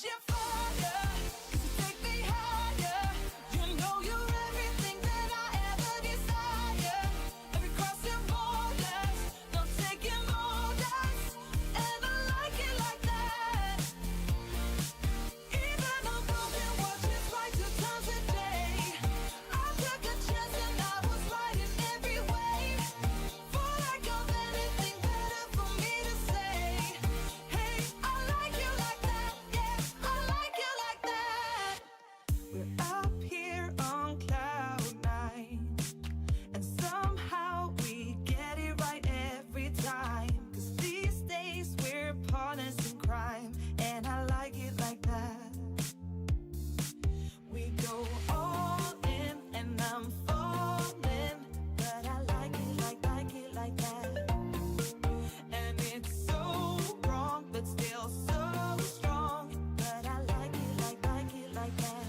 you fire, 'cause you take me higher. You know you're everything that I ever desire. Every crossing borders, no taking orders, and I like it like that. Even on broken watches, right 2 times a day. I took a chance and I was right in every way. For lack of anything better for me to say, hey, I like you like that, yeah, I like you like that. We're up here on cloud 9, and somehow we get it right every time. 'Cause these days we're partners in crime, and I like it like that. We go all in and I'm falling, but I like it like that. And it's so wrong, but still so strong, but I like it like that.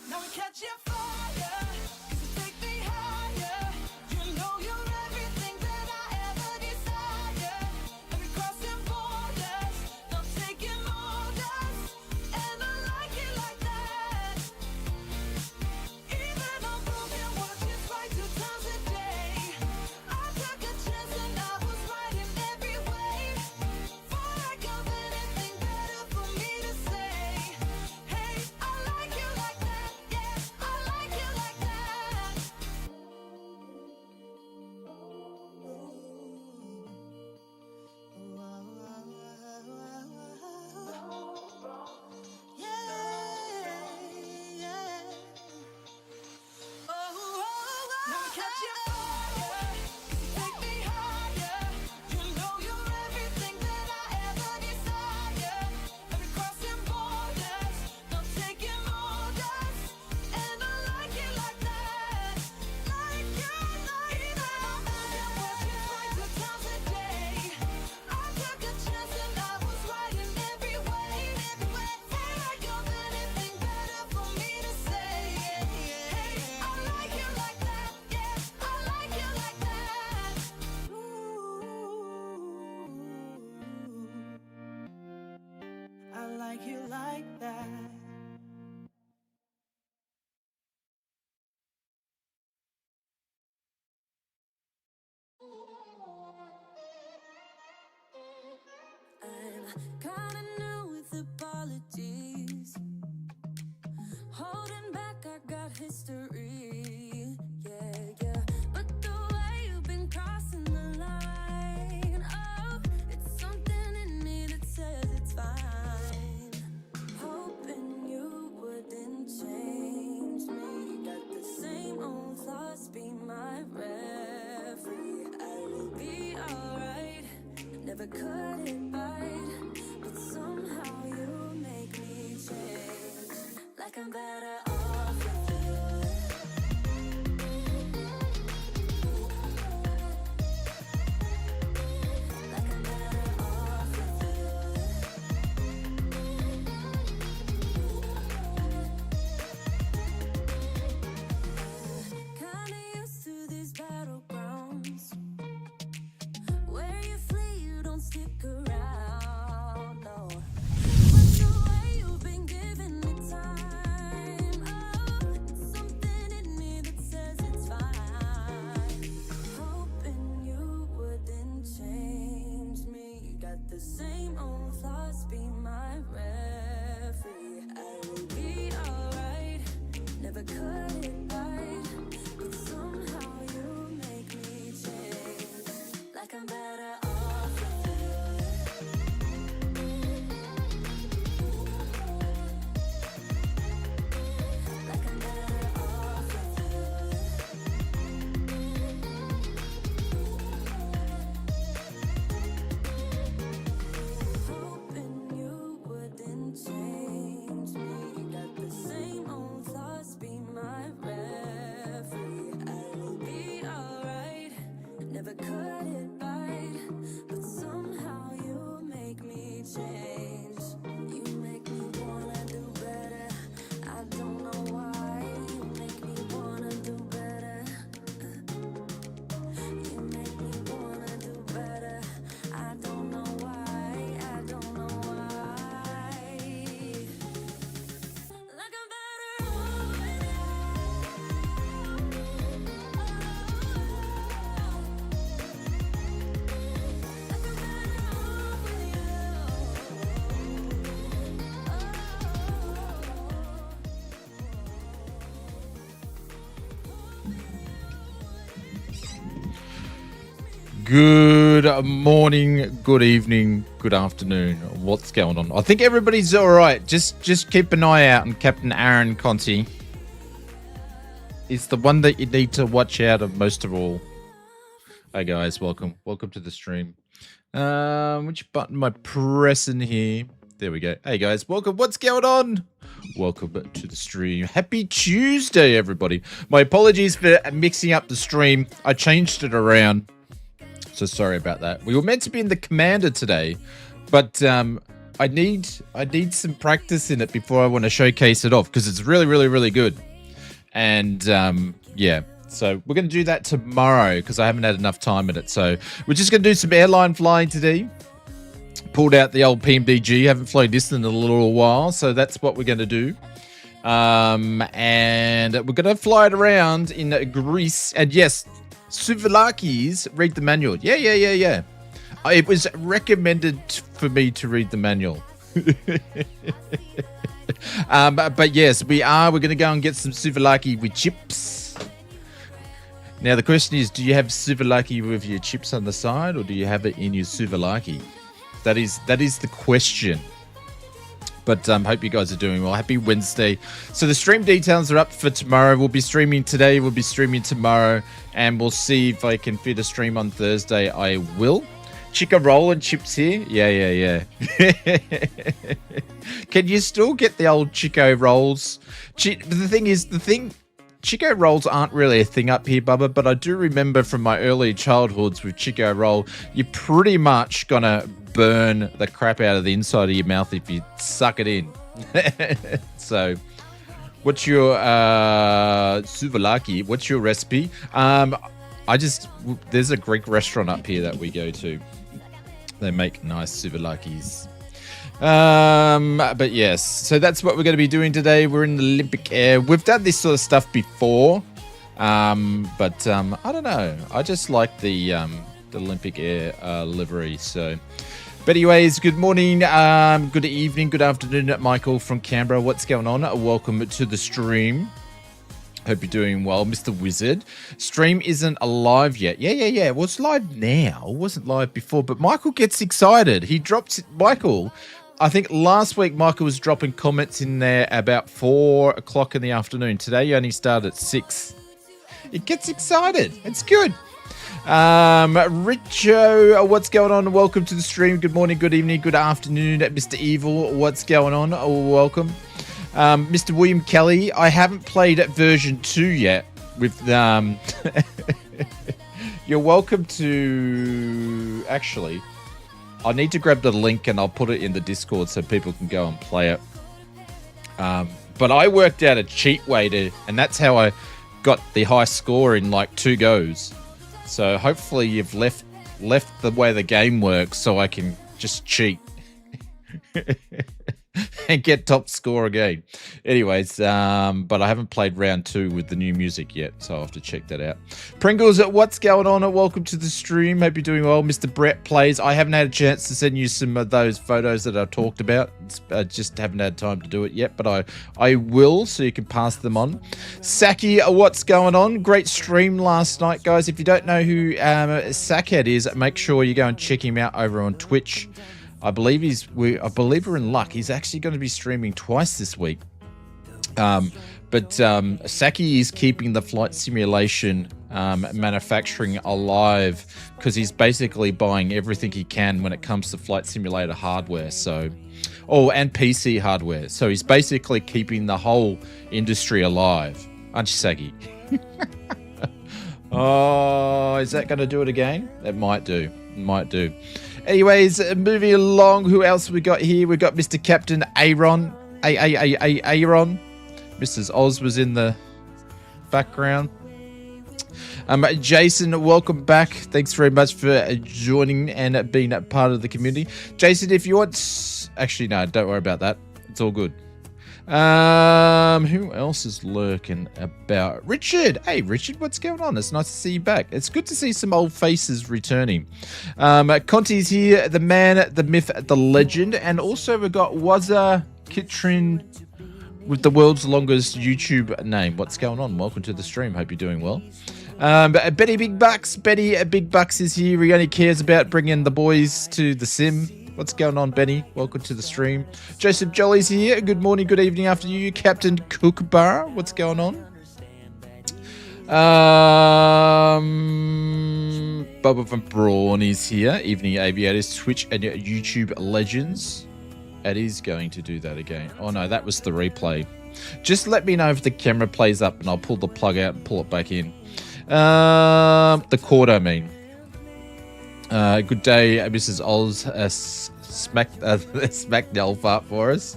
Now we catch your fire, 'cause you take me higher. You know you're everything that I ever desire. Every crossing borders, no taking orders, and I like it like that. Even on broken watches, right 2 times a day. I took a chance and I was right in every way. For lack of anything better for me to say, hey, I like you like that, yeah, I like you like that. Now we catch your fire, 'cause you take me higher. You know you're everything that I ever desire. Every crossing borders, no taking orders, and I like it like that. Like you like even on broken watches, right 2 times a day. I took a chance and I was right in every way. For lack of anything better for me to say, hey, I like you like that, yeah, I like you like that. I like you like that. I'm kinda new with apologies. Holding back, I got history. Yeah. But the way you've been crossing the line, oh, it's something in me that says it's fine. Hoping you wouldn't change me. Got the same old thoughts, be my referee. I will be alright. Never cut it bite, but somehow you make me change. Like I'm better off with you. Like I'm better off with you. Kinda used to these battlegrounds where you flee, you don't stick around. Good morning, good evening, good afternoon. What's going on? I think everybody's all right. Just keep an eye out on Captain Aaron Conti. It's the one that you need to watch out of most of all. Hey guys, welcome to the stream. Which button am I pressing here? There we go. Hey guys, welcome. What's going on? Welcome to the stream. Happy Tuesday, everybody. My apologies for mixing up the stream. I changed it around. So sorry about that. We were meant to be in the Commander today, but I need some practice in it before I want to showcase it off because it's really good. And yeah, so we're going to do that tomorrow because I haven't had enough time in it. So we're just going to do some airline flying today. Pulled out the old PMDG. Haven't flown this in a little while, so that's what we're going to do. And we're going to fly it around in Greece. And yes, Souvlakis, read the manual. Yeah. It was recommended for me to read the manual. But yes, we're going to go and get some souvlaki with chips. Now the question is, do you have souvlaki with your chips on the side, or do you have it in your souvlaki? That is the question. But hope you guys are doing well. Happy Wednesday. So the stream details are up for tomorrow. We'll be streaming today. We'll be streaming tomorrow. And we'll see if I can fit a stream on Thursday. I will. Chicken roll and chips here. Yeah. Can you still get the old Chico rolls? The thing is, Chico rolls aren't really a thing up here, Bubba. But I do remember from my early childhoods with Chico roll, you're pretty much going to burn the crap out of the inside of your mouth if you suck it in. So what's your souvlaki? What's your recipe? There's a Greek restaurant up here that we go to. They make nice souvlakis. But yes, so that's what we're going to be doing today. We're in the Olympic Air. We've done this sort of stuff before, but I don't know. I just like the Olympic Air livery. So, but anyways, good morning, good evening, good afternoon, Michael from Canberra. What's going on? Welcome to the stream. Hope you're doing well, Mr. Wizard. Stream isn't alive yet. Yeah. Well, it's live now. It wasn't live before, but Michael gets excited. He drops it. Michael, I think last week Michael was dropping comments in there about 4 o'clock in the afternoon. Today you only start at 6. It gets excited. It's good. Richo, what's going on? Welcome to the stream. Good morning, good evening, good afternoon, Mr. Evil. What's going on? Welcome. Mr. William Kelly, I haven't played at version 2 yet with you're welcome to actually I need to grab the link and I'll put it in the Discord so people can go and play it. But I worked out a cheat way to, and that's how I got the high score in like 2 goes. So hopefully you've left the way the game works so I can just cheat. And get top score again. Anyways, but I haven't played round 2 with the new music yet, so I'll have to check that out. Pringles, what's going on? Welcome to the stream. Hope you're doing well. Mr. Brett plays. I haven't had a chance to send you some of those photos that I talked about. I just haven't had time to do it yet, but I will, so you can pass them on. Saki, what's going on? Great stream last night, guys. If you don't know who Sackhead is, make sure you go and check him out over on Twitch. I believe we're in luck. He's actually going to be streaming twice this week. But Saki is keeping the flight simulation manufacturing alive because he's basically buying everything he can when it comes to flight simulator hardware. So, and PC hardware. So he's basically keeping the whole industry alive. Aren't you, Saki? Oh, is that going to do it again? It might do. Anyways, moving along, who else we got here? We got Mr. Captain Aaron. Aaron. Mrs. Oz was in the background. Jason, welcome back. Thanks very much for joining and being a part of the community. Jason, if you want... Actually, no, don't worry about that. It's all good. Who else is lurking about? Richard. Hey, Richard, what's going on? It's nice to see you back. It's good to see some old faces returning. Conti's here, the man, the myth, the legend. And also we've got Wazza Kitrin with the world's longest YouTube name. What's going on? Welcome to the stream. Hope you're doing well. But Betty Big Bucks, Betty Big Bucks is here. He only cares about bringing the boys to the sim. What's going on, Benny? Welcome to the stream. Joseph Jolly's here. Good morning, good evening after you. Captain Cookbar, what's going on? Bubba from Braun is here. Evening Aviators, Twitch and YouTube legends. It is going to do that again. Oh no, that was the replay. Just let me know if the camera plays up and I'll pull the plug out and pull it back in. The cord, I mean. Good day, Mrs. Oz. Smacked the elf up for us.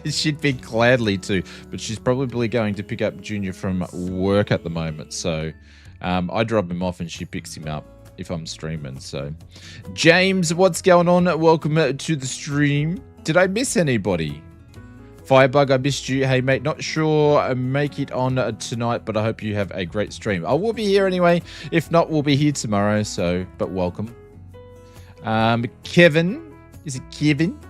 She'd be gladly to, but she's probably going to pick up Junior from work at the moment. So I drop him off and she picks him up if I'm streaming. So James, what's going on? Welcome to the stream. Did I miss anybody? Firebug, I missed you. Hey, mate, not sure I make it on tonight, but I hope you have a great stream. I will be here anyway. If not, we'll be here tomorrow. So, but welcome. Kevin, is it Kevin?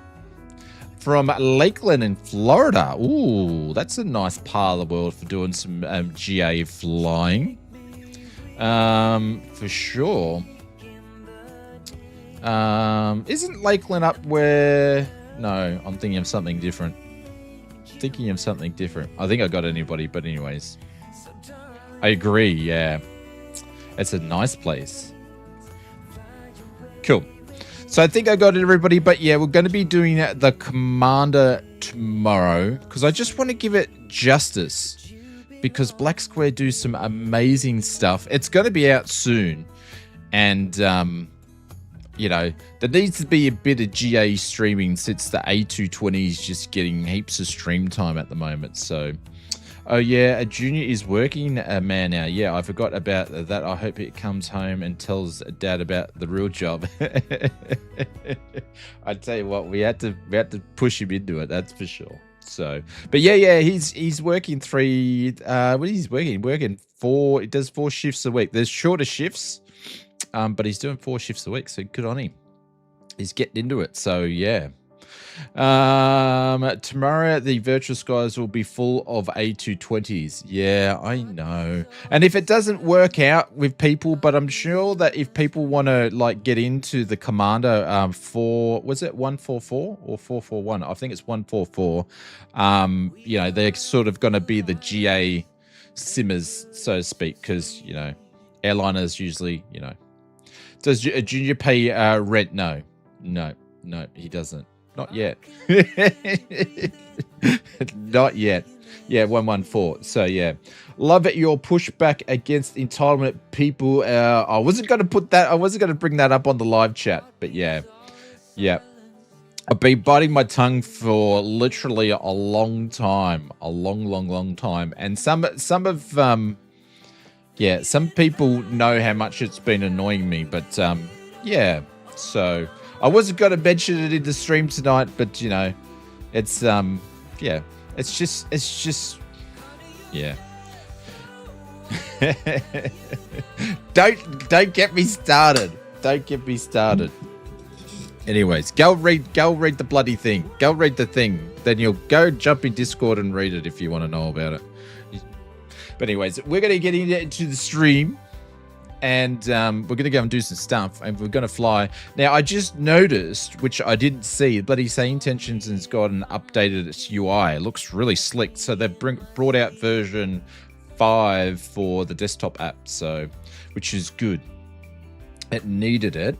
From Lakeland in Florida. Ooh, that's a nice part of the world for doing some GA flying. For sure. Isn't Lakeland up where... No, I'm thinking of something different. I think I got anybody, but anyways. I agree, yeah. It's a nice place. Cool. So I think I got everybody, but yeah, we're going to be doing the Commander tomorrow because I just want to give it justice because Black Square do some amazing stuff. It's going to be out soon. And, you know, there needs to be a bit of GA streaming since the A220 is just getting heaps of stream time at the moment. So, oh yeah, a Junior is working man now. Yeah, I forgot about that. I hope it comes home and tells Dad about the real job. I tell you what, we had to push him into it. That's for sure. So, but yeah, he's working three. What is he working 4. He does 4 shifts a week. There's shorter shifts. But he's doing 4 shifts a week, so good on him. He's getting into it, so yeah. Tomorrow, the virtual skies will be full of A220s. Yeah, I know. And if it doesn't work out with people, but I'm sure that if people want to like get into the Commander was it 144 or 441? I think it's 144. You know, they're sort of going to be the GA simmers, so to speak, because, you know, airliners usually, you know. Does a Junior pay rent? No, he doesn't. Not yet. Not yet. Yeah, 114. So yeah, love it. Your pushback against entitlement people. I wasn't going to put that. I wasn't going to bring that up on the live chat, but yeah. I've been biting my tongue for literally a long time, a long time, and some of yeah, some people know how much it's been annoying me, but yeah. So I wasn't going to mention it in the stream tonight, but you know, it's yeah, it's just yeah. Don't get me started. Don't get me started. Anyways, go read the bloody thing. Go read the thing. Then you'll go jump in Discord and read it if you want to know about it. But anyways, we're going to get into the stream and we're going to go and do some stuff and we're going to fly. Now, I just noticed, which I didn't see, bloody SayIntentions has got an updated UI. It looks really slick. So they've brought out version 5 for the desktop app, so which is good. It needed it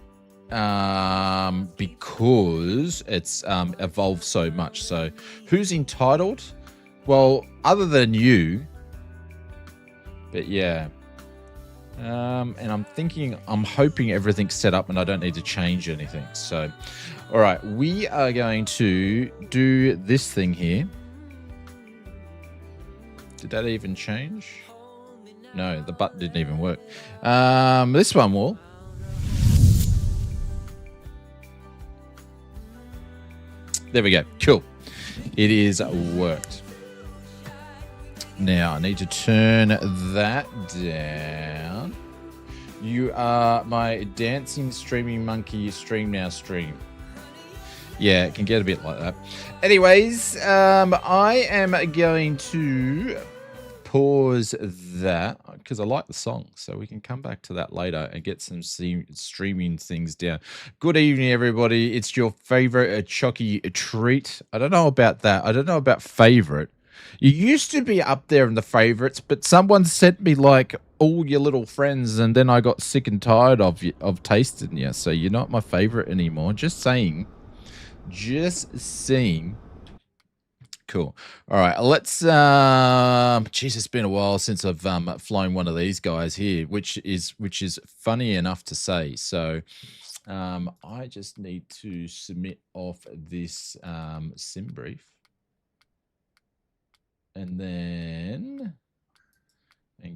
because it's evolved so much. So who's entitled? Well, other than you. But yeah, and I'm hoping everything's set up and I don't need to change anything. So, all right, we are going to do this thing here. Did that even change? No, the button didn't even work. This one will. There we go. Cool. It is worked. Now, I need to turn that down. You are my dancing streaming monkey. Stream now, stream. Yeah, it can get a bit like that. Anyways, I am going to pause that because I like the song, so we can come back to that later and get some streaming things down. Good evening, everybody. It's your favorite Chucky treat. I don't know about that. I don't know about favorite. You used to be up there in the favorites, but someone sent me like all your little friends, and then I got sick and tired of tasting you. So you're not my favorite anymore. Just saying. Just saying. Cool. All right, let's geez, it's been a while since I've flown one of these guys here, which is funny enough to say. So I just need to submit off this sim brief and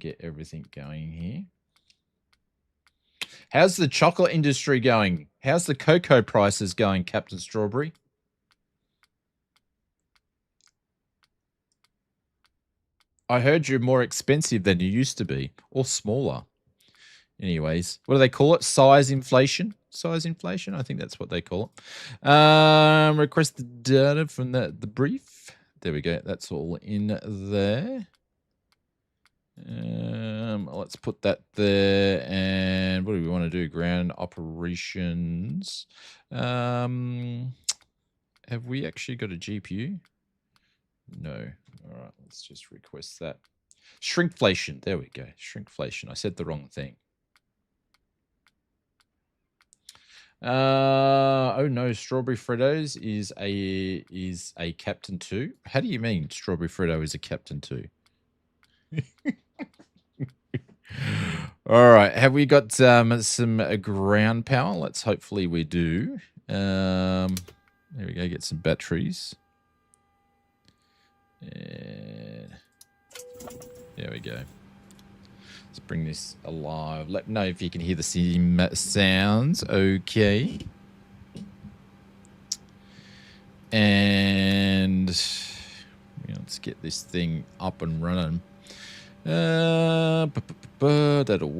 get everything going here. How's the chocolate industry going? How's the cocoa prices going, Captain Strawberry? I heard you're more expensive than you used to be, or smaller. Anyways, what do they call it? Size inflation? Size inflation? I think that's what they call it. Request the data from the brief. There we go. That's all in there. Let's put that there. And what do we want to do? Ground operations. Have we actually got a GPU? No. All right, let's just request that. Shrinkflation. There we go. Shrinkflation. I said the wrong thing. Oh no, Strawberry Freddos is a Captain 2. How do you mean Strawberry Freddo is a Captain 2? All right, have we got some ground power? Let's hopefully we do. There we go, get some batteries. And there we go. Let's bring this alive. Let me know if you can hear the sim sounds. Okay. And let's get this thing up and running. That'll work. That'll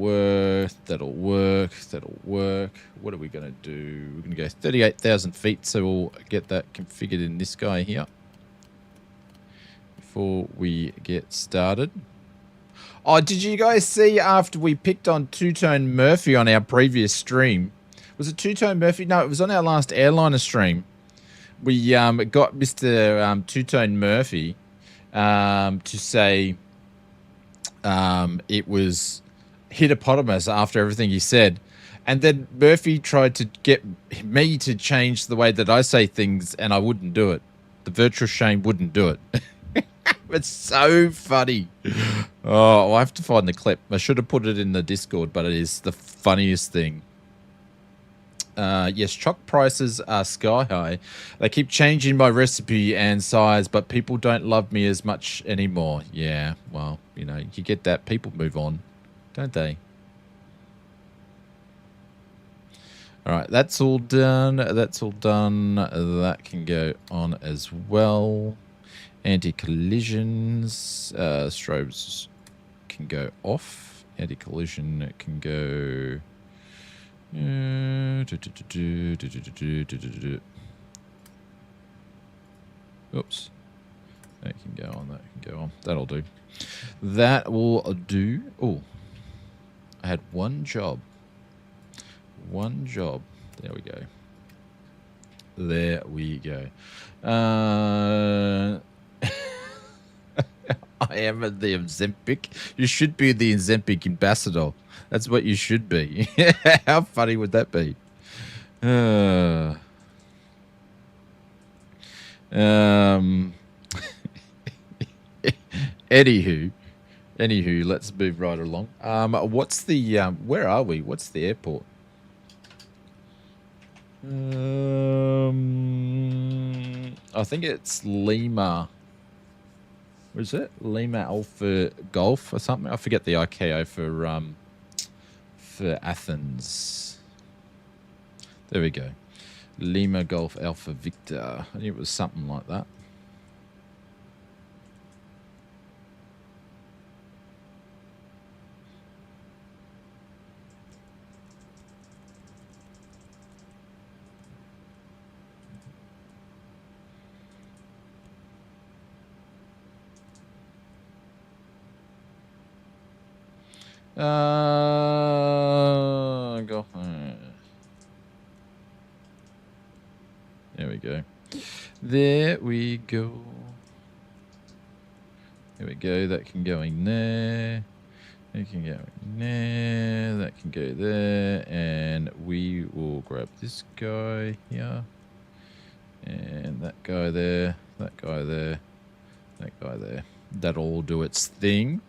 work. That'll work. What are we going to do? We're going to go 38,000 feet, so we'll get that configured in this guy here before we get started. Oh, did you guys see after we picked on Two-Tone Murphy on our previous stream? Was it Two-Tone Murphy? No, it was on our last airliner stream. We got Mr. Two-Tone Murphy to say it was hippopotamus after everything he said. And then Murphy tried to get me to change the way that I say things, and I wouldn't do it. The virtual Shane wouldn't do it. It's so funny. Oh, I have to find the clip. I should have put it in the Discord, but it is the funniest thing. Yes, choc prices are sky high. They keep changing my recipe and size, but people don't love me as much anymore. Yeah, well, you get that. People move on, don't they? All right, that's all done. That's all done. That can go on as well. Anti-collisions, strobes can go off. Anti-collision can go. Oops. That can go on. That can go on. That'll do. That will do. Oh, I had one job. One job. There we go. There we go. I am the Ozempic. You should be the Ozempic ambassador. That's what you should be. How funny would that be? Anywho, let's move right along. What's the where are we? What's the airport? I think it's Lima. What is it? Lima Alpha Golf or something? I forget the IKO for Athens. There we go. Lima Golf Alpha Victor. I knew it was something like that. Go. There we go. There we go. There we go. That can go in there. That can go in there. That can go there. And we will grab this guy here. And that guy there. That guy there. That guy there. That'll all do its thing.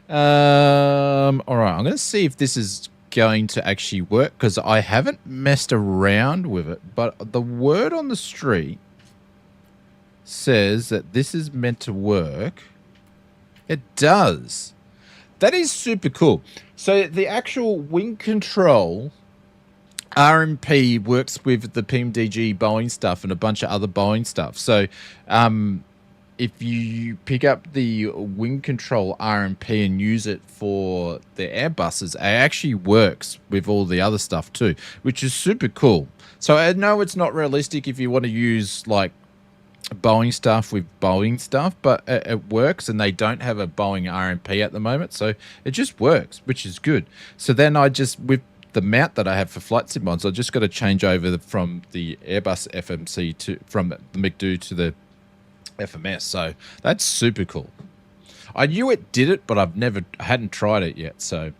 All right. I'm going to see if this is going to actually work because I haven't messed around with it. But the word on the street says that this is meant to work. It does. That is super cool. So the actual wing control RMP works with the PMDG Boeing stuff and a bunch of other Boeing stuff. So if you pick up the wing control RMP and use it for the Airbuses, it actually works with all the other stuff too, which is super cool. So I know it's not realistic if you want to use like Boeing stuff with Boeing stuff, but it works, and they don't have a Boeing RMP at the moment, so it just works, which is good. So then I just, with the mount that I have for flight sim mods, I just got to change over from the Airbus FMC from the McDo to the FMS. So that's super cool. I knew it did it, but I hadn't tried it yet. So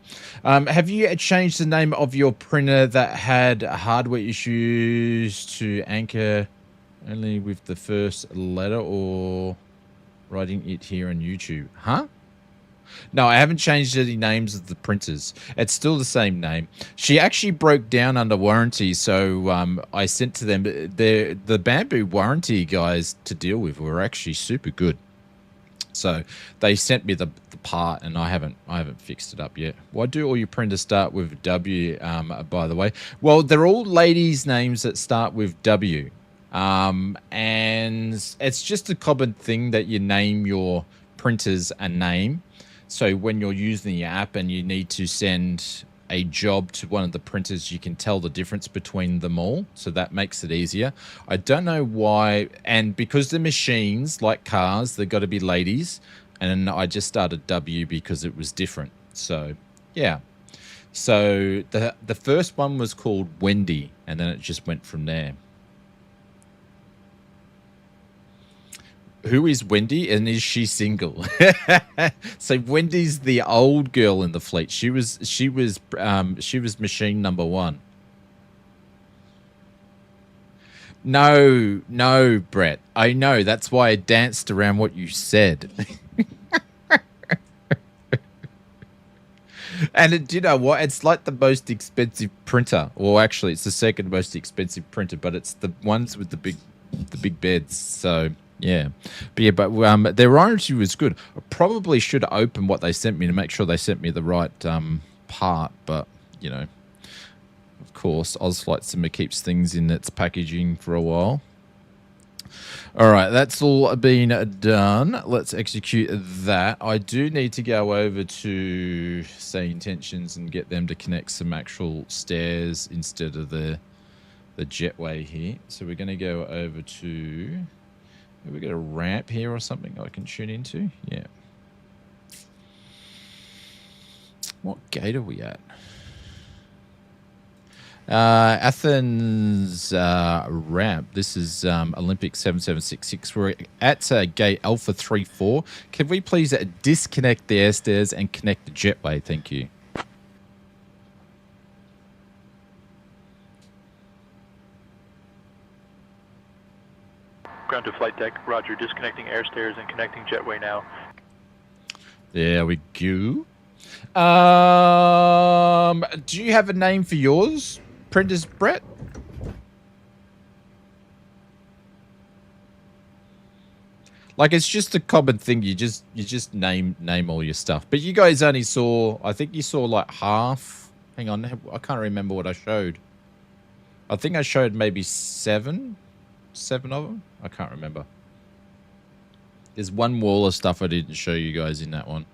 have you changed the name of your printer that had hardware issues to anchor only with the first letter, or writing it here on YouTube? Huh? No, I haven't changed any names of the printers. It's still the same name. She actually broke down under warranty, so I sent to them. The Bamboo warranty guys to deal with were actually super good. So they sent me the part, and I haven't fixed it up yet. Why do all your printers start with W, by the way? Well, they're all ladies' names that start with W. And it's just a common thing that you name your printers a name. So when you're using the app and you need to send a job to one of the printers, you can tell the difference between them all. So that makes it easier. I don't know why. And because the machines, like cars, they've got to be ladies. And I just started W because it was different. So, yeah. So the first one was called Wendy, and then it just went from there. Who is Wendy, and is she single? So Wendy's the old girl in the fleet. She was machine number 1. No, Brett. I know. That's why I danced around what you said. And you know what? It's like the most expensive printer. Well, actually, it's the second most expensive printer, but it's the ones with the big beds. So. Yeah, but their warranty was good. I probably should open what they sent me to make sure they sent me the right part. But you know, of course, Ozflight Simmer keeps things in its packaging for a while. All right, that's all been done. Let's execute that. I do need to go over to SayIntentions and get them to connect some actual stairs instead of the jetway here. So we're going to go over to. Have we got a ramp here or something I can tune into? Yeah. What gate are we at? Athens ramp. This is Olympic 7766. We're at gate Alpha 34. Can we please disconnect the air stairs and connect the jetway? Thank you. Ground to flight deck. Roger. Disconnecting air stairs and connecting jetway now. There we go. Do you have a name for yours, printers, Brett? Like, it's just a common thing. You just name all your stuff. But you guys only saw, I think you saw like half. Hang on, I can't remember what I showed. I think I showed maybe 7 of them. I can't remember. There's one wall of stuff I didn't show you guys in that one.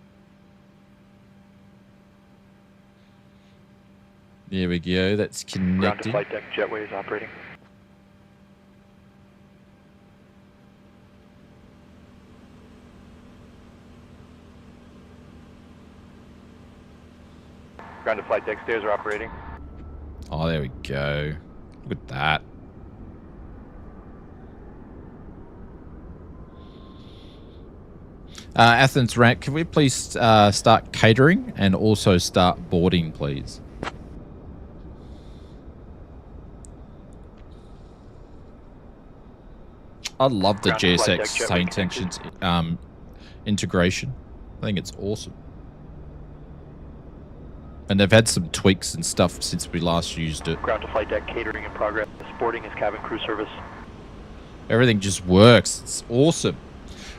There we go. That's connected. Ground to flight deck. Jetway is operating. Ground to flight deck stairs are operating. Oh, there we go. Look at that. Athens Rank, can we please start catering and also start boarding, please? I love the GSX SayIntentions integration. I think it's awesome. And they've had some tweaks and stuff since we last used it. Ground to flight deck catering in progress. Boarding is cabin crew service. Everything just works. It's awesome.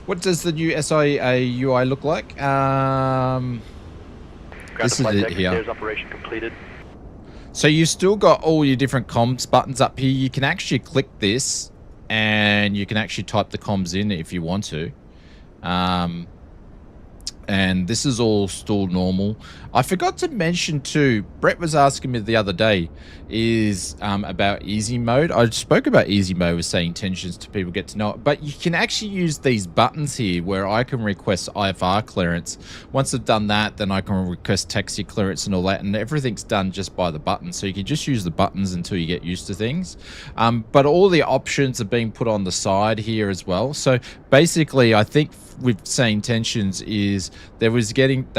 What does the new SIA UI look like? This is it here. Stairs operation completed. So you've still got all your different comms buttons up here. You can actually click this and you can actually type the comms in if you want to. And this is all still normal. I forgot to mention too, Brett was asking me the other day, is about easy mode. I spoke about easy mode with SayIntentions to people get to know it, but you can actually use these buttons here where I can request IFR clearance. Once I've done that, then I can request taxi clearance and all that, and everything's done just by the button. So you can just use the buttons until you get used to things. But all the options are being put on the side here as well. So basically, I think with SayIntentions is they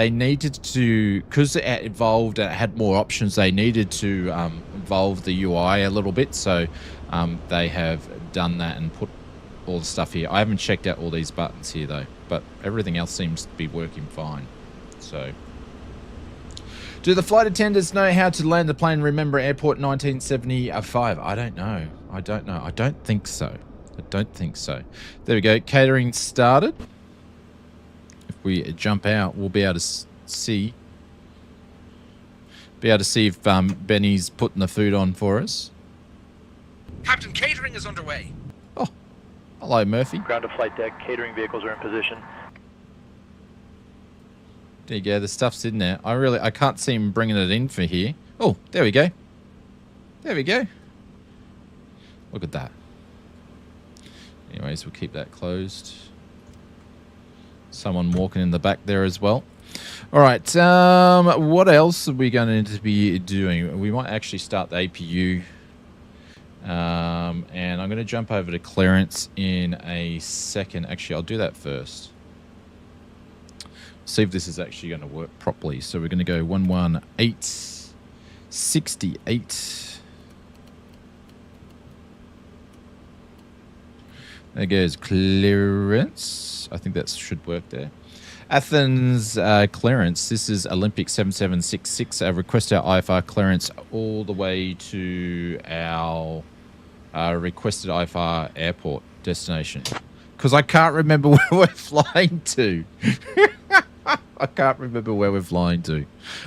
needed to, because it evolved and it had more options, they needed to evolve the UI a little bit. So they have done that and put all the stuff here. I haven't checked out all these buttons here though, but everything else seems to be working fine. So do the flight attendants know how to land the plane? Remember Airport 1975? I don't know. I don't think so. There we go. Catering started. If we jump out, we'll be able to see. If Benny's putting the food on for us. Captain, catering is underway. Oh, hello, Murphy. Ground to flight deck. Catering vehicles are in position. There you go. The stuff's in there. I can't see him bringing it in for here. Oh, there we go. Look at that. Anyways, we'll keep that closed. Someone walking in the back there as well. All right. What else are we going to be doing? We might actually start the APU. And I'm going to jump over to clearance in a second. Actually, I'll do that first. See if this is actually going to work properly. So we're going to go 11868. There goes clearance. I think that should work there. Athens clearance. This is Olympic 7766. Request our IFR clearance all the way to our requested IFR airport destination. Because I can't remember where we're flying to. I can't remember where we're flying to.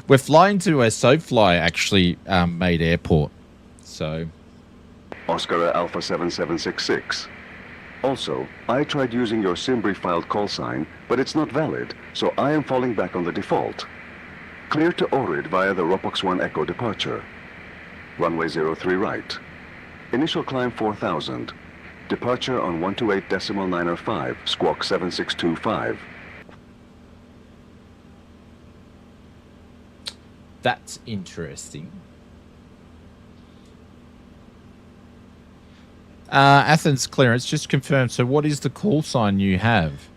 We're flying to a SoFly actually made airport. So. Oscar Alpha 7766. Also, I tried using your Simbrief filed call sign, but it's not valid, so I am falling back on the default. Clear to Ohrid via the Ropox 1 Echo departure. Runway 03 right. Initial climb 4000. Departure on 128.905, squawk 7625. That's interesting. Athens clearance, just confirm. So what is the call sign you have?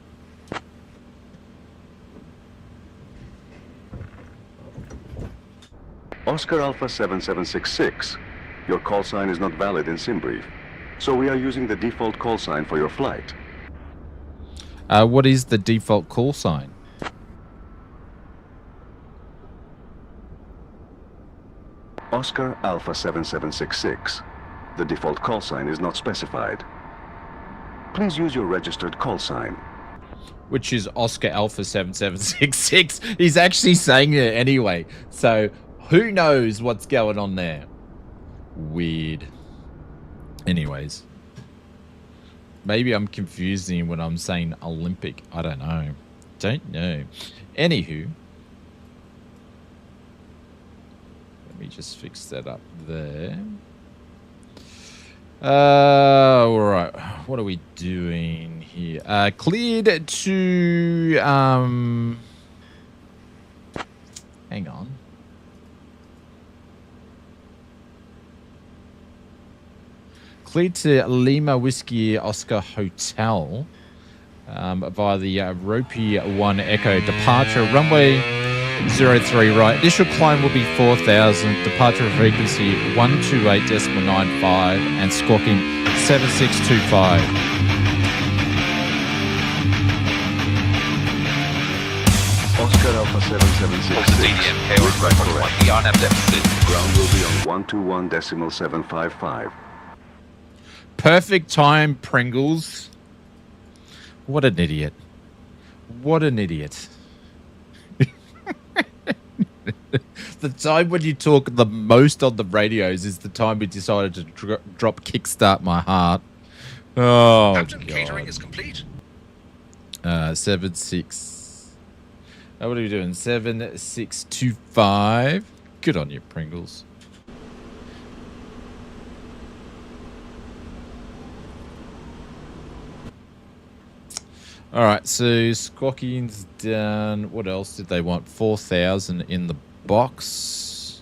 Oscar Alpha 7766. Your call sign is not valid in Simbrief, so we are using the default call sign for your flight. What is the default call sign? Oscar Alpha 7766. The default call sign is not specified. Please use your registered call sign. Which is Oscar Alpha 7766. He's actually saying it anyway. So who knows what's going on there? Weird. Anyways. Maybe I'm confusing him when I'm saying Olympic. I don't know. Anywho. Let me just fix that up there. All right. What are we doing here? Cleared to hang on. cleared to Lima Whiskey Oscar Hotel via the Ropey 1 Echo departure runway 03 right. Initial climb will be 4,000. Departure frequency 128.95 and squawking 7625. Oscar Alpha 7766. Beyond deficit. Ground will be on 121.755. Perfect time, Pringles. What an idiot. What an idiot. The time when you talk the most on the radios is the time we decided to drop Kickstart My Heart. Oh, Captain God. catering is complete. 7-6. What are we doing? 7-6-2-5. Good on you, Pringles. All right, so squawking's down. What else did they want? 4,000 in the box.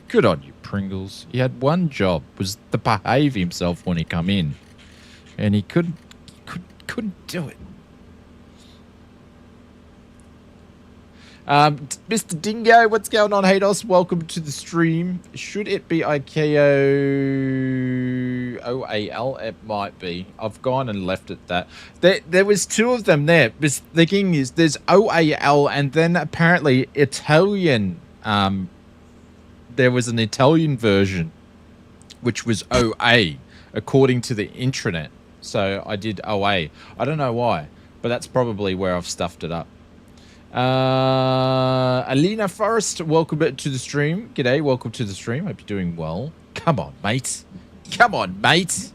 Good on you, Pringles. He had one job, was to behave himself when he come in, and he couldn't do it. Mr. Dingo, what's going on, Hados? Welcome to the stream. Should it be IKO OAL? It might be. I've gone and left it that. There was two of them there. The thing is, there's OAL and then apparently Italian. There was an Italian version, which was OA, according to the intranet. So I did OA. I don't know why, but that's probably where I've stuffed it up. Alina Forrest, welcome to the stream. G'day, welcome to the stream. Hope you're doing well. Come on, mate. Come on, mate.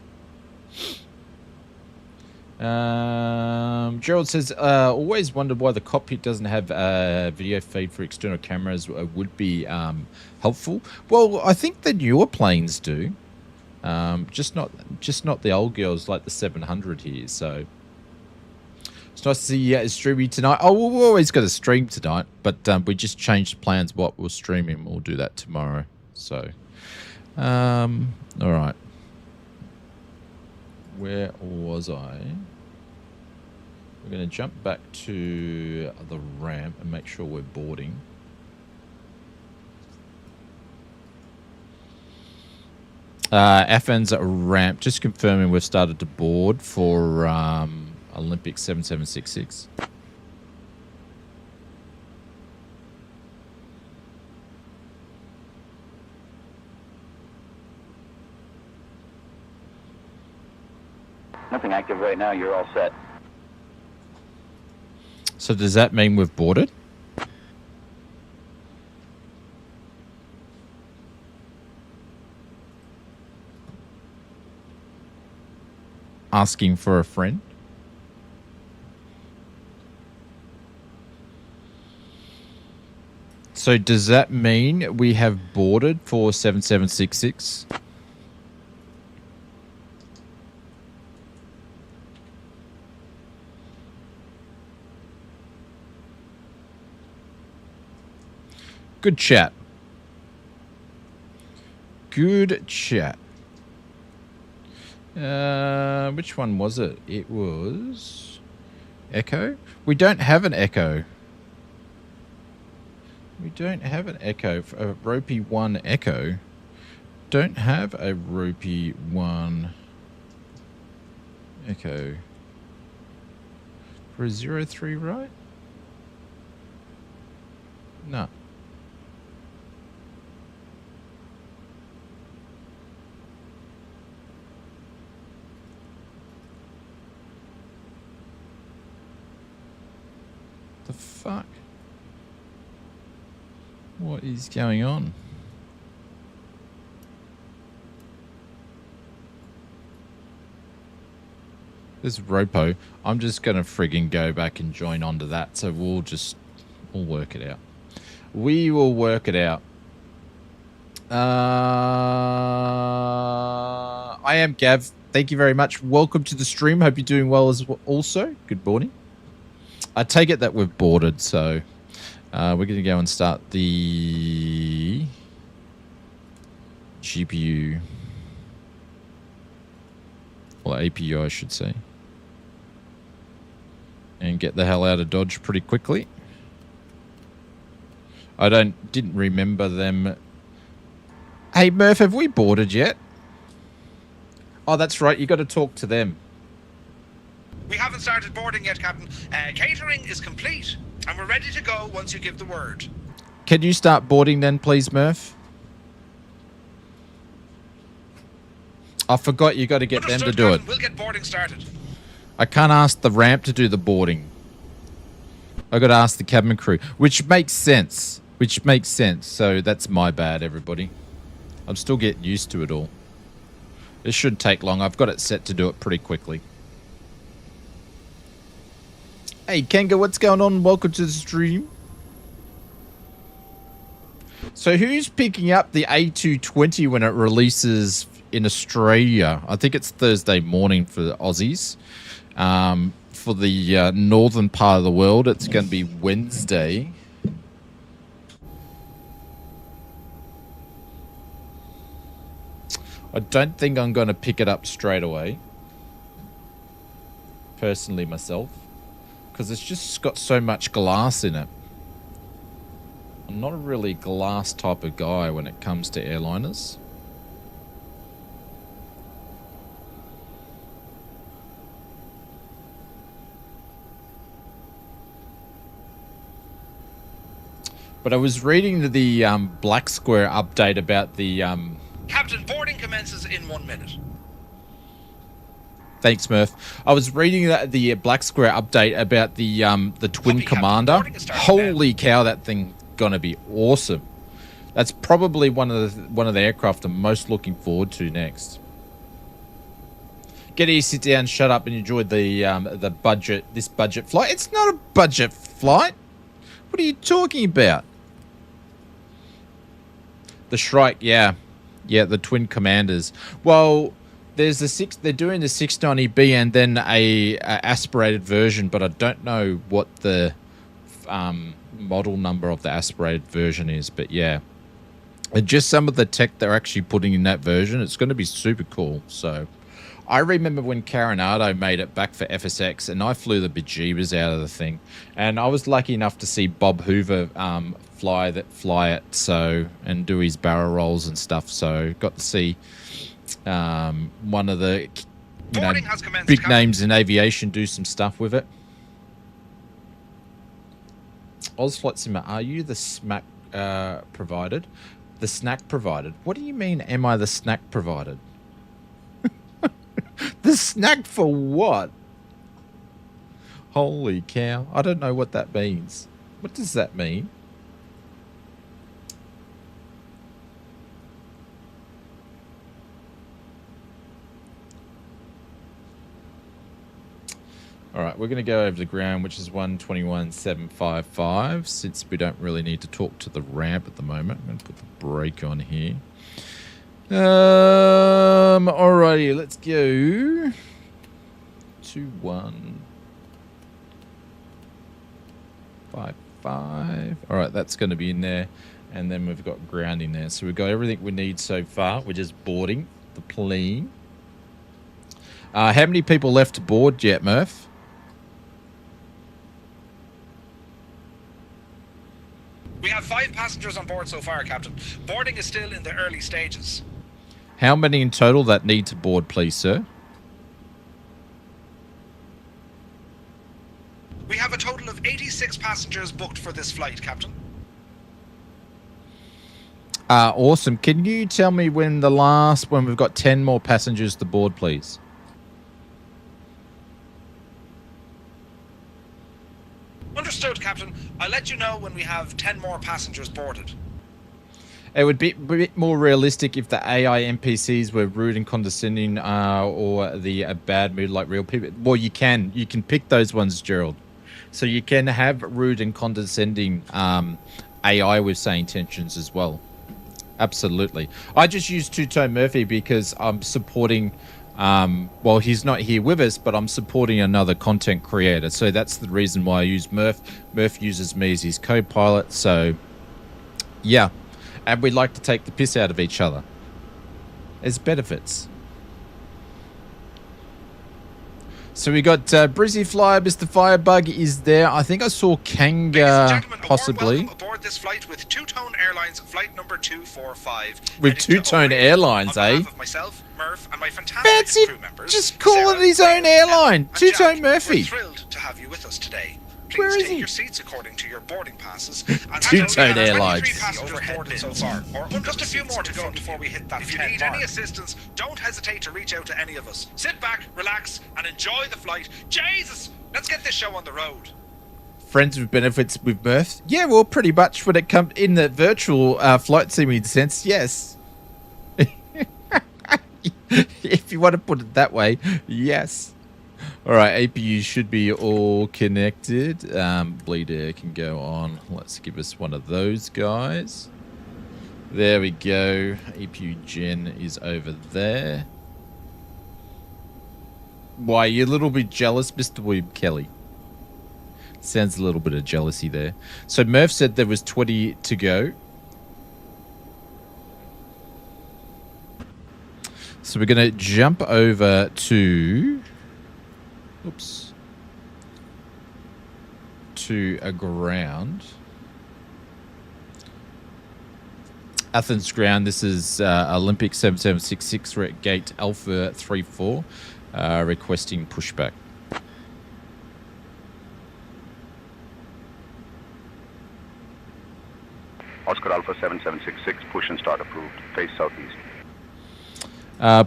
Gerald says, always wondered why the cockpit doesn't have a video feed for external cameras. Would be helpful. Well, I think the newer planes do. Just not the old girls like the 700 here. So it's nice to see you streaming tonight. Oh, we're always going to stream tonight, but we just changed plans what we're streaming. We'll do that tomorrow. So, all right. Where was I? We're going to jump back to the ramp and make sure we're boarding. Athens ramp. Just confirming we've started to board for Olympic 7766. Nothing active right now. You're all set. So does that mean we've boarded? Asking for a friend? So does that mean we have boarded for 7766? Good chat. Good chat. Which one was it? It was Echo. We don't have an Echo. We don't have an Echo. A Ropey 1 Echo. Don't have a Ropey 1 Echo. For a 03, right? No. The fuck? What is going on? This Ropo. I'm just gonna friggin' go back and join onto that, so we'll work it out. We will work it out. I am Gav. Thank you very much. Welcome to the stream. Hope you're doing well as well. Also, good morning. I take it that we've boarded, so we're going to go and start the GPU. Or APU, I should say. And get the hell out of Dodge pretty quickly. I didn't remember them. Hey, Murph, have we boarded yet? Oh, that's right. You got to talk to them. We haven't started boarding yet, Captain. Catering is complete, and we're ready to go once you give the word. Can you start boarding then, please, Murph? I forgot you got to get them to do it. We'll get boarding started. I can't ask the ramp to do the boarding. I got to ask the cabin crew, which makes sense. So that's my bad, everybody. I'm still getting used to it all. It shouldn't take long. I've got it set to do it pretty quickly. Hey, Kenga, what's going on? Welcome to the stream. So who's picking up the A220 when it releases in Australia? I think it's Thursday morning for the Aussies. For the northern part of the world, it's going to be Wednesday. I don't think I'm going to pick it up straight away. Personally, myself. Because it's just got so much glass in it. I'm not a really glass type of guy when it comes to airliners. But I was reading the Black Square update about the... Captain, boarding commences in 1 minute. Thanks, Murph. I was reading the Black Square update about the Twin Commander. Holy cow, that thing gonna be awesome. That's probably one of the aircraft I'm most looking forward to next. Get here, sit down, shut up, and enjoy the budget flight. It's not a budget flight. What are you talking about? The Shrike, yeah, the Twin Commanders. Well, there's they're doing the 690B and then a aspirated version, but I don't know what the model number of the aspirated version is. But yeah, and just some of the tech they're actually putting in that version, it's going to be super cool. So I remember when Carinado made it back for FSX, and I flew the bejeebers out of the thing, and I was lucky enough to see Bob Hoover fly it, so, and do his barrel rolls and stuff. So got to see one of the big names in aviation do some stuff with it. Ozflight Simmer, are you the smack provided? The snack provided? What do you mean, am I the snack provided? The snack for what? Holy cow. I don't know what that means. What does that mean? All right, we're going to go over the ground, which is 121.755, since we don't really need to talk to the ramp at the moment. I'm going to put the brake on here. Alrighty, let's go. 2155. All right, that's going to be in there, and then we've got grounding there. So we've got everything we need so far. We're just boarding the plane. How many people left to board yet, Murph? We have 5 passengers on board so far, Captain. Boarding is still in the early stages. How many in total that need to board, please, sir? We have a total of 86 passengers booked for this flight, Captain. Awesome. Can you tell me when we've got 10 more passengers to board, please? Understood, Captain. I'll let you know when we have 10 more passengers boarded. It would be a bit more realistic if the AI NPCs were rude and condescending, or the bad mood like real people. Well, you can pick those ones, Gerald. So you can have rude and condescending AI with SayIntentions as well. Absolutely. I just use Two-Tone Murphy because I'm supporting. Well, he's not here with us, but I'm supporting another content creator. So that's the reason why I use Murph. Murph uses me as his co-pilot. So, yeah. And we like to take the piss out of each other. There's benefits. So we got Brizzy Flyer, Mr. Firebug is there. I think I saw Kanga possibly. Welcome aboard this flight with Two-Tone Airlines flight number 245. With Two-Tone Airlines, on eh? behalf of myself, Murph, and my fantastic Fancy crew members. just calling Sarah, his own Dave, airline, Ellen, and Two-Tone Jack, Murphy. We're thrilled to have you with us today. Where Please is take he? your seats according to your boarding passes. Two-Tone Airlines. 23 passengers boarded so far, or just a few more to go before we hit that. If you need any assistance, don't hesitate to reach out to any of us. Sit back, relax, and enjoy the flight. Jesus, let's get this show on the road. Friends with benefits with Murph? Yeah, well, pretty much when it comes in the virtual flight simulator sense, yes. If you want to put it that way, yes. All right, APU should be all connected. Bleed air can go on. Let's give us one of those guys. There we go. APU gen is over there. Why, you a little bit jealous, Mr. William Kelly? Sounds a little bit of jealousy there. So Murph said there was 20 to go. So we're going to jump over to... Oops. To a ground. Athens ground. This is Olympic 7766. We're at gate Alpha 34. Requesting pushback. Oscar Alpha 7766, push and start approved. Face southeast.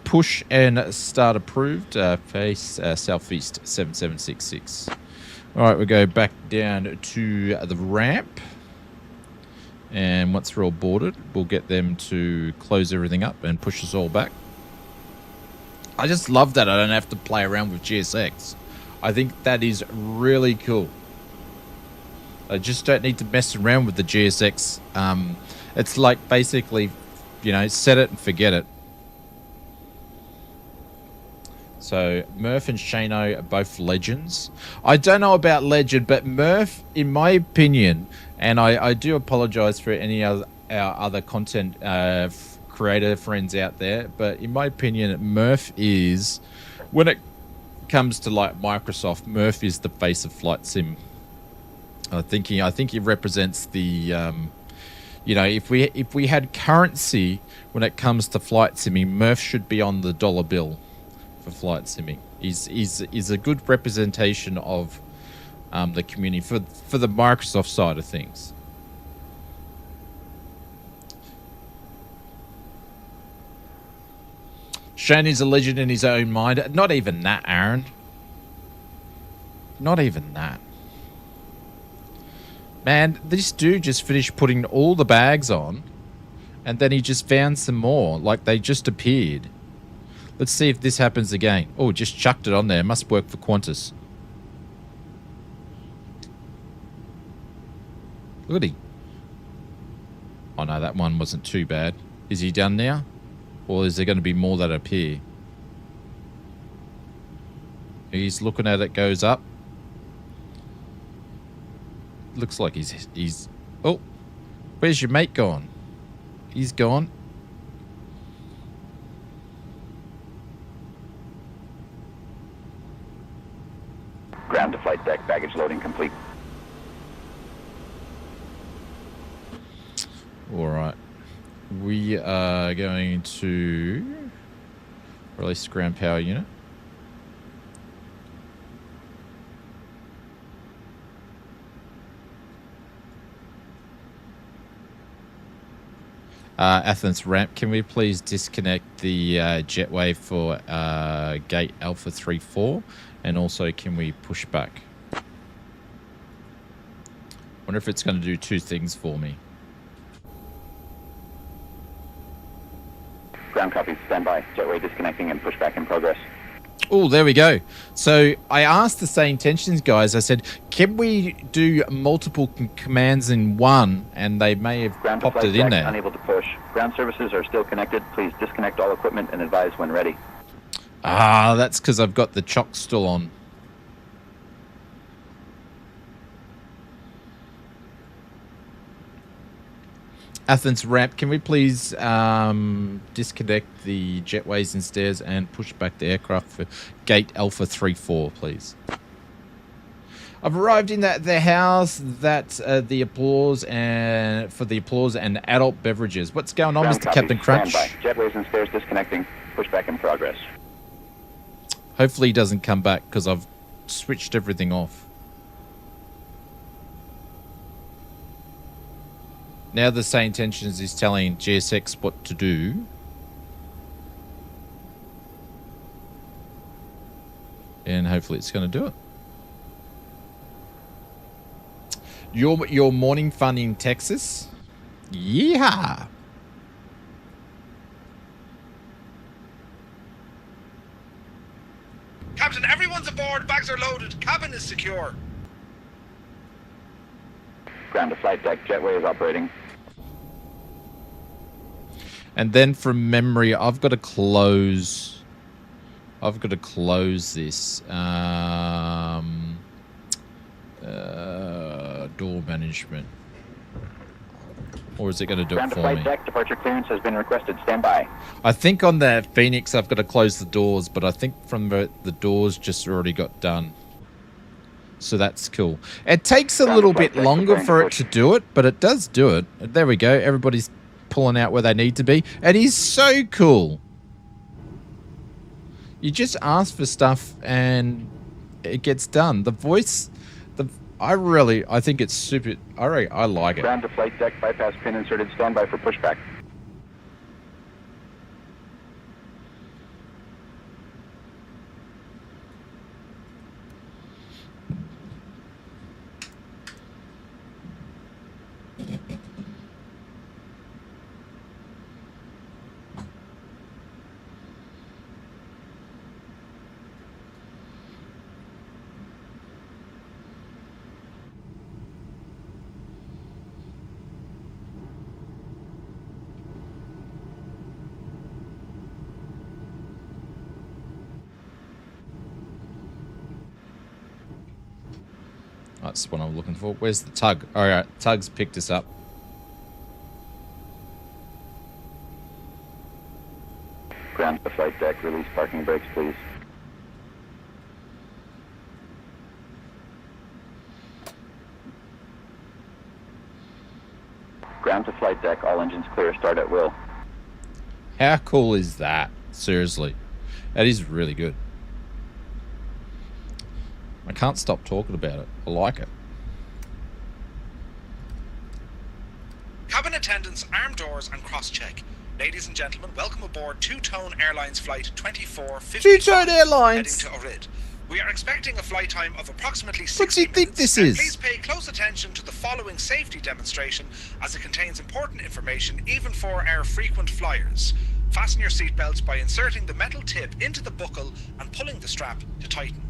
Push and start approved. Face southeast 7766. All right, we go back down to the ramp. And once we're all boarded, we'll get them to close everything up and push us all back. I just love that I don't have to play around with GSX. I think that is really cool. I just don't need to mess around with the GSX. It's like basically, you know, set it and forget it. So Murph and Shano are both legends. I don't know about legend, but Murph, in my opinion, and I do apologize for any other our other content creator friends out there, but in my opinion, Murph is, when it comes to like Microsoft, Murph is the face of flight sim. I think he represents the, you know, if we had currency when it comes to flight simming, Murph should be on the dollar bill for flight simming. He's a good representation of the community for the Microsoft side of things. Shane is a legend in his own mind. Not even that, Aaron. Not even that. Man, this dude just finished putting all the bags on, and then he just found some more, like they just appeared. Let's see if this happens again. Oh, just chucked it on there. Must work for Qantas. Look at he. Oh no, that one wasn't too bad. Is he done now? Or is there going to be more that appear? He's looking at it, goes up. Looks like he's... Oh, where's your mate gone? He's gone. Ground to flight deck, baggage loading complete. All right. We are going to release the ground power unit. Athens ramp, can we please disconnect the jetway for gate Alpha 34? And also, can we push back? Wonder if it's going to do two things for me. Ground copy, stand by. Jetway disconnecting and pushback in progress. Oh, there we go. So I asked the SayIntentions guys, I said, can we do multiple commands in one? And they may have Ground popped it in there. Unable to push. Ground services are still connected. Please disconnect all equipment and advise when ready. Ah, that's because I've got the chock still on. Athens ramp, can we please disconnect the jetways and stairs and push back the aircraft for gate Alpha 34, please? I've arrived in the house that the applause and for the applause and adult beverages. What's going on, Ground Mr. copy. Captain Crunch? Stand by. Jetways and stairs disconnecting. Pushback in progress. Hopefully he doesn't come back because I've switched everything off. Now the SayIntentions is telling GSX what to do. And hopefully it's going to do it. Your morning fun in Texas? Yeah. Captain, everyone's aboard. Bags are loaded. Cabin is secure. Ground to flight deck. Jetway is operating. And then from memory, I've got to close this. Door management. Or is it going to do Ground it to for flight me? deck. Departure clearance has been requested. Stand by. I think on the Phoenix, I've got to close the doors, but I think from the doors just already got done. So that's cool. It takes a little bit longer for it to do it, but it does do it. There we go. Everybody's pulling out where they need to be. It is so cool. You just ask for stuff and it gets done. The voice, I think it's super. I like it. Ground to flight deck. Bypass pin inserted. Stand by for pushback. That's what I'm looking for. Where's the tug? All right, tug's picked us up. Ground to flight deck. Release parking brakes, please. Ground to flight deck. All engines clear. Start at will. How cool is that? Seriously. That is really good. I can't stop talking about it. I like it. Cabin attendants, arm doors and cross-check. Ladies and gentlemen, welcome aboard Two-Tone Airlines Flight 2455. Two-Tone Airlines! Heading to Ohrid. We are expecting a flight time of approximately 60 What do you think minutes, this and is? Please pay close attention to the following safety demonstration as it contains important information even for our frequent flyers. Fasten your seatbelts by inserting the metal tip into the buckle and pulling the strap to tighten.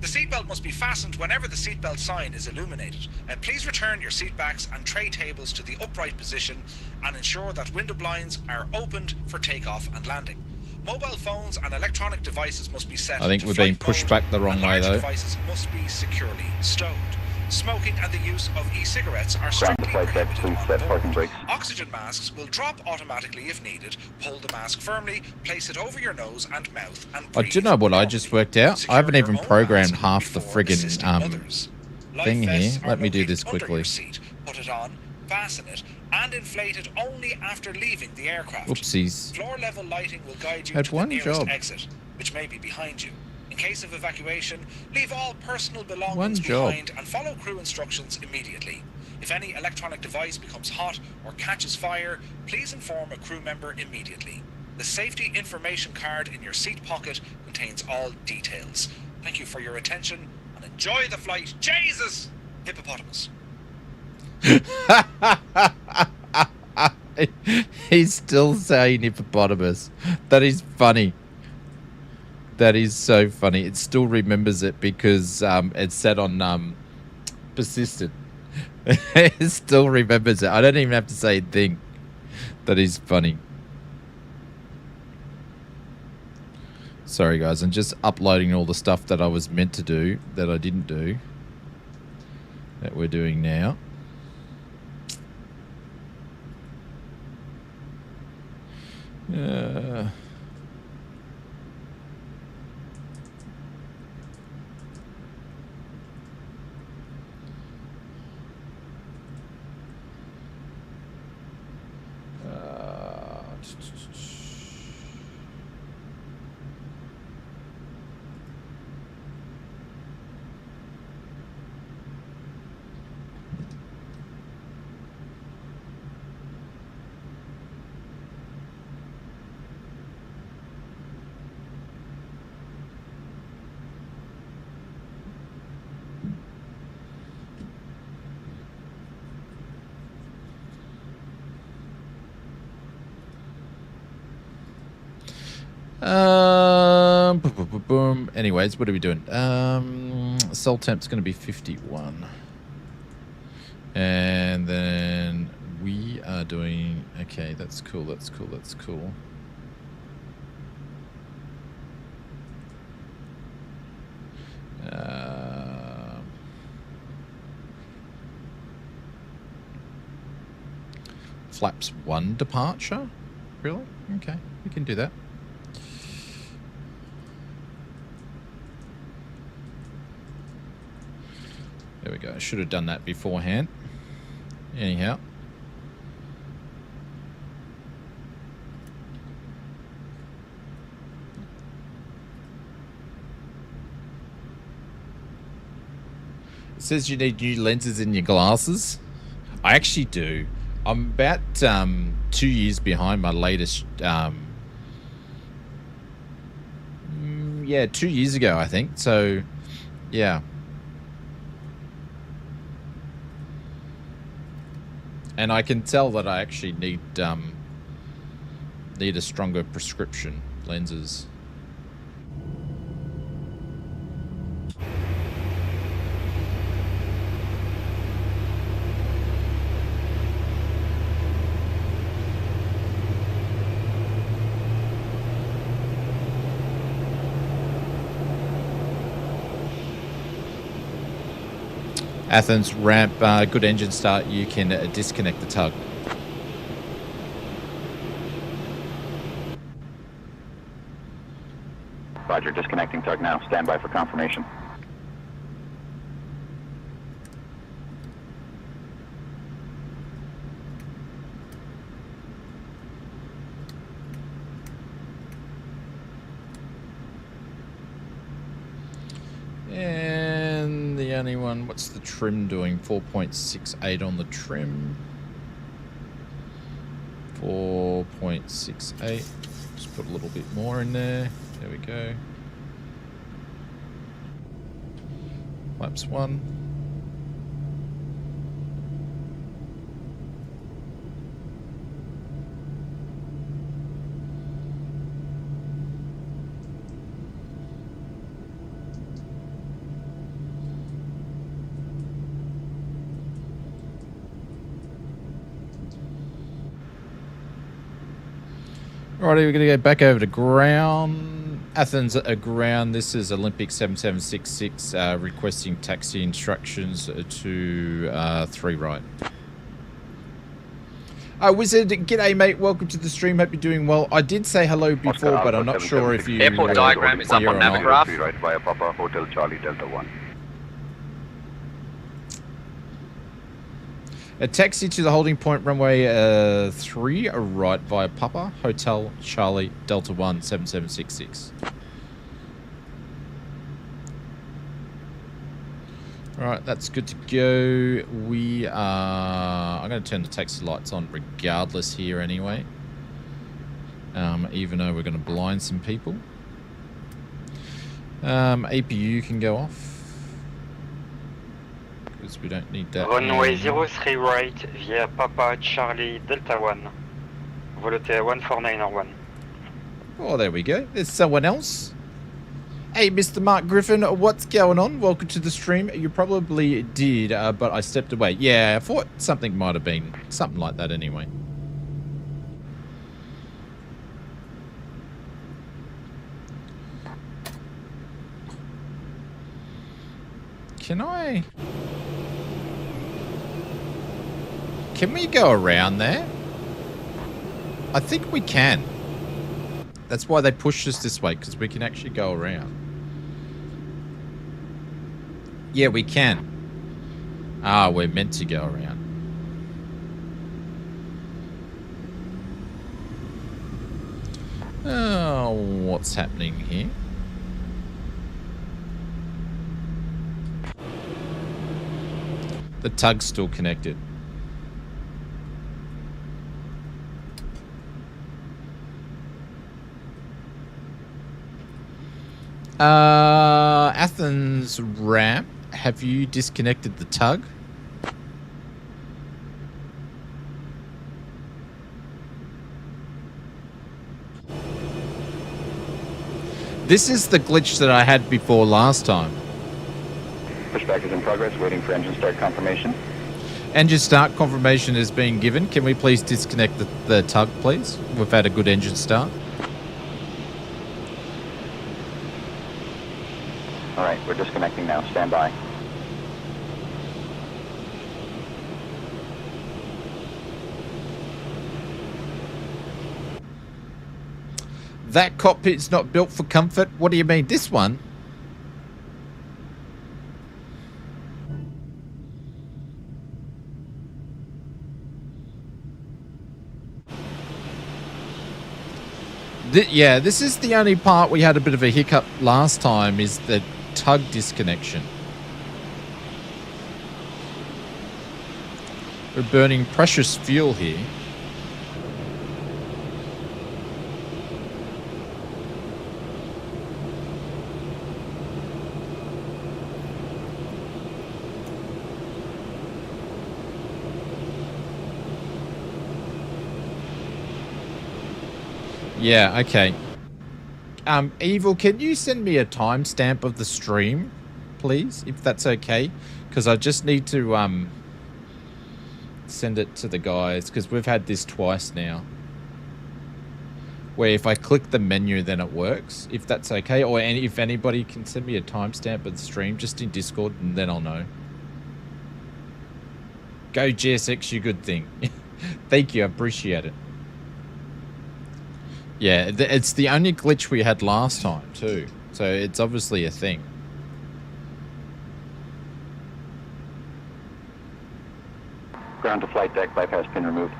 The seatbelt must be fastened whenever the seatbelt sign is illuminated. Please return your seatbacks and tray tables to the upright position and ensure that window blinds are opened for takeoff and landing. Mobile phones and electronic devices must be set I think to we're being flight pushed mode, back the wrong and way, large though. devices must be securely stowed. Smoking and the use of e-cigarettes are Ground strictly to flight deck. prohibited Please on set board. parking brakes. Oxygen masks will drop automatically if needed. Pull the mask firmly, place it over your nose and mouth, and Oh, do you know what I just worked out? I haven't even programmed half the friggin' thing here. Let me do this quickly. Put it on, fasten it, and inflate it only after leaving the aircraft. Oopsies. Floor level lighting will guide you Had to the one nearest job. exit, which may be behind you. In case of evacuation, leave all personal One belongings job. behind and follow crew instructions immediately. If any electronic device becomes hot or catches fire, please inform a crew member immediately. The safety information card in your seat pocket contains all details. Thank you for your attention and enjoy the flight. Jesus! Hippopotamus. He's still saying hippopotamus. That is funny. That is so funny. It still remembers it because it's set on persistent. It still remembers it. I don't even have to say a thing. That is funny. Sorry guys, I'm just uploading all the stuff that I was meant to do that I didn't do. That we're doing now. Boom, boom, boom, boom. Anyways, what are we doing? Sol temp's going to be 51. And then we are doing... Okay, that's cool, that's cool, that's cool. Flaps 1 departure? Really? Okay, we can do that. There we go. I should have done that beforehand. Anyhow. It says you need new lenses in your glasses. I actually do. I'm about 2 years behind my latest... yeah, 2 years ago, I think. So, yeah. And I can tell that I actually need a stronger prescription lenses. Athens ramp, good engine start. You can disconnect the tug. Roger, disconnecting tug now. Stand by for confirmation. And the only one, what's the trim doing? 4.68 on the trim. 4.68. Just put a little bit more in there. There we go. Flaps 1. Alrighty, we're going to go back over to ground. Athens ground. This is Olympic 7766 requesting taxi instructions to 3 right. Wizard, g'day mate. Welcome to the stream. Hope you're doing well. I did say hello before, but I'm not sure if you... Airport diagram is up on Navgraph. Right via Papa Hotel Charlie Delta 1. A taxi to the holding point, runway 3 right via Papa Hotel Charlie Delta 1 7766. Alright, that's good to go. We are... I'm going to turn the taxi lights on regardless here anyway. Even though we're going to blind some people. APU can go off. Because we don't need that. Runway 03 right via Papa Charlie Delta 1. Volotea 149R1. Oh, there we go. There's someone else. Hey, Mr. Mark Griffin, what's going on? Welcome to the stream. You probably did, but I stepped away. Yeah, I thought something might have been something like that anyway. Can we go around there? I think we can. That's why they pushed us this way, because we can actually go around. Yeah, we can. Ah, we're meant to go around. Oh, what's happening here? The tug's still connected. Athens ramp, have you disconnected the tug? This is the glitch that I had before last time. Pushback is in progress, waiting for engine start confirmation. Engine start confirmation is being given. Can we please disconnect the tug, please? We've had a good engine start. All right, we're disconnecting now. Stand by. That cockpit's not built for comfort. What do you mean? This one? Yeah, this is the only part we had a bit of a hiccup last time, is the tug disconnection. We're burning precious fuel here. Yeah, okay. Evil, can you send me a timestamp of the stream, please, if that's okay? Because I just need to send it to the guys, because we've had this twice now. Where if I click the menu, then it works, if that's okay. Or if anybody can send me a timestamp of the stream just in Discord, and then I'll know. Go GSX, you good thing. Thank you, I appreciate it. Yeah, it's the only glitch we had last time too, so it's obviously a thing. Ground to flight deck, bypass pin removed.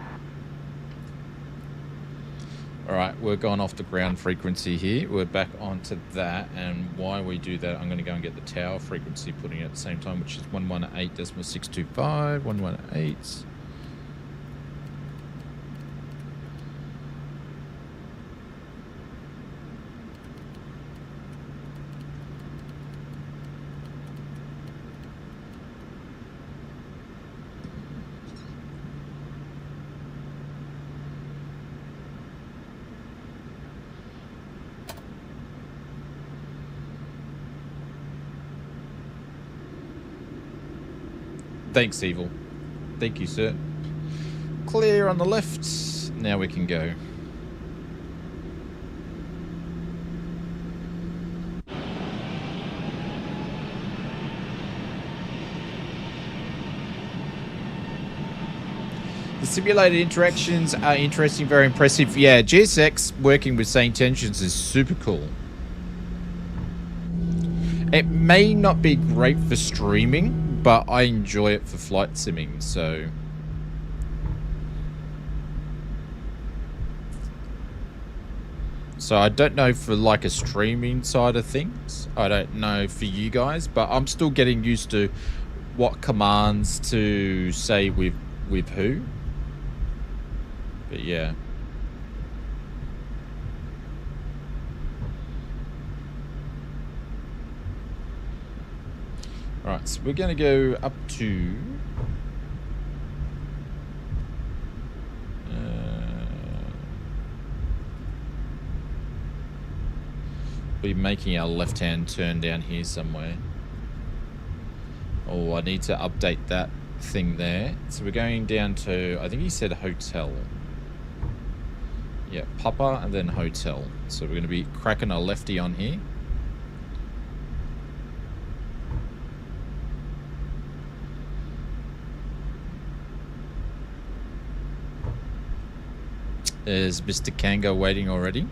Alright, we're going off the ground frequency here. We're back onto that, and while we do that, I'm going to go and get the tower frequency putting at the same time, which is 118.625, 118. Thanks, Evil. Thank you, sir. Clear on the left. Now we can go. The simulated interactions are interesting, very impressive. Yeah, GSX working with SayIntentions is super cool. It may not be great for streaming, but I enjoy it for flight simming, so... So I don't know for like a streaming side of things. I don't know for you guys, but I'm still getting used to what commands to say with who. But yeah. Alright, so we're going to go up to... be making our left-hand turn down here somewhere. Oh, I need to update that thing there. So we're going down to, I think he said hotel. Yeah, Papa and then hotel. So we're going to be cracking a lefty on here. Is Mr. Kango waiting already?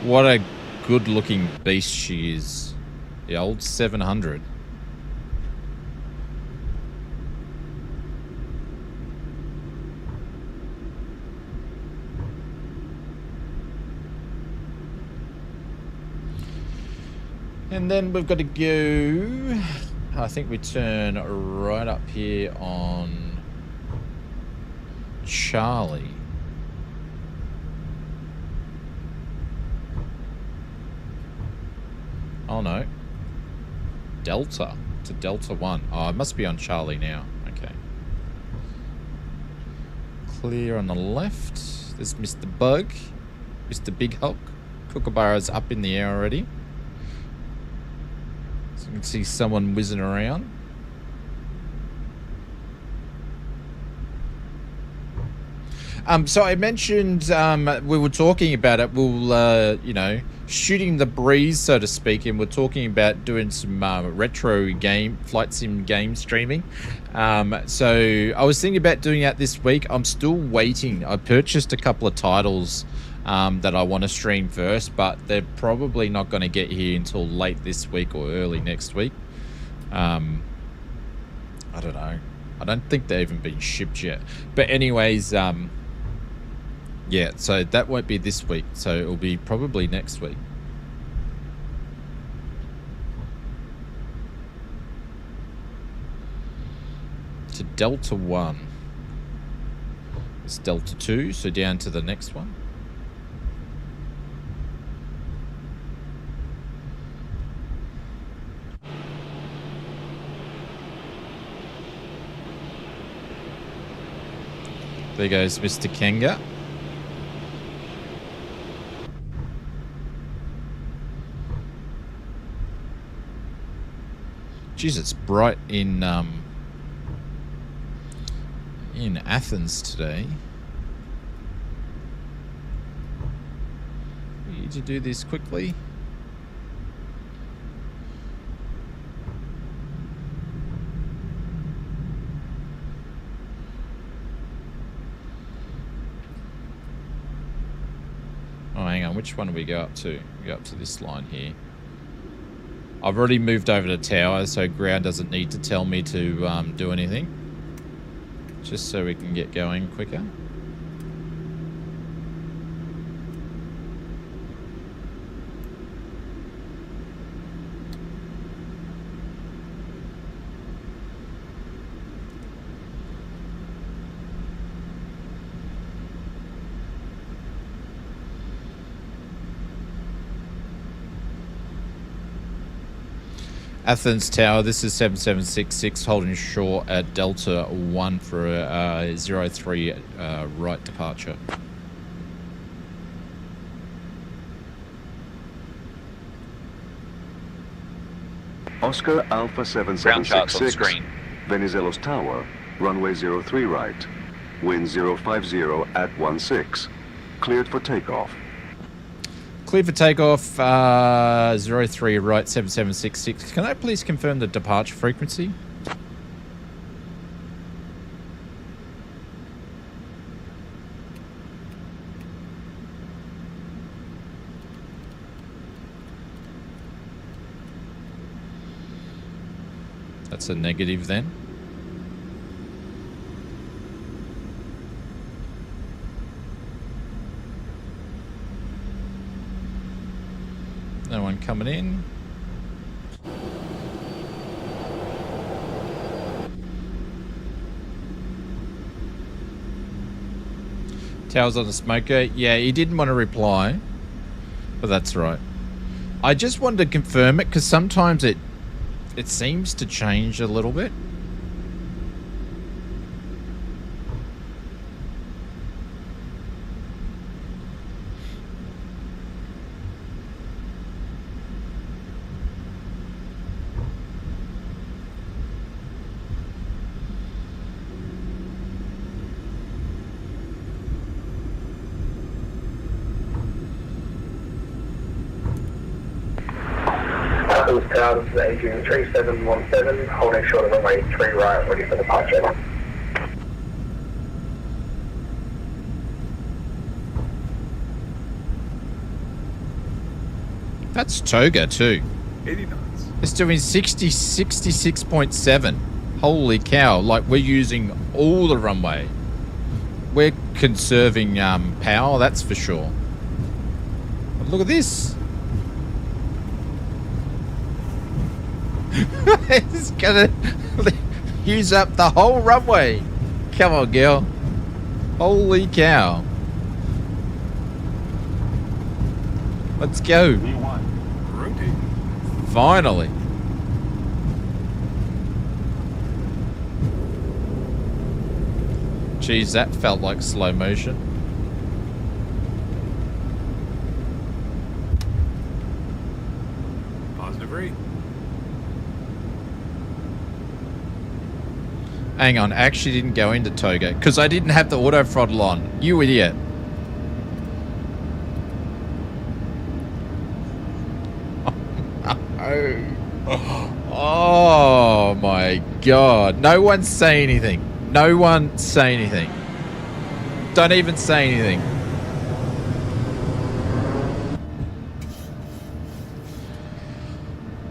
What a good-looking beast she is. The old 700. And then we've got to go... I think we turn right up here on Charlie. Oh no. Delta to Delta 1. Oh, it must be on Charlie now. Okay. Clear on the left. There's Mr. Bug. Mr. Big Hulk. Kookaburra's up in the air already. So you can see someone whizzing around. So I mentioned we were talking about it. We'll, you know, shooting the breeze, so to speak, and we're talking about doing some retro flight sim game streaming. So I was thinking about doing that this week. I'm still waiting. I purchased a couple of titles that I want to stream first, but they're probably not going to get here until late this week or early next week. I don't know. I don't think they've even been shipped yet. But anyways, yeah, so that won't be this week, so it'll be probably next week. To Delta 1. It's Delta 2, so down to the next one. There goes Mr. Kenga. Jeez, it's bright in Athens today. We need to do this quickly. Oh, hang on. Which one do we go up to? We go up to this line here. I've already moved over to tower, so ground doesn't need to tell me to do anything. Just so we can get going quicker. Athens Tower, this is 7766, holding short at Delta 1 for a 03 right departure. Oscar Alpha 7766, Venizelos Tower, runway 03 right, wind 050 at 16, cleared for takeoff. Clear for takeoff, 03 right, 7766. Can I please confirm the departure frequency? That's a negative then. No one coming in. Tower's on the smoker. Yeah, he didn't want to reply, but that's right. I just wanted to confirm it because sometimes it seems to change a little bit. Tower, this is Adrian 3717, holding short of runway 3 right, ready for departure. That's Toga too. 80 knots. It's doing 66.7. Holy cow. Like, we're using all the runway. We're conserving power, that's for sure. But look at this. It's gonna use up the whole runway. Come on, girl. Holy cow. Let's go. Rotate. Finally. Geez, that felt like slow motion. Positive rate. Hang on, I actually didn't go into Toga because I didn't have the auto throttle on. You idiot. Oh my god. No one say anything. No one say anything. Don't even say anything.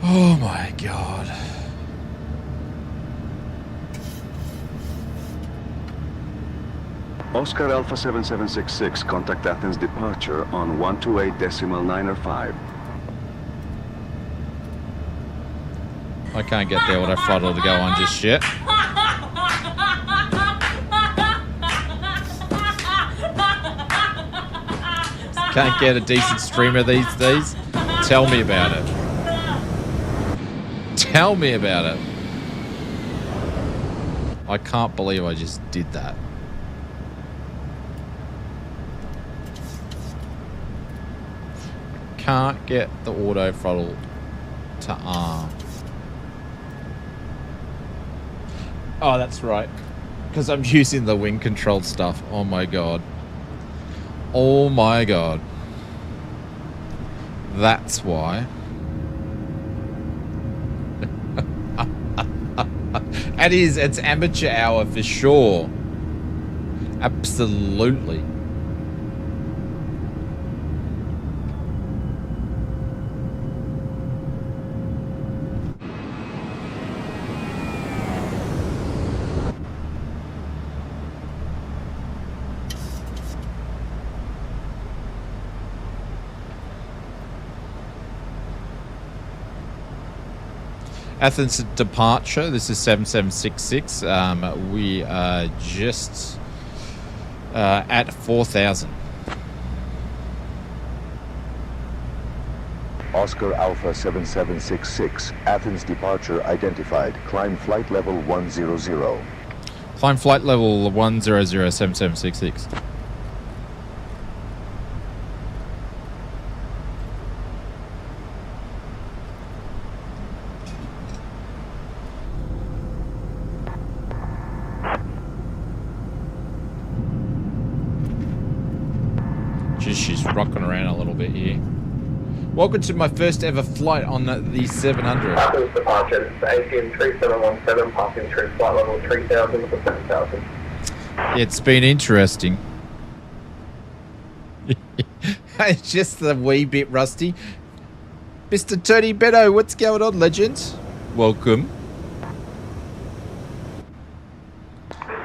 Oh my god. Oscar Alpha 7766, contact Athens departure on 128.905. I can't get the auto throttle to go on just yet. Can't get a decent streamer these days. Tell me about it. Tell me about it. I can't believe I just did that. Can't get the auto throttle to arm. Oh, that's right. Because I'm using the wing control stuff. Oh my god. Oh my god. That's why. It's amateur hour for sure. Absolutely. Athens departure. This is 7766. We are just at 4,000. Oscar Alpha 7766. Athens departure identified. Climb flight level 100. Climb flight level 1007766. She's rocking around a little bit here. Welcome to my first ever flight on the 700. Athens departure, ACM 3717, passing through flight level 3000 to 7000. It's been interesting. It's just a wee bit rusty. Mr. Tony Beto, what's going on, legends? Welcome.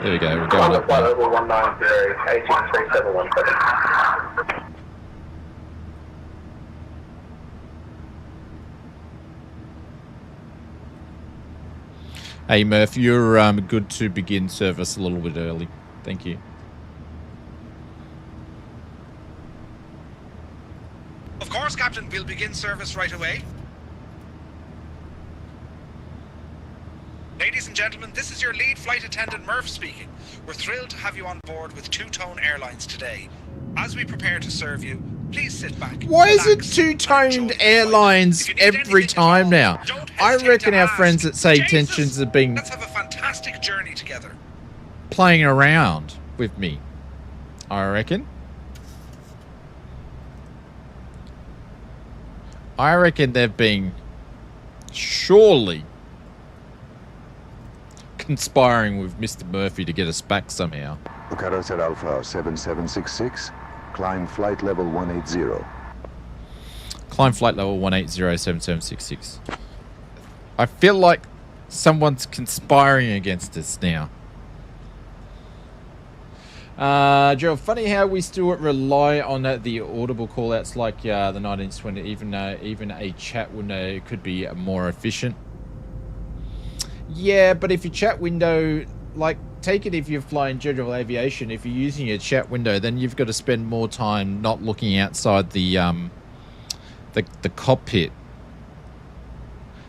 There we go, we're going up Flight now. level 190, ACM 3717. Hey Murph, you're good to begin service a little bit early. Thank you. Of course, Captain, we'll begin service right away. Ladies and gentlemen, this is your lead flight attendant Murph speaking. We're thrilled to have you on board with Two Tone Airlines today. As we prepare to serve you, please sit back. Why is it relax, Two-Toned Airlines every time now? I reckon our friends at SayIntentions have been Let's have a fantastic journey together. playing around with me. I reckon. I reckon they've been surely conspiring with Mr. Murphy to get us back somehow. Bucharest Alpha 7766. Climb flight level 180. Climb flight level 1807766. I feel like someone's conspiring against us now. Gerald, funny how we still rely on the audible callouts like the 1920. Even a chat window could be more efficient. Yeah, but if your chat window, like, take it if you're flying general aviation, if you're using a chat window, then you've got to spend more time not looking outside the cockpit.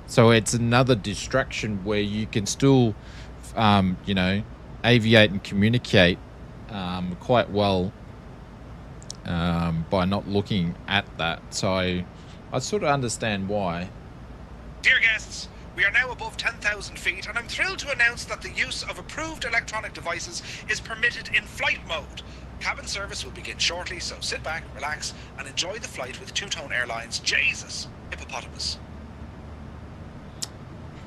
So it's another distraction where you can still, you know, aviate and communicate quite well by not looking at that. So I sort of understand why. Dear guests, we are now above 10,000 feet, and I'm thrilled to announce that the use of approved electronic devices is permitted in flight mode. Cabin service will begin shortly, so sit back, relax, and enjoy the flight with Two-Tone Airlines. Jesus, hippopotamus.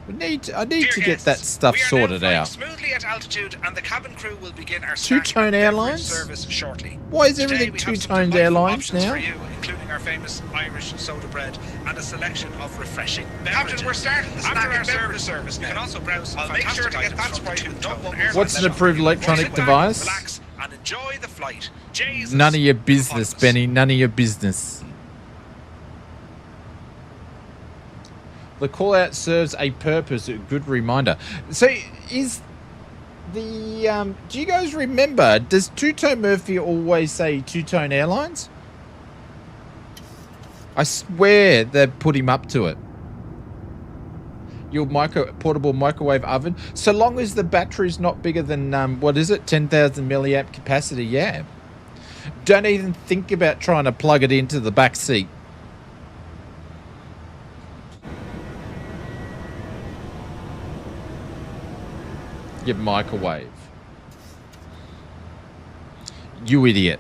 I need to get that stuff sorted out. Smoothly at altitude, and the cabin crew will begin our Two-Tone Airlines service shortly. Why is everything Two-Toned Airlines now? For you, including our famous Irish soda bread and a selection of refreshing beverages. Captain, we're starting the snack service now. You can also browse some fantastic items from Two-Tone Airlines. What's an approved electronic device? Relax and enjoy the flight. Jesus. None of your business, Benny. None of your business. The call out serves a purpose, a good reminder. So is the do you guys remember, does Two-Tone Murphy always say Two-Tone Airlines? I swear they've put him up to it. Your portable microwave oven, so long as the battery's not bigger than what is it, 10,000 milliamp capacity. Yeah, don't even think about trying to plug it into the back seat. Your microwave. You idiot.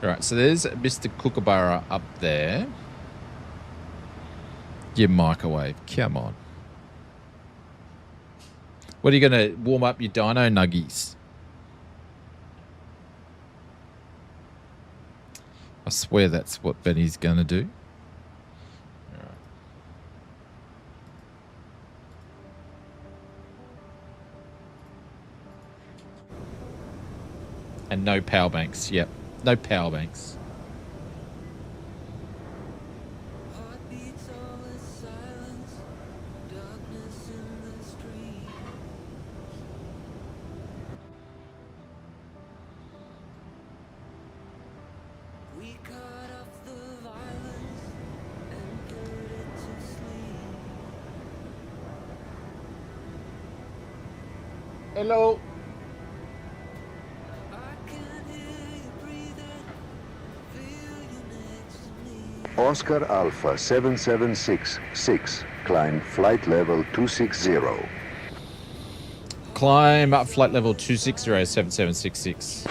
Alright, so there's Mr. Kookaburra up there. Your microwave. Come on. What are you going to warm up your dino nuggies? I swear that's what Benny's going to do. All right. And no power banks. Yep. No power banks. Hello. Oscar Alpha 7766, climb flight level 260. Climb up flight level 260, 7766.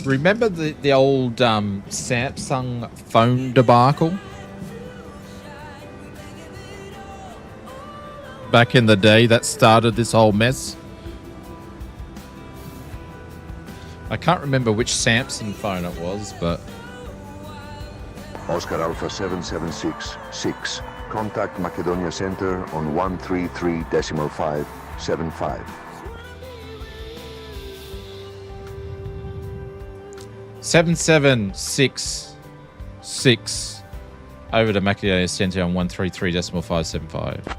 Remember the old Samsung phone debacle? Back in the day that started this whole mess. I can't remember which Samsung phone it was, but... Oscar Alpha 7766, contact Macedonia Center on 133.575. 7766 over to Macedonia Center on 133.575.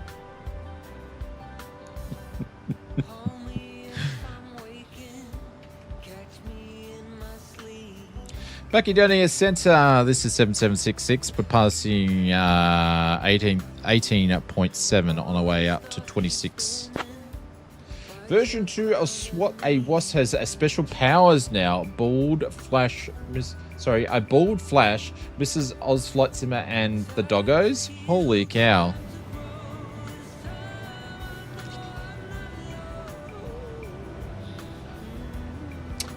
Macedonia Center, this is 7766. We're passing 18.7 on our way up to 26. Version 2 of SWAT AWAS has a special powers now. A bald flash, Mrs. Oz Flight Simmer and the doggos. Holy cow.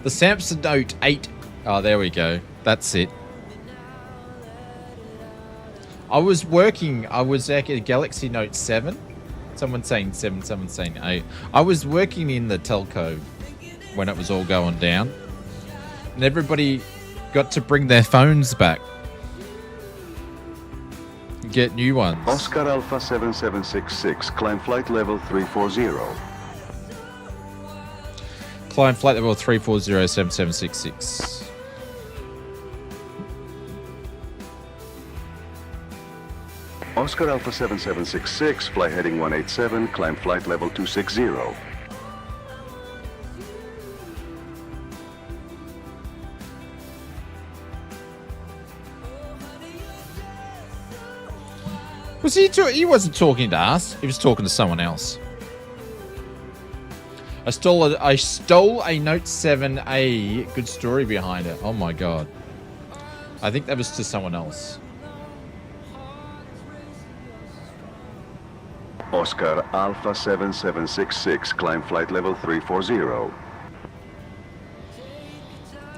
The Samsung Note 8. Oh, there we go. That's it. I was at a Galaxy Note 7. Someone saying 7, someone saying 8. I was working in the telco when it was all going down. And everybody got to bring their phones back. Get new ones. Oscar Alpha 7766, climb flight level 340. Climb flight level 3407766. Oscar Alpha 7766, fly heading 187, climb flight level 260. Was he wasn't talking to us. He was talking to someone else. I stole a Note 7A. Good story behind it. Oh my god. I think that was to someone else. Oscar Alpha 7766, climb flight level 340.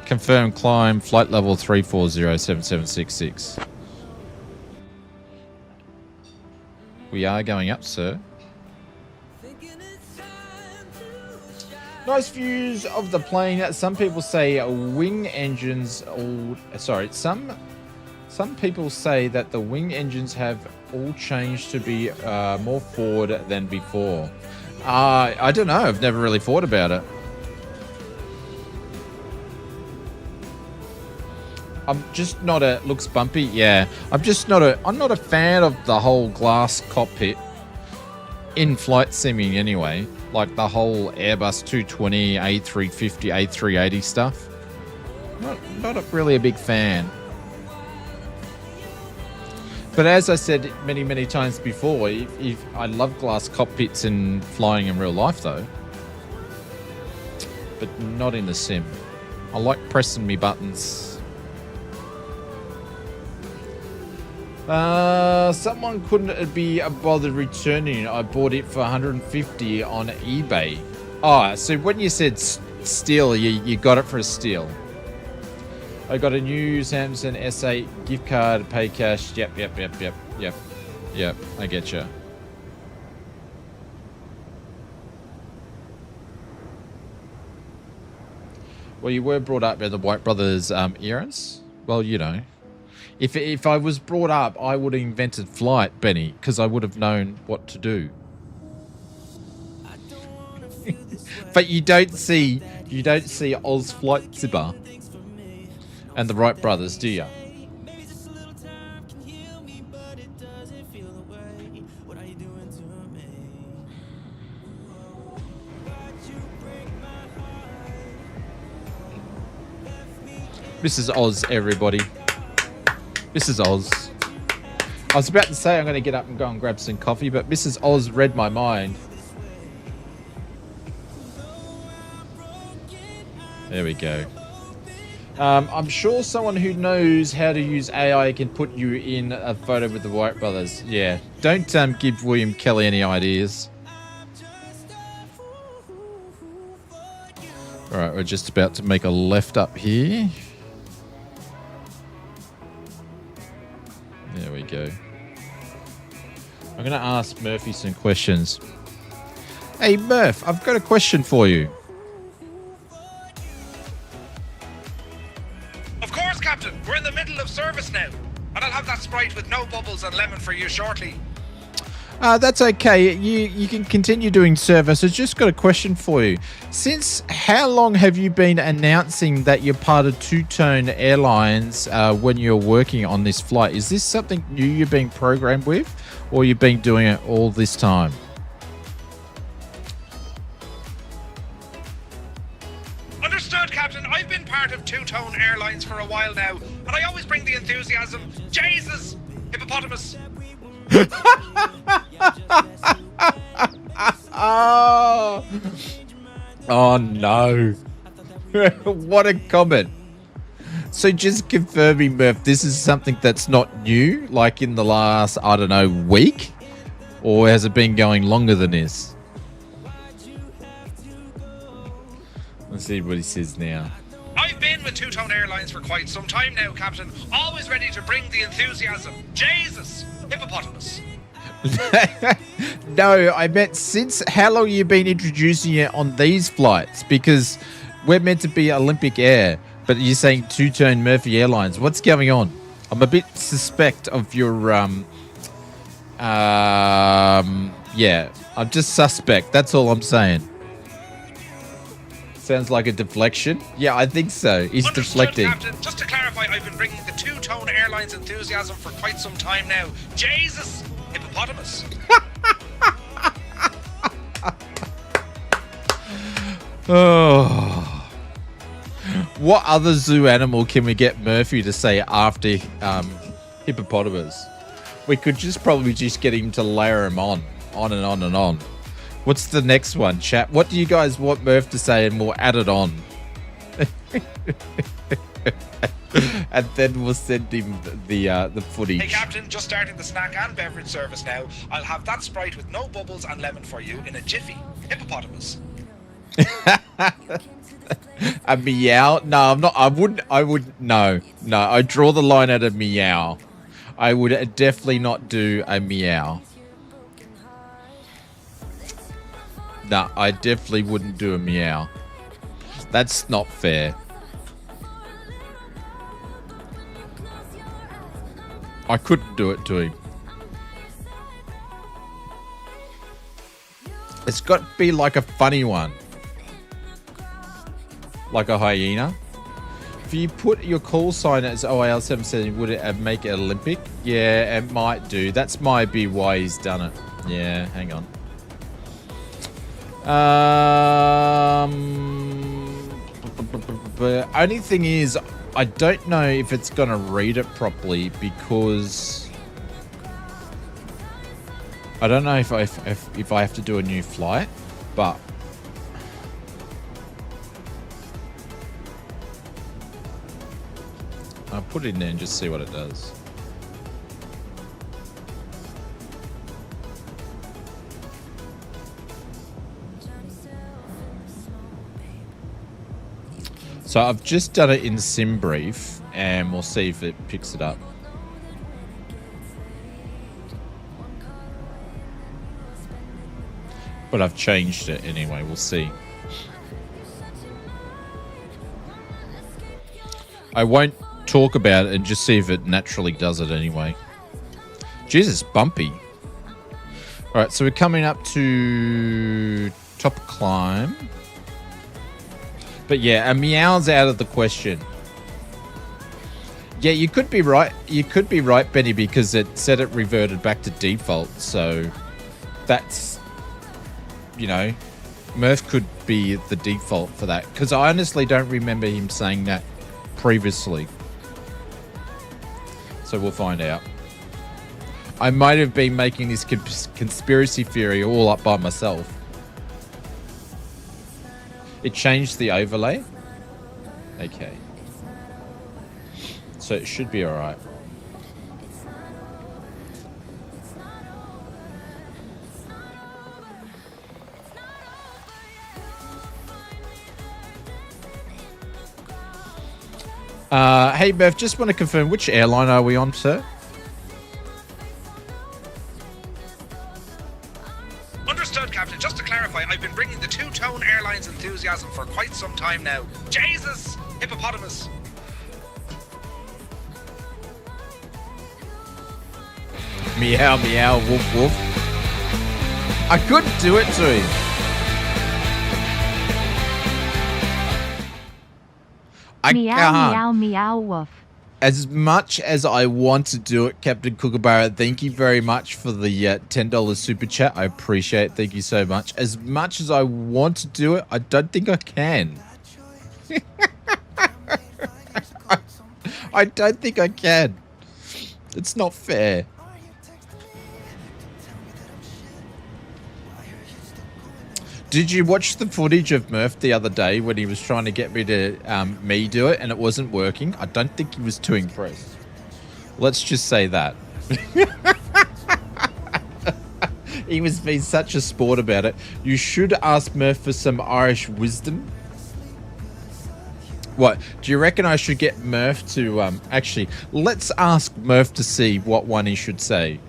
Confirm climb flight level 3407766. We are going up, sir. Nice views of the plane. Some people say wing engines all... Sorry, some people say that the wing engines have all changed to be more forward than before. I don't know. I've never really thought about it. I'm just not a... Looks bumpy? Yeah. I'm not a fan of the whole glass cockpit in flight simming anyway. Like the whole Airbus 220, A350, A380 stuff. Not really a big fan. But as I said many times before, if I love glass cockpits in flying in real life though. But not in the sim. I like pressing me buttons. Someone couldn't be bothered returning. I bought it for 150 on eBay. Oh, so when you said steal, you got it for a steal. I got a new Samsung S8 gift card, pay cash. Yep. I get you. Well, you were brought up by the White Brothers eras. Well, you know. If I was brought up, I would have invented flight, Benny, because I would have known what to do. But you don't see Oz Flight Zipper and the Wright brothers, do you? This is Oz, everybody. Mrs. Oz. I was about to say I'm going to get up and go and grab some coffee, but Mrs. Oz read my mind. There we go. I'm sure someone who knows how to use AI can put you in a photo with the White Brothers. Yeah. Don't give William Kelly any ideas. Alright, we're just about to make a left up here. There we go. I'm going to ask Murphy some questions. Hey, Murph, I've got a question for you. Of course, Captain. We're in the middle of service now. And I'll have that Sprite with no bubbles and lemon for you shortly. That's okay. You can continue doing service. I've just got a question for you. Since how long have you been announcing that you're part of Two-Tone Airlines when you're working on this flight? Is this something new you're being programmed with, or you've been doing it all this time? Understood, Captain. I've been part of Two-Tone Airlines for a while now, and I always bring the enthusiasm. Jesus! Hippopotamus! Oh no. What a comment. So just confirming, Murph, this is something that's not new, like in the last, I don't know, week? Or has it been going longer than this? Let's see what he says now. I've been with Two-Tone Airlines for quite some time now, Captain. Always ready to bring the enthusiasm. Jesus! Hippopotamus. No, I meant since how long you been introducing it on these flights? Because we're meant to be Olympic Air, but you're saying two-tone Murphy Airlines. What's going on? I'm a bit suspect of your yeah, I'm just suspect. That's all I'm saying. Sounds like a deflection. Yeah, I think so. He's Understood, deflecting. Captain. Just to clarify, I've been bringing the two-tone airlines enthusiasm for quite some time now. Jesus, hippopotamus. Oh. What other zoo animal can we get Murphy to say after hippopotamus? We could just probably just get him to layer him on and on and on. What's the next one, chat? What do you guys want Murph to say and we'll add it on? And then we'll send him the footage. Hey, Captain, just starting the snack and beverage service now. I'll have that Sprite with no bubbles and lemon for you in a jiffy. Hippopotamus. A meow? No, I'm not. I wouldn't. No. I draw the line at a meow. I would definitely not do a meow. No, I definitely wouldn't do a meow. That's not fair. I couldn't do it to him. It's got to be like a funny one. Like a hyena. If you put your call sign as OAL77, would it make it Olympic? Yeah, it might do. That's might be why he's done it. Yeah, hang on. The only thing is, I don't know if it's gonna read it properly because I don't know if I have to do a new flight, but I'll put it in there and just see what it does. So I've just done it in SimBrief and we'll see if it picks it up. But I've changed it anyway, we'll see. I won't talk about it and just see if it naturally does it anyway. Jesus, bumpy. Alright, so we're coming up to top climb. But yeah, a meow's out of the question. Yeah, you could be right. You could be right, Benny, because it said it reverted back to default. So that's, you know, Murph could be the default for that. Because I honestly don't remember him saying that previously. So we'll find out. I might have been making this conspiracy theory all up by myself. It changed the overlay. Okay. So it should be all right. Hey, Bev, just want to confirm, which airline are we on, sir? Understood, Captain. Just to clarify, I've been bringing the two-tone airlines enthusiasm for quite some time now. Jesus, hippopotamus. Meow, meow, woof, woof. I couldn't do it to him. I meow, can't. meow, meow, woof. As much as I want to do it, Captain Kookaburra, thank you very much for the $10 super chat. I appreciate it. Thank you so much. As much as I want to do it, I don't think I can. I don't think I can. It's not fair. Did you watch the footage of Murph the other day when he was trying to get me to me do it and it wasn't working? I don't think he was too impressed. Let's just say that. He was being such a sport about it. You should ask Murph for some Irish wisdom. What? Do you reckon I should get Murph to... actually, let's ask Murph to see what one he should say.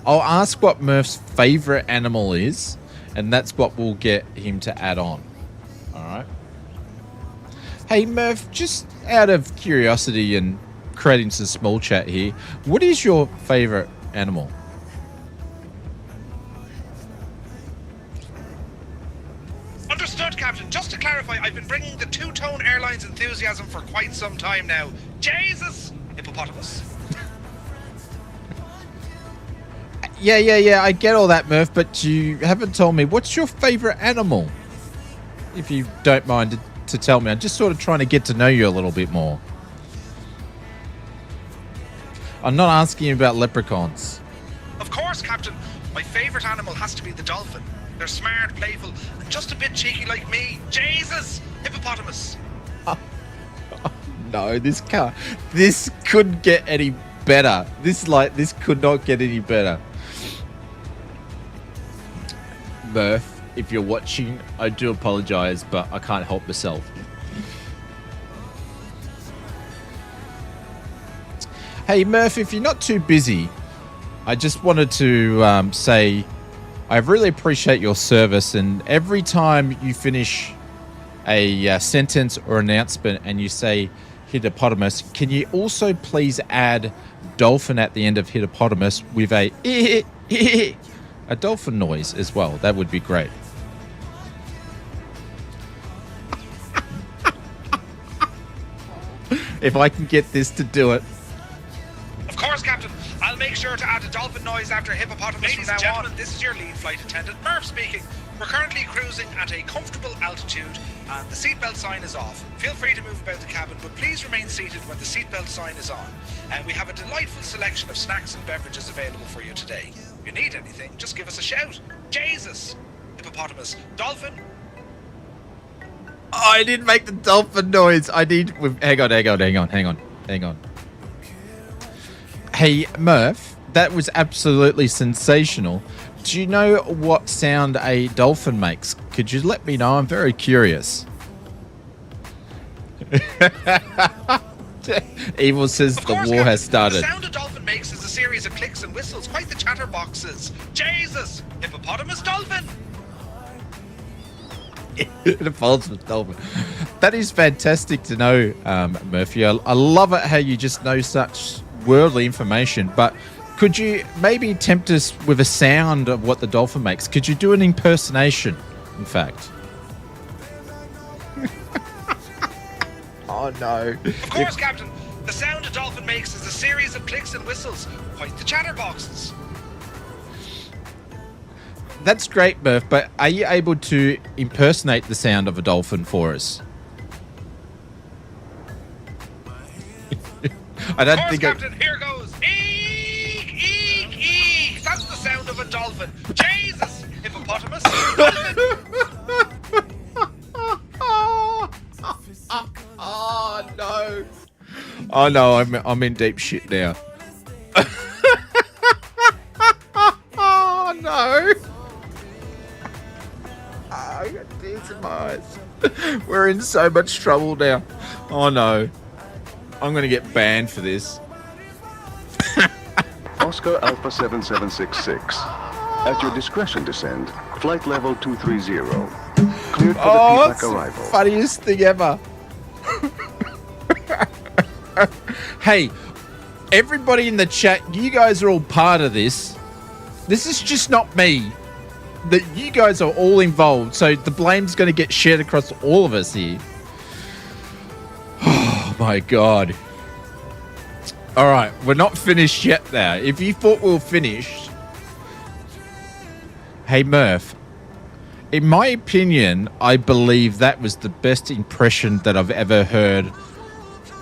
I'll ask what Murph's favorite animal is, and that's what will get him to add on. All right. Hey, Murph, just out of curiosity and creating some small chat here, what is your favorite animal? Understood, Captain. Just to clarify, I've been bringing the two-tone airlines enthusiasm for quite some time now. Jesus! Hippopotamus. Yeah, I get all that, Murph, but you haven't told me what's your favorite animal. If you don't mind to tell me. I'm just sort of trying to get to know you a little bit more. I'm not asking you about leprechauns. Of course, Captain. My favourite animal has to be the dolphin. They're smart, playful, and just a bit cheeky like me. Jesus! Hippopotamus. No, this can't. This couldn't get any better. This could not get any better. Murph, if you're watching, I do apologize, but I can't help myself. Hey, Murph, if you're not too busy, I just wanted to say I really appreciate your service, and every time you finish a sentence or announcement and you say hippopotamus, can you also please add dolphin at the end of hippopotamus with a dolphin noise as well? That would be great. If I can get this to do it. Of course, Captain. I'll make sure to add a dolphin noise after hippopotamus. Ladies and gentlemen, this is your lead flight attendant, Murph speaking. We're currently cruising at a comfortable altitude and the seatbelt sign is off. Feel free to move about the cabin, but please remain seated when the seatbelt sign is on. And we have a delightful selection of snacks and beverages available for you today. If you need anything, just give us a shout. Jesus! Hippopotamus. Dolphin. Oh, I didn't make the dolphin noise. I need... Hang on. Hey, Murph, that was absolutely sensational. Do you know what sound a dolphin makes? Could you let me know? I'm very curious. Evil says the war has started. The sound a dolphin makes is a series of clicks and whistles, quite the chatterboxes. Jesus! Hippopotamus dolphin! Hippopotamus dolphin. That is fantastic to know, Murphy. I love it how you just know such worldly information, but could you maybe tempt us with a sound of what the dolphin makes? Could you do an impersonation, in fact? Oh, no. Of course, Captain. The sound a dolphin makes is a series of clicks and whistles, quite the chatterboxes. That's great, Murph, but are you able to impersonate the sound of a dolphin for us? I don't think Captain, here goes. Eek, eek, eek. That's the sound of a dolphin. Jesus! Hippopotamus. Oh, no. Oh, no, I'm in deep shit now. Oh, no. Oh, I got tears in my eyes. We're in so much trouble now. Oh, no. I'm going to get banned for this. Oscar Alpha 7766. At your discretion, descend. Flight level 230. Cleared for the feedback arrival. Funniest thing ever. Hey, everybody in the chat, you guys are all part of this. This is just not me. That you guys are all involved, so the blame's going to get shared across all of us here. Oh my god. All right, we're not finished yet there. If you thought we were finished... Hey, Murph. In my opinion, I believe that was the best impression that I've ever heard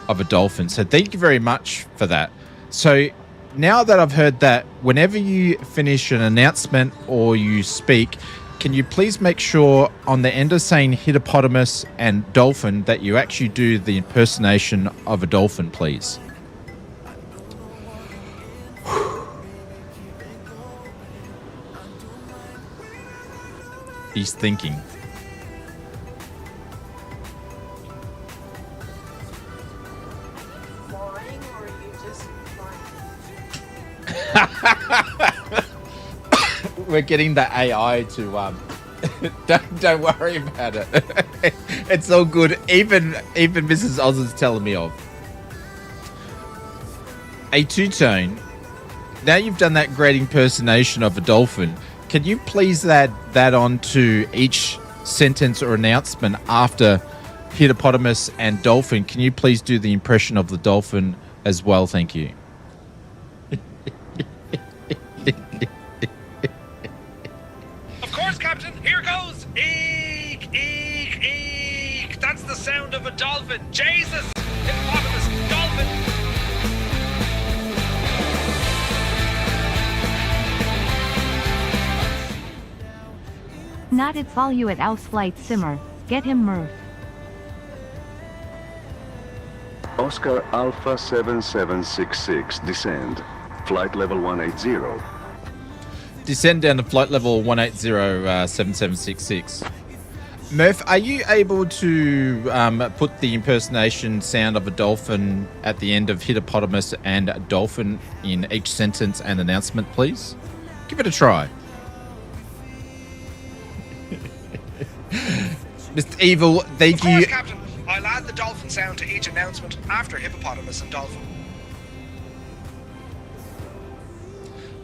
of a dolphin. So thank you very much for that. So now that I've heard that, whenever you finish an announcement or you speak, can you please make sure on the end of saying hippopotamus and dolphin that you actually do the impersonation of a dolphin, please? He's thinking. Flying, or are you just flying? we're getting the AI to don't worry about it. It's all good. Even Mrs. Oz is telling me off. A two-tone. Now you've done that great impersonation of a dolphin. Can you please add that on to each sentence or announcement after hippopotamus and dolphin? Can you please do the impression of the dolphin as well? Thank you. Of course, Captain. Here goes. Eek, eek, eek. That's the sound of a dolphin. Jesus. Hippopotamus. Dolphin. Not at fall you at Aus Flight Simmer. Get him Murph. Oscar Alpha 7766, descend. Flight level 180. Descend down to flight level 180 7766. Murph, are you able to put the impersonation sound of a dolphin at the end of hippopotamus and dolphin in each sentence and announcement, please? Give it a try. Mr. Evil, thank you. Of course, Captain. I'll add the dolphin sound to each announcement after hippopotamus and dolphin.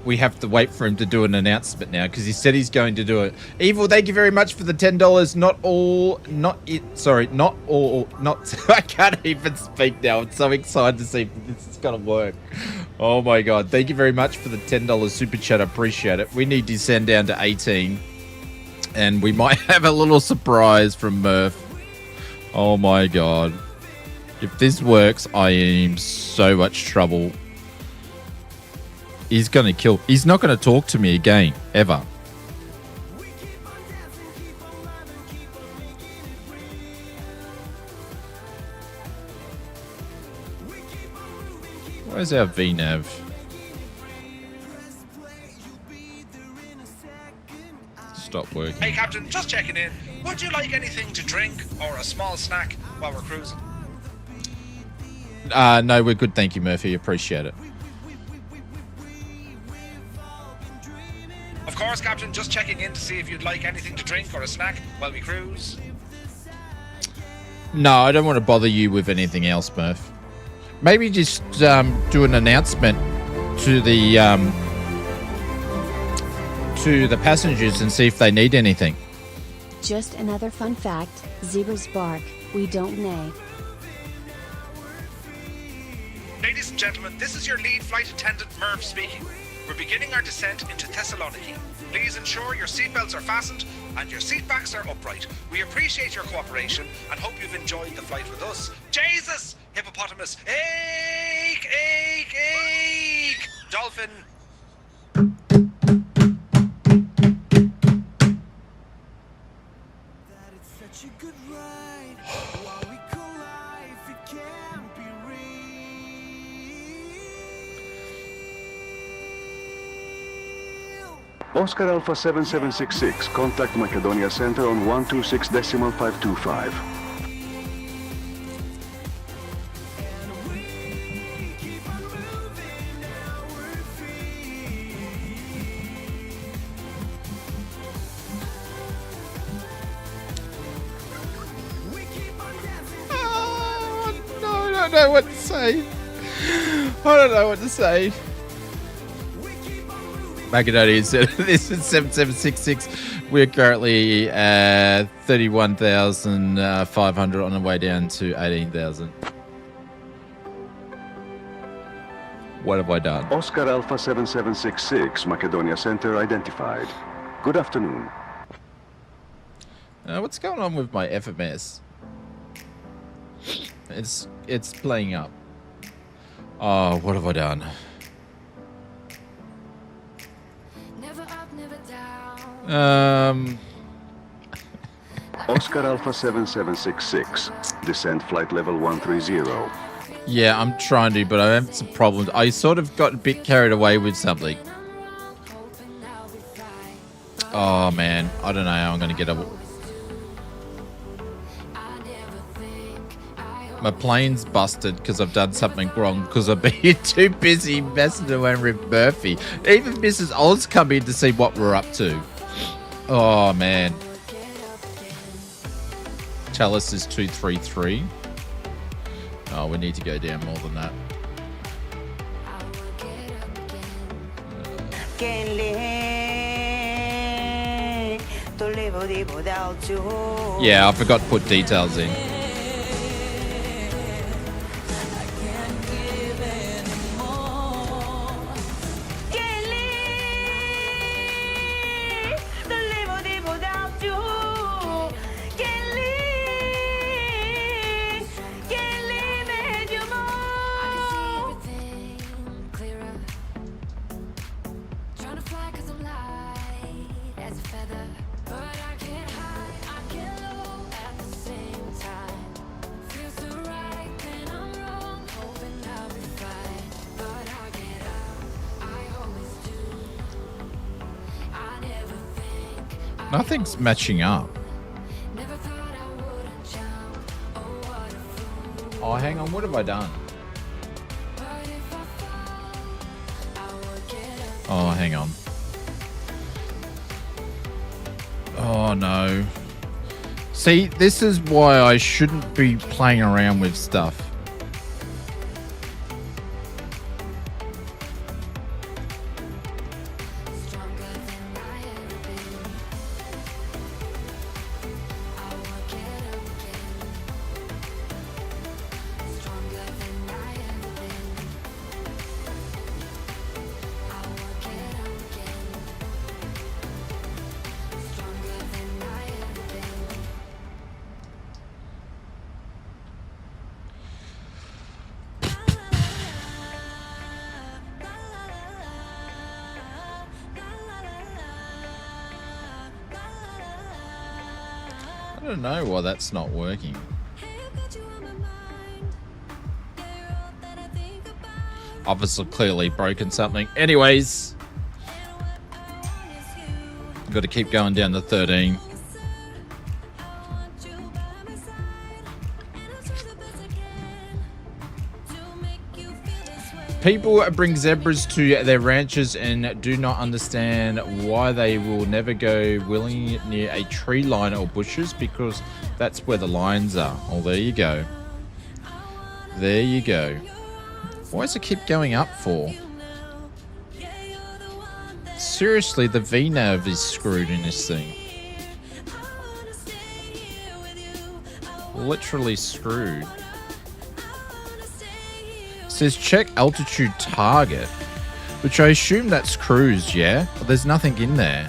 We have to wait for him to do an announcement now because he said he's going to do it. Evil, thank you very much for the $10. Not all. I can't even speak now. I'm so excited to see if this is going to work. Oh my God. Thank you very much for the $10 super chat. I appreciate it. We need to send down to 18 and we might have a little surprise from Murph. Oh my God. If this works, I am in so much trouble. He's going to kill. He's not going to talk to me again, ever. Where's our VNAV? Stop working. Hey, Captain, just checking in. Would you like anything to drink or a small snack while we're cruising? No, we're good. Thank you, Murphy. Appreciate it. Of course, Captain, just checking in to see if you'd like anything to drink or a snack while we cruise. No, I don't want to bother you with anything else, Murph. Maybe just do an announcement to the passengers and see if they need anything. Just another fun fact, zebras bark, we don't neigh. Ladies and gentlemen, this is your lead flight attendant, Merv, speaking. We're beginning our descent into Thessaloniki. Please ensure your seatbelts are fastened and your seatbacks are upright. We appreciate your cooperation and hope you've enjoyed the flight with us. Jesus! Hippopotamus! Eek! Eek! Eek! Dolphin! Such a good ride. While we collide, it can't be real. Oscar Alpha 7766, contact Macedonia Center on 126.525. I don't know what to say. I don't know what to say. Macedonia said this is 7766. We're currently at 31,500 on the way down to 18,000. What have I done? Oscar Alpha 7766, Macedonia Center identified. Good afternoon. What's going on with my FMS? It's playing up. Oh, what have I done? Never up, never down. Oscar Alpha 7766, descend flight level 130. Yeah, I'm trying to, but I have some problems. I sort of got a bit carried away with something. Oh man, I don't know how I'm going to get up. My plane's busted because I've done something wrong because I've been too busy messing around with Murphy. Even Mrs. Oz come in to see what we're up to. Oh, man. Chalice is 233. Oh, we need to go down more than that. Yeah, I forgot to put details in. Nothing's matching up. Oh, hang on. What have I done? Oh, hang on. Oh, no. See, this is why I shouldn't be playing around with stuff. I don't know why that's not working. Obviously, clearly broken something. Anyways, got to keep going down to 13. People bring zebras to their ranches and do not understand why they will never go willingly near a tree line or bushes because that's where the lines are. Oh, there you go. There you go. Why does it keep going up for? Seriously, the V-nav is screwed in this thing. Literally screwed. Says check altitude target, which I assume that's cruise, yeah? But there's nothing in there.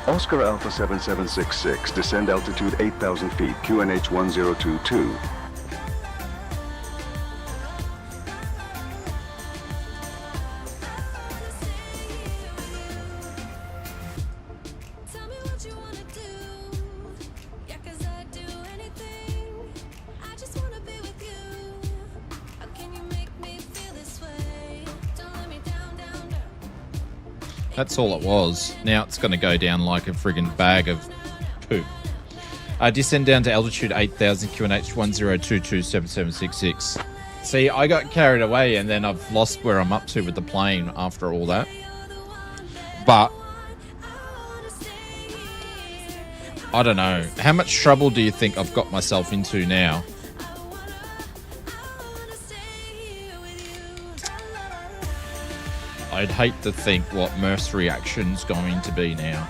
Oscar Alpha 7766, descend altitude 8,000 feet, QNH 1022. That's all it was. Now it's going to go down like a friggin' bag of poop. Descend down to altitude 8,000, QNH 10227766. See, I got carried away and then I've lost where I'm up to with the plane after all that. But I don't know. How much trouble do you think I've got myself into now? I'd hate to think what Murph's reaction's going to be now.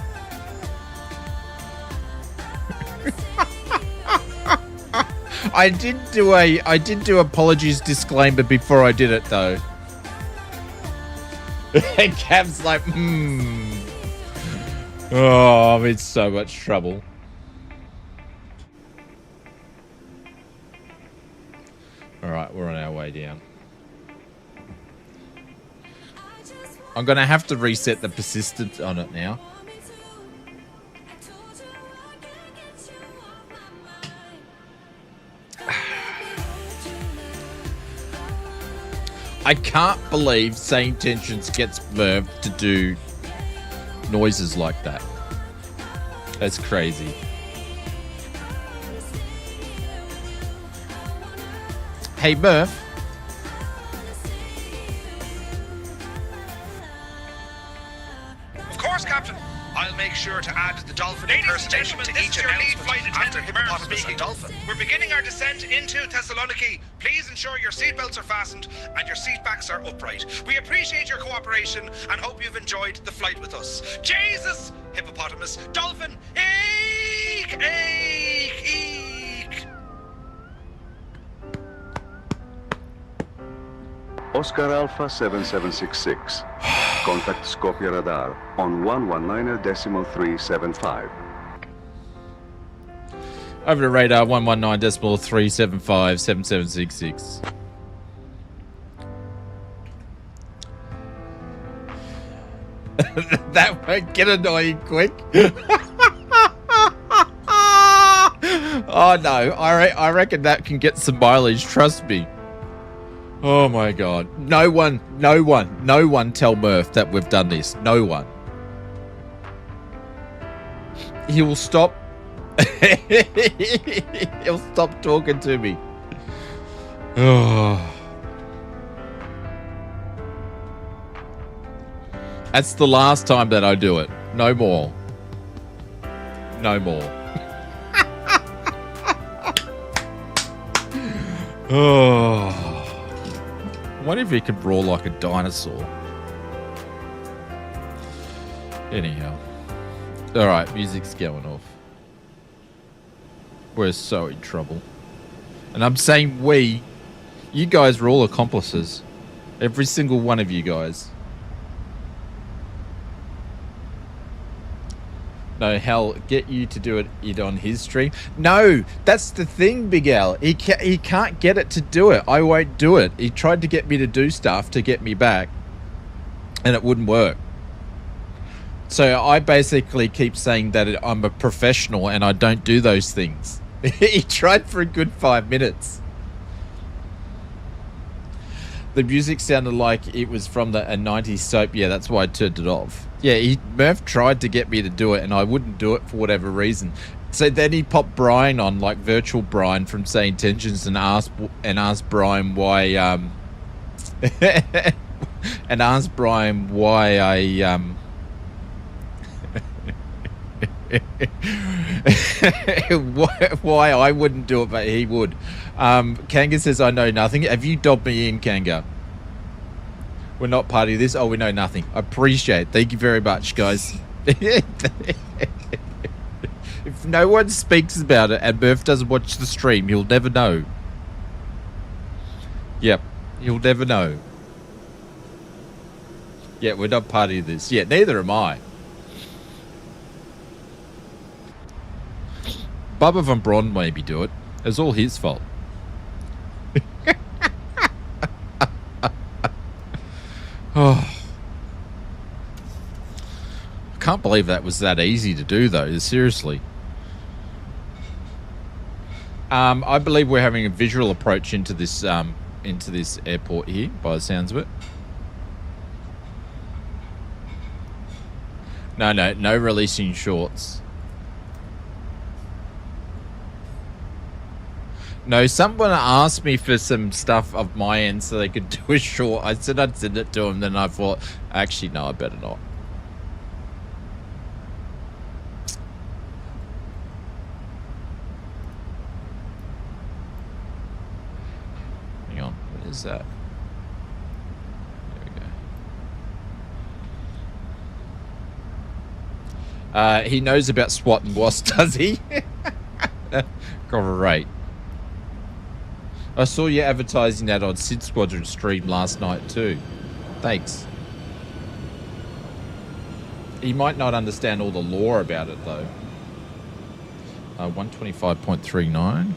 I did do apologies disclaimer before I did it though. And Cav's like, oh, I'm in so much trouble. Alright, we're on our way down. I'm going to have to reset the persistence on it now. I can't believe SayIntentions gets Merv to do noises like that. That's crazy. Hey, Murph. Of course, Captain. I'll make sure to add the dolphin impersonation to each announcement after hippopotamus and dolphin. We're beginning our descent into Thessaloniki. Please ensure your seatbelts are fastened and your seatbacks are upright. We appreciate your cooperation and hope you've enjoyed the flight with us. Jesus! Hippopotamus, dolphin, eek, eek, eek. Oscar Alpha 7766. Contact Skopje radar on 119.375. Over to radar 119.375 7766. That won't get annoying quick. Oh no, I reckon that can get some mileage, trust me. Oh my god. No one tell Murph that we've done this. No one. He will stop. He'll stop talking to me. Oh. That's the last time that I do it. No more. No more. Oh. I wonder if he could roar like a dinosaur. Anyhow. Alright, music's going off. We're so in trouble. And I'm saying we. You guys are all accomplices. Every single one of you guys. No, hell, get you to do it on his stream. No, that's the thing, Big Al. He can't get it to do it. I won't do it. He tried to get me to do stuff to get me back, and it wouldn't work. So I basically keep saying that I'm a professional and I don't do those things. He tried for a good 5 minutes. The music sounded like it was from a 90s soap. Yeah, that's why I turned it off. Yeah, Murph tried to get me to do it, and I wouldn't do it for whatever reason. So then he popped Brian on, like virtual Brian from SayIntentions, and asked Brian why and asked Brian why why I wouldn't do it, but he would. Kanga says, I know nothing. Have you dobbed me in, Kanga? We're not part of this. Oh, we know nothing. I appreciate it. Thank you very much, guys. If no one speaks about it and Murph doesn't watch the stream, he'll never know. Yep, he'll never know. Yeah, we're not part of this. Yeah, neither am I. Bubba Van Bron maybe do it. It's all his fault. Oh. I can't believe that was that easy to do, though. Seriously. I believe we're having a visual approach into this airport here, by the sounds of it. No releasing shorts. No, someone asked me for some stuff of my end so they could do a short. I said I'd send it to them, then I thought, actually, no, I better not. Hang on, what is that? There we go. He knows about SWAT and WAS, does he? Great. I saw you advertising that on Sid Squadron stream last night too. Thanks. He might not understand all the lore about it though. 125.39.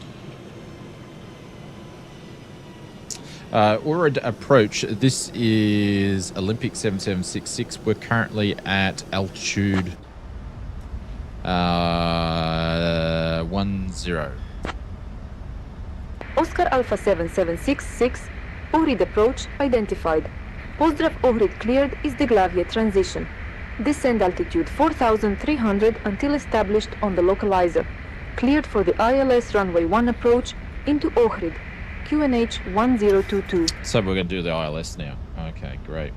We're at approach. This is Olympic 7766. We're currently at altitude 10. Oscar Alpha 7766, Ohrid approach identified. Pozdrav Ohrid cleared is the LGAV transition. Descend altitude 4,300 until established on the localizer. Cleared for the ILS runway 1 approach into Ohrid. QNH 1022. So we're going to do the ILS now. Okay, great.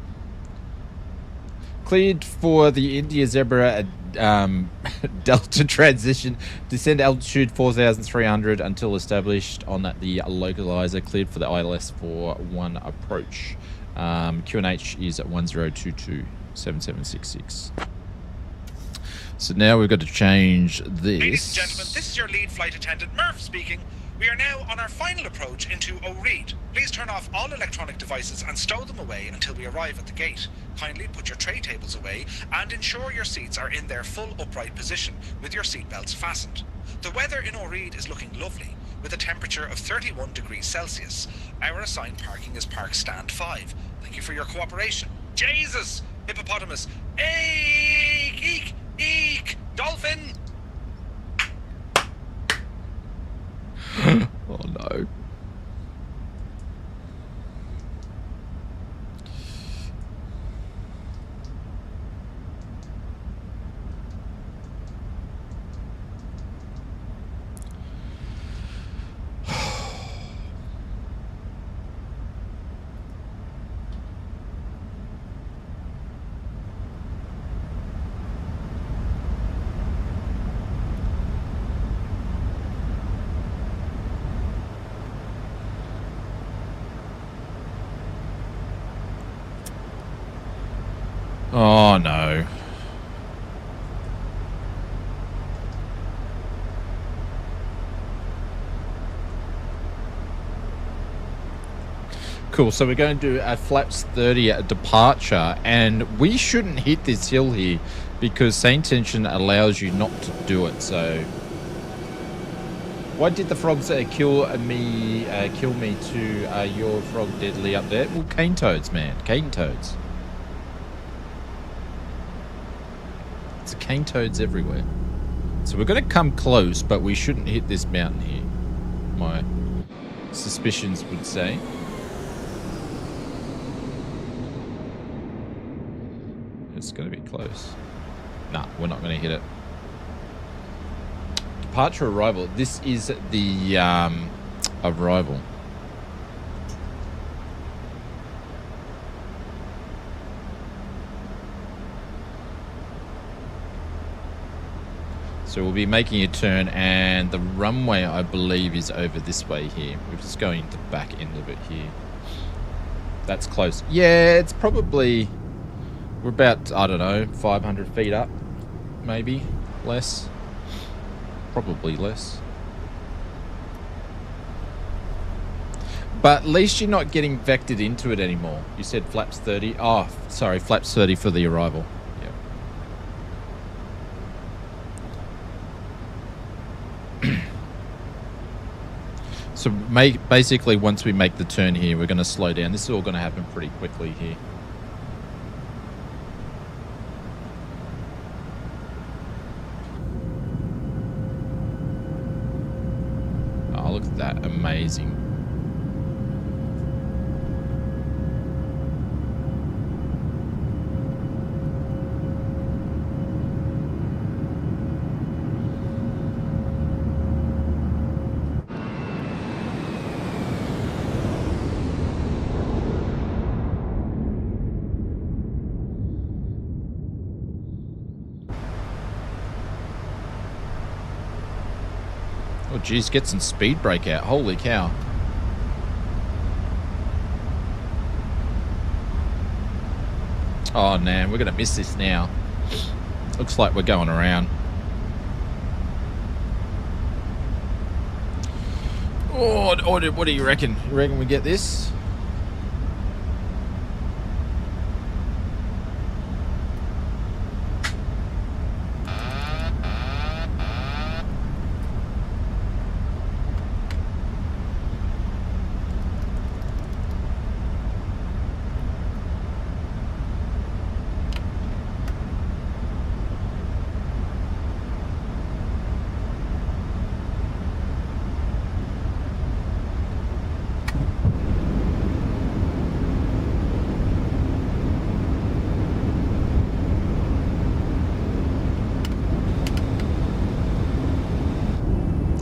Cleared for the India Zebra Delta transition. Descend altitude 4,300 until established on the localizer. Cleared for the ILS for 1 approach. QNH is at 1022 7766. So now we've got to change this. Ladies and gentlemen, this is your lead flight attendant, Murph, speaking. We are now on our final approach into O'Reed. Please turn off all electronic devices and stow them away until we arrive at the gate. Kindly put your tray tables away and ensure your seats are in their full upright position with your seatbelts fastened. The weather in O'Reed is looking lovely, with a temperature of 31 degrees Celsius. Our assigned parking is Park Stand 5. Thank you for your cooperation. Jesus! Hippopotamus! Eek! Eek! Eek! Dolphin! Oh no. Oh no. Cool, so we're going to do a flaps 30 at departure, and we shouldn't hit this hill here because SayIntention allows you not to do it. So why did the frogs kill me to your frog deadly up there? Well, cane toads, man, cane toads. It's cane toads everywhere. So we're going to come close, but we shouldn't hit this mountain here. My suspicions would say. It's going to be close. Nah, we're not going to hit it. Departure arrival. This is the arrival. So we'll be making a turn, and the runway, I believe, is over this way here. We're just going to the back end of it here. That's close. Yeah, it's probably... We're about, I don't know, 500 feet up. Maybe. Less. Probably less. But at least you're not getting vectored into it anymore. You said flaps 30. Oh, sorry, flaps 30 for the arrival. So basically, once we make the turn here, we're going to slow down. This is all going to happen pretty quickly here. Oh, look at that. Amazing. Oh, geez, get some speed brake out. Holy cow. Oh, man, we're going to miss this now. Looks like we're going around. Oh, what do you reckon? You reckon we get this?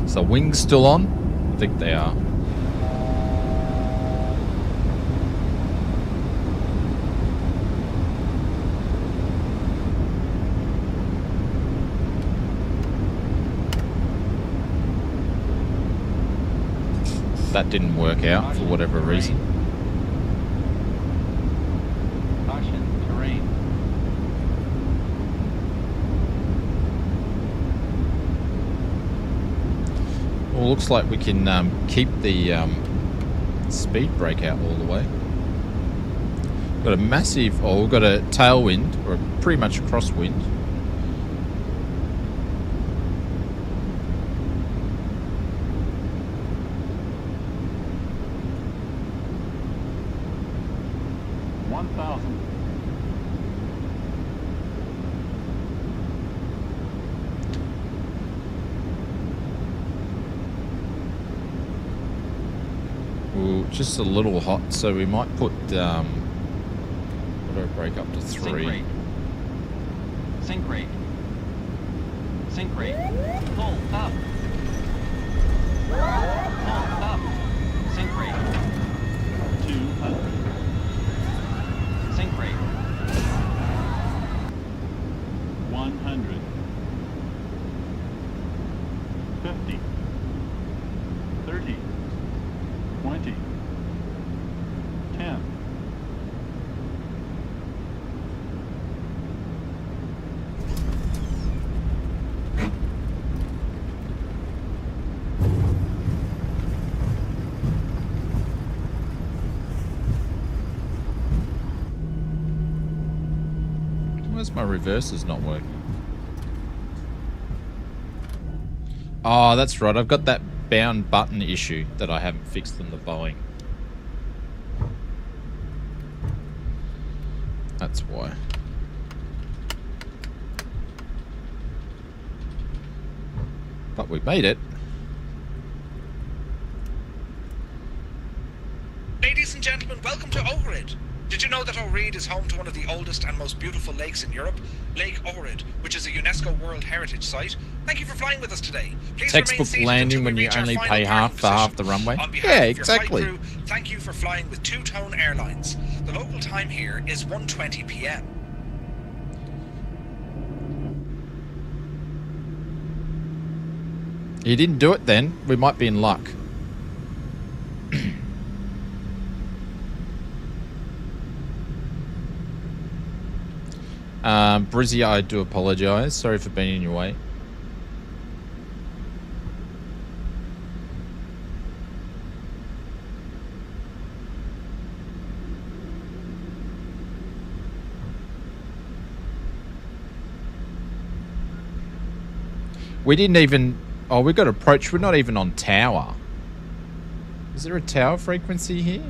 Is the wings still on? I think they are. that didn't work out for whatever reason. Caution, terrain. Well, looks like we can keep the speed brake out all the way. Got a massive, oh, we've got a tailwind, or pretty much a crosswind. Just a little hot, so we might put what do I break up to 3? Sink rate. Sink rate. Pull up. Pull up. Sink rate. 200. Sink rate. 100. 50. 30. 20. 10. Where's my reversers not working? Oh, that's right. I've got that bound button issue that I haven't fixed in the Boeing. That's why. But we made it. Ladies and gentlemen, welcome to Ohrid. Did you know that Ohrid is home to one of the oldest and most beautiful lakes in Europe? Lake Ohrid, which is a UNESCO World Heritage Site. Thank you for flying with us today. Please Textbook landing when you only pay half for half the runway. Yeah, exactly. Crew, thank you for flying with Two Tone Airlines. The local time here is 1:20 p.m. You didn't do it then. We might be in luck. Brizzy, I do apologise. Sorry for being in your way. We didn't even... Oh, we got approach. We're not even on tower. Is there a tower frequency here?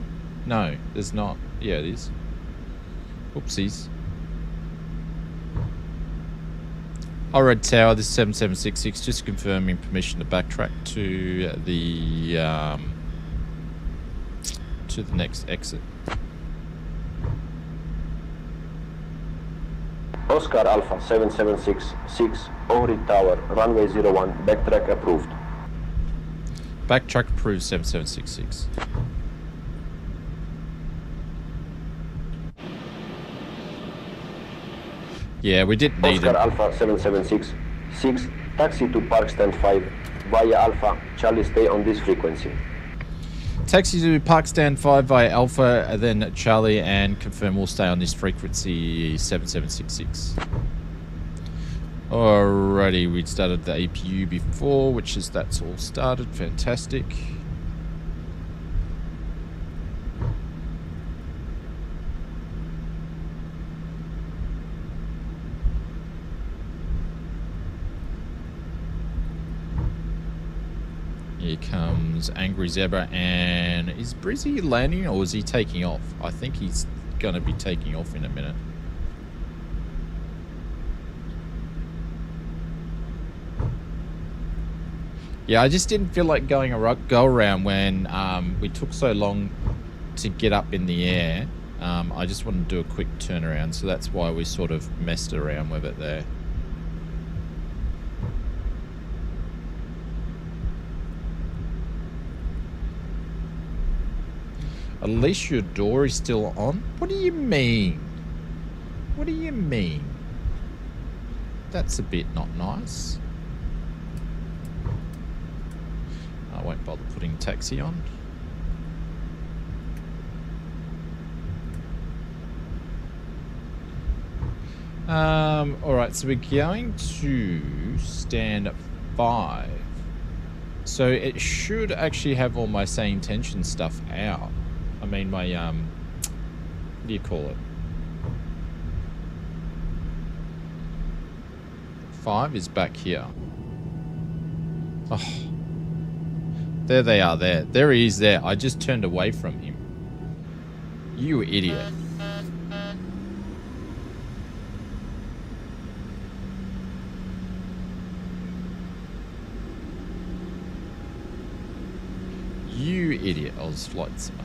No, there's not. Yeah, it is. Oopsies. Ohrid Tower, this is 7766, just confirming permission to backtrack to the next exit. Oscar Alpha 7766, Ohrid Tower, runway 01, backtrack approved. Backtrack approved 7766. Yeah, we didn't need Oscar it. Alpha 7766, taxi to Park Stand 5 via Alpha. Charlie, stay on this frequency. Taxi to Park Stand 5 via Alpha, then Charlie, and confirm we'll stay on this frequency 7766. Alrighty, we'd started the APU before, which is that's all started. Fantastic. Here comes Angry Zebra, and is Brizzy landing or is he taking off? I think he's going to be taking off in a minute. Yeah, I just didn't feel like going a go around when we took so long to get up in the air. I just wanted to do a quick turnaround, so that's why we sort of messed around with it there. At least your door is still on? What do you mean? What do you mean? That's a bit not nice. I won't bother putting taxi on. All right, so we're going to stand 5. So it should actually have all my Say Intention stuff out. I mean, my, what do you call it? 5 is back here. Oh, there they are there. There he is there. I just turned away from him. You idiot. You idiot, Oz Flight Simmer.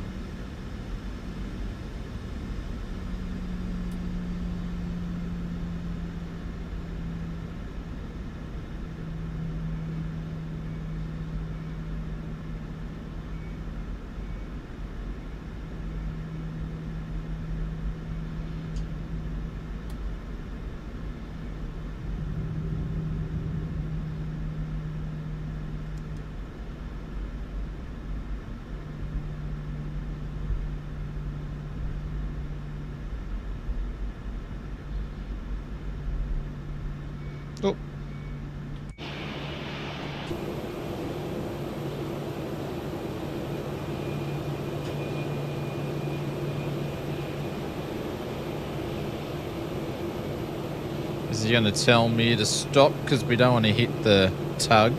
Oh. Is he going to tell me to stop because we don't want to hit the tug?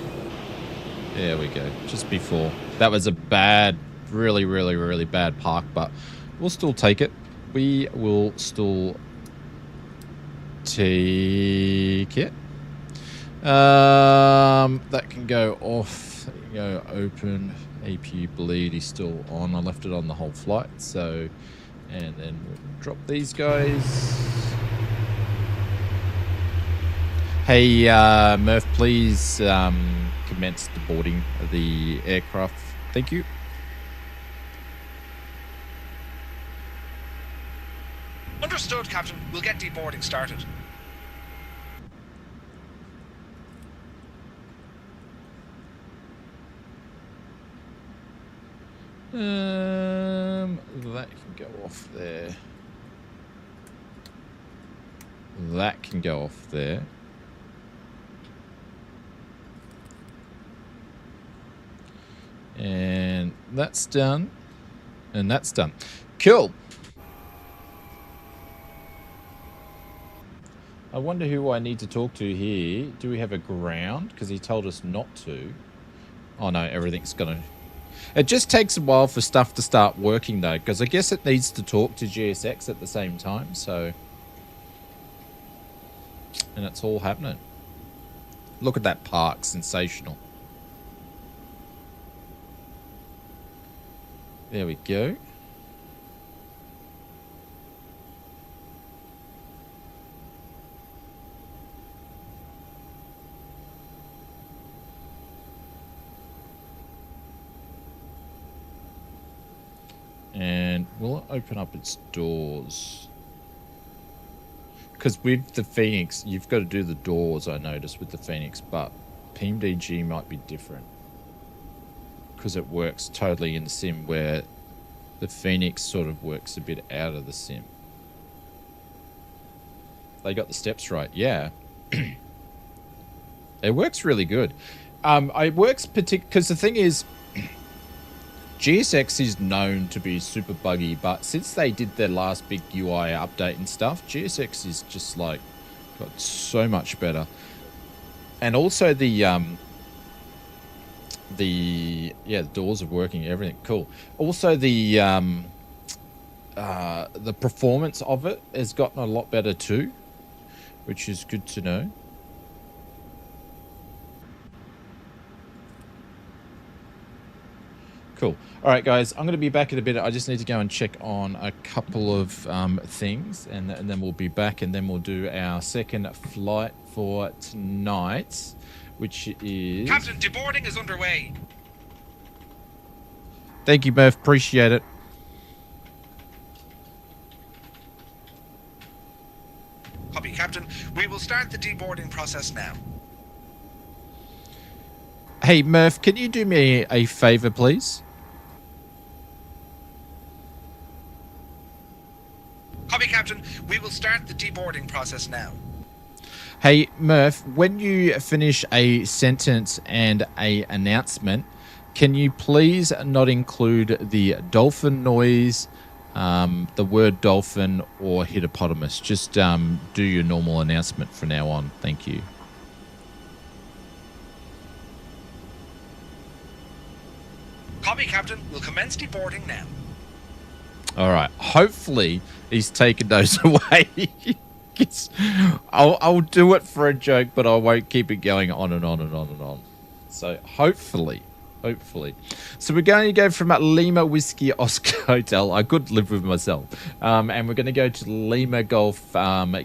There we go. Just before. That was a bad, really bad park, but we'll still take it. We will still take it. That can go off. That can go open. APU bleed is still on. I left it on the whole flight. So, and then we'll drop these guys. Hey, Murph, please commence the boarding of the aircraft. Thank you. Understood, Captain. We'll get deboarding started. That can go off there. That can go off there. And that's done. And that's done. Cool. I wonder who I need to talk to here. Do we have a ground? Because he told us not to. Oh no, everything's gonna... It just takes a while for stuff to start working though, because I guess it needs to talk to GSX at the same time, so... And it's all happening. Look at that park, sensational. There we go. And will it open up its doors? Because with the Phoenix, you've got to do the doors, I noticed, with the Phoenix, but PMDG might be different. Because it works totally in the sim, where the Phoenix sort of works a bit out of the sim. They got the steps right, yeah. It works really good. It works because the thing is, GSX is known to be super buggy, but since they did their last big UI update and stuff, GSX is just like got so much better. And also the doors are working, everything cool. Also the performance of it has gotten a lot better too, which is good to know. Cool. All right, guys, I'm going to be back in a bit. I just need to go and check on a couple of things, and then we'll be back, and then we'll do our second flight for tonight, which is... Captain, deboarding is underway. Thank you, Murph. Appreciate it. Copy, Captain. We will start the deboarding process now. Hey, Murph, can you do me a favor, please? Copy, Captain. Captain. We will start the deboarding process now. Hey, Murph, when you finish a sentence and a announcement, can you please not include the dolphin noise, the word dolphin, or hippopotamus? Just do your normal announcement from now on. Thank you. Copy, Captain. We'll commence deboarding now. All right. Hopefully, he's taken those away. I'll do it for a joke, but I won't keep it going on and on and on and on. So hopefully. So we're going to go from Lima Whiskey Oscar Hotel. I could live with myself. And we're going to go to Lima Golf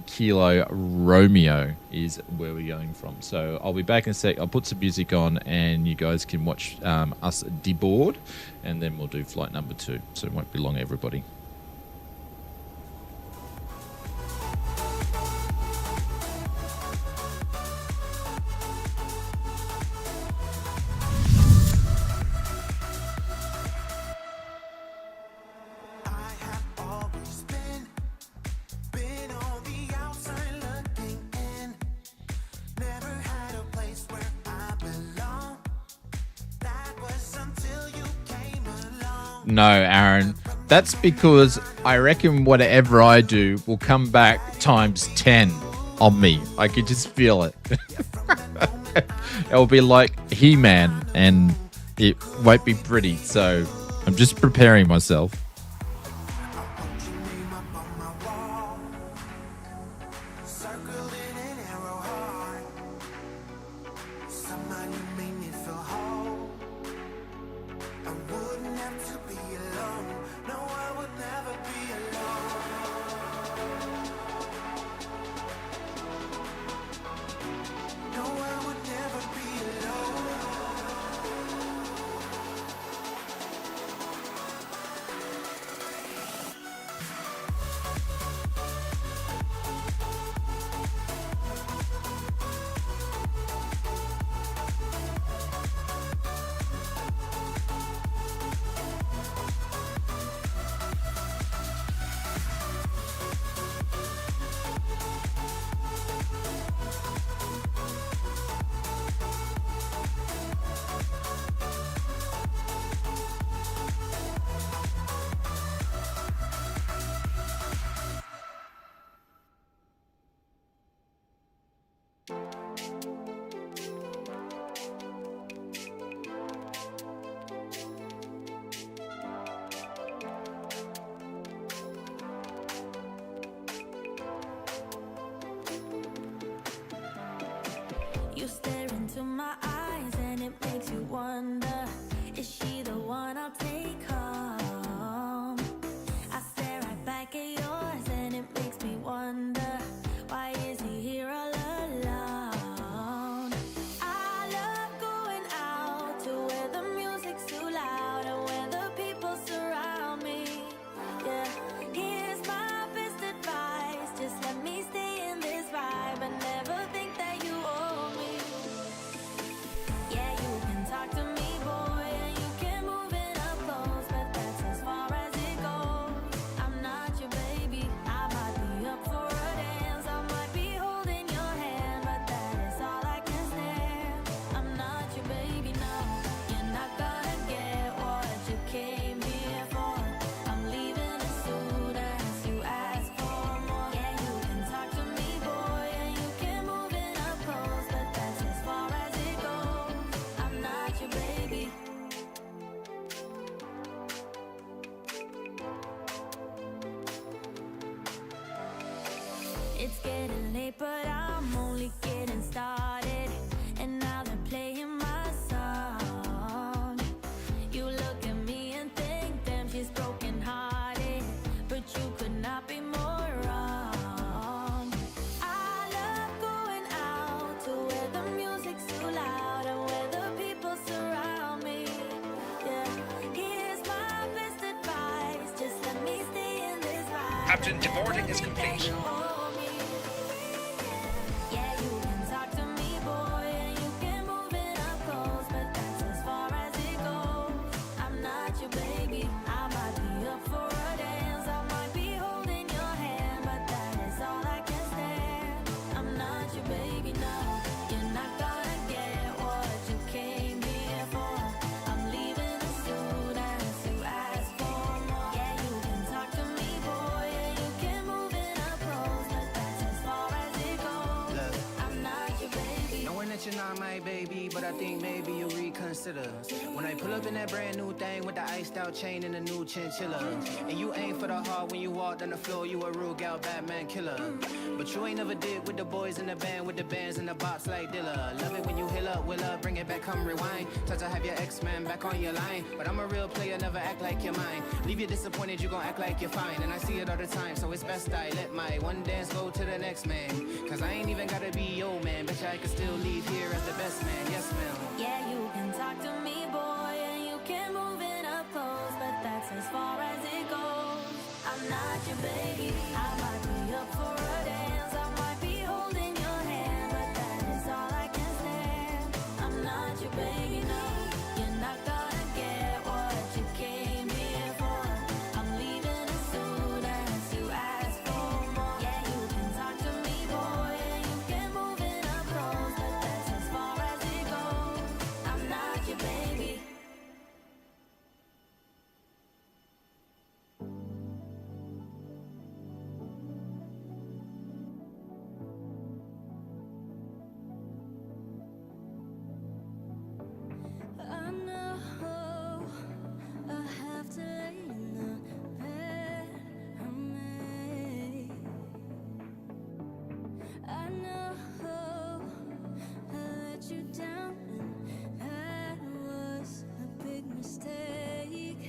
Kilo Romeo is where we're going from. So I'll be back in a sec. I'll put some music on and you guys can watch us deboard. And then we'll do flight number 2. So it won't be long, everybody. No, Aaron, that's because I reckon whatever I do will come back times 10 on me. I could just feel it. It'll be like He-Man and it won't be pretty. So I'm just preparing myself. You stare into my eyes and it makes you wonder, is she the one I'll take home? I stare right back at yours and it makes me wonder, why is he here all alone? I love going out to where the music's too loud and where the people surround me. Yeah, here's my best advice, just let me stay in this vibe and never think that you owe me. Yeah, you can talk to me, boy, and you can move it up close, but that's as far as it goes. I'm not your baby, I might be up for a dance, I might be holding your hand, but that is all I can stand. I'm not your baby, no, you're not gonna get what you came here for. I'm leaving as soon as you ask for more. Yeah, you can talk to me, boy, and you can move it up close, but that's as far as it goes. I'm not your baby. It's getting late, but I'm only getting started. And now they're playing my song. You look at me and think, damn, she's broken hearted. But you could not be more wrong. I love going out to where the music's too loud and where the people surround me. Yeah, here's my best advice, just let me stay in this vibe. Captain, deboarding is complete. Yeah, you can talk to me, boy, and you can move it up close, but that's as far as it goes. I'm not your baby, I might be up for a dance, I might be holding your hand, but mention on my baby, but I think maybe you reconsider. When I pull up in that brand new thing with the iced out chain and the new chinchilla. And you aim for the heart when you walk on the floor, you a real gal Batman killer. But you ain't never did with the boys in the band, with the bands in the box like Dilla. Love it when you hill up, will up, bring it back, come rewind. Touch to have your X-Man back on your line. But I'm a real player, never act like you're mine. Leave you disappointed, you gon' act like you're fine. And I see it all the time, so it's best I let my one dance go to the next man. Cause I ain't even gotta be your man, bet I could still leave here as the best man, yes ma'am. Yeah, you can talk to me, boy, and you can move it up close, but that's as far as it goes. I'm not your baby, I might be up for a dance, I might be holding your hand, but that is all I can stand. I'm not your baby, no, you're not gonna get what you came here for. I'm leaving as soon as you ask for more. Yeah, you can talk to me, boy, and you can move it up close, but that's as far as it goes. I'm not your baby. I know I have to lay in the bed I made. I know I let you down, and that was a big mistake.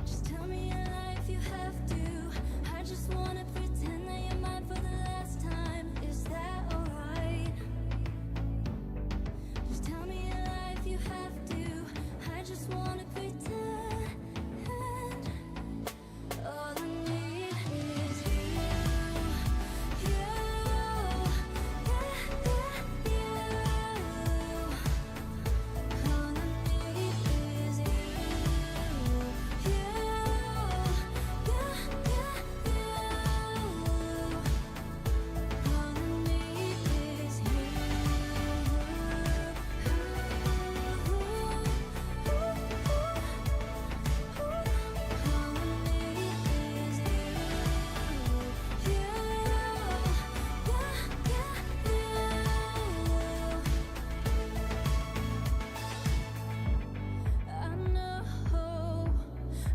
Just tell me your life, you have to. I just wanna pretend that you're mine for the last time. Is that alright? Just tell me your life, you have to. I just wanna pretend. All I need is you, you, you. All I need is you, you, you. All I need is you. I know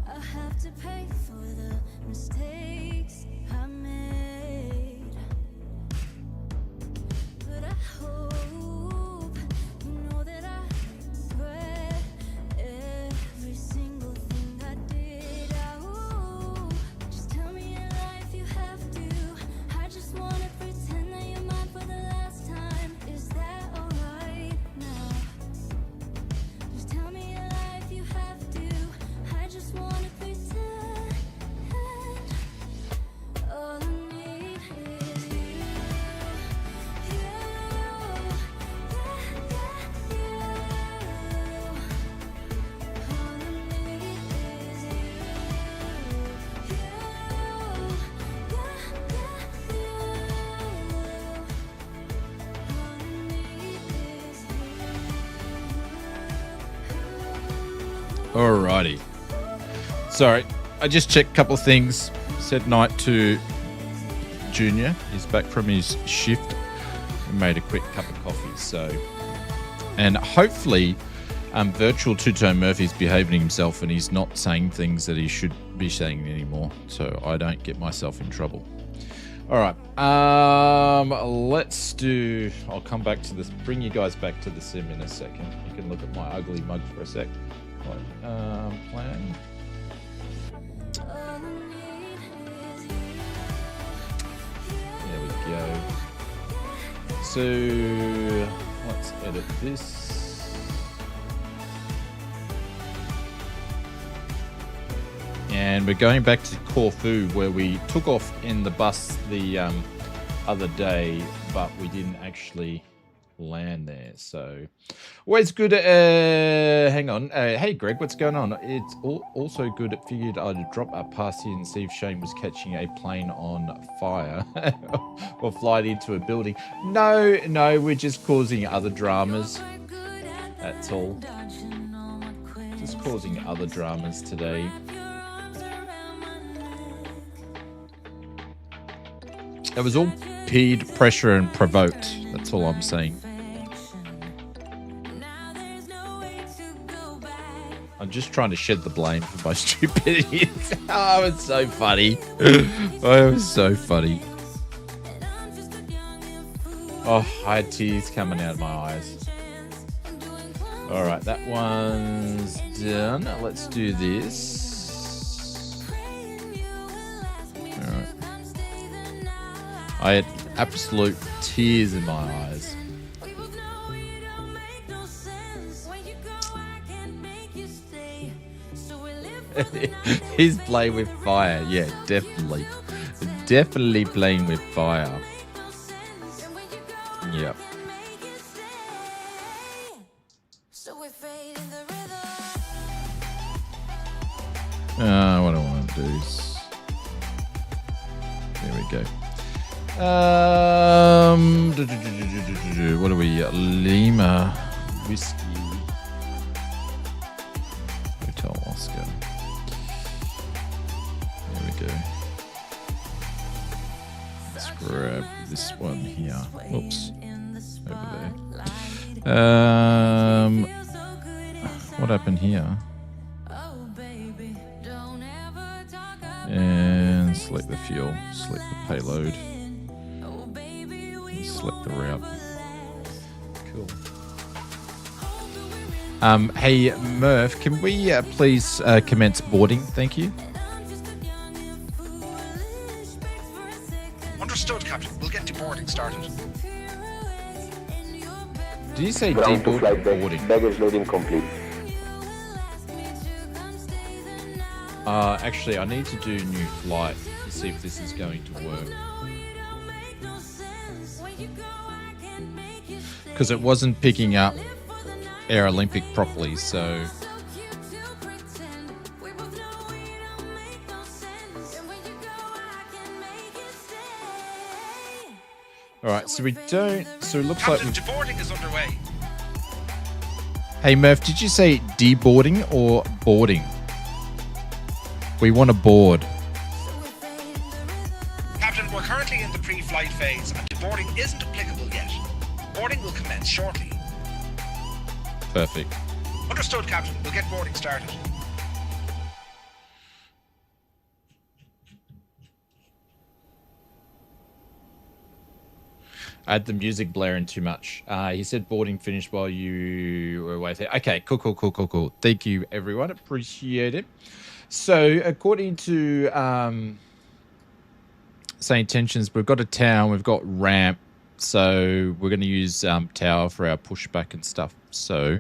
I have to pay for the mistakes I made, but I hope you know that I regret every single thing I did. Oh, just tell me your life, you have to. I just wanna pretend that you're mine for the last time. Is that alright now? Just tell me your life, you have to. I just wanna pretend. All I need is you, you, you. All I need is you, you, you. All I need is you. Alrighty. Sorry, I just checked a couple of things. Said night to Junior. He's back from his shift. We made a quick cup of coffee. So, and hopefully, virtual two-tone Murphy's behaving himself and he's not saying things that he should be saying anymore. So I don't get myself in trouble. All right. Let's do. I'll come back to this. Bring you guys back to the sim in a second. You can look at my ugly mug for a sec. Plan. There we go. So let's edit this. And we're going back to Corfu, where we took off in the bus the other day, but we didn't actually land there. So always good. Hang on. Hey Greg, what's going on? It's also good. It figured I'd drop up past here and see if Shane was catching a plane on fire or flying into a building. No, we're just causing other dramas. That's all. Just causing other dramas today. It was all peed pressure and provoked. That's all I'm saying. I'm just trying to shed the blame for my stupidity. Oh, it's so funny. Oh, it was so funny. Oh, I had tears coming out of my eyes. All right, that one's done. Let's do this. All right. I had absolute tears in my eyes. He's playing with fire. Yeah, definitely. Definitely playing with fire. Yep. What I want to do is... There we go. What are we? Lima whiskey. Hotel Oscar. There we go. Let's grab this one here. Oops. Over there. What happened here? And select the fuel, select the payload, and select the route. Cool. Hey Murph, can we please commence boarding? Thank you. Understood, Captain. We'll get deboarding started. Did you say Ground to flight deck. deboarding? Baggage loading complete. Actually, I need to do new flight to see if this is going to work. Because it wasn't picking up Air Olympic properly, so... Alright, so we don't... So it looks Captain, like... deboarding is underway. Hey Murph, did you say deboarding or boarding? We want to board. Captain, we're currently in the pre-flight phase and deboarding isn't applicable yet. Boarding will commence shortly. Perfect. Understood, Captain. We'll get boarding started. I had the music blaring too much. He said boarding finished while you were away there. Okay, cool. Thank you, everyone. Appreciate it. So, according to SayIntentions, we've got a town, we've got ramp, so we're going to use tower for our pushback and stuff. So,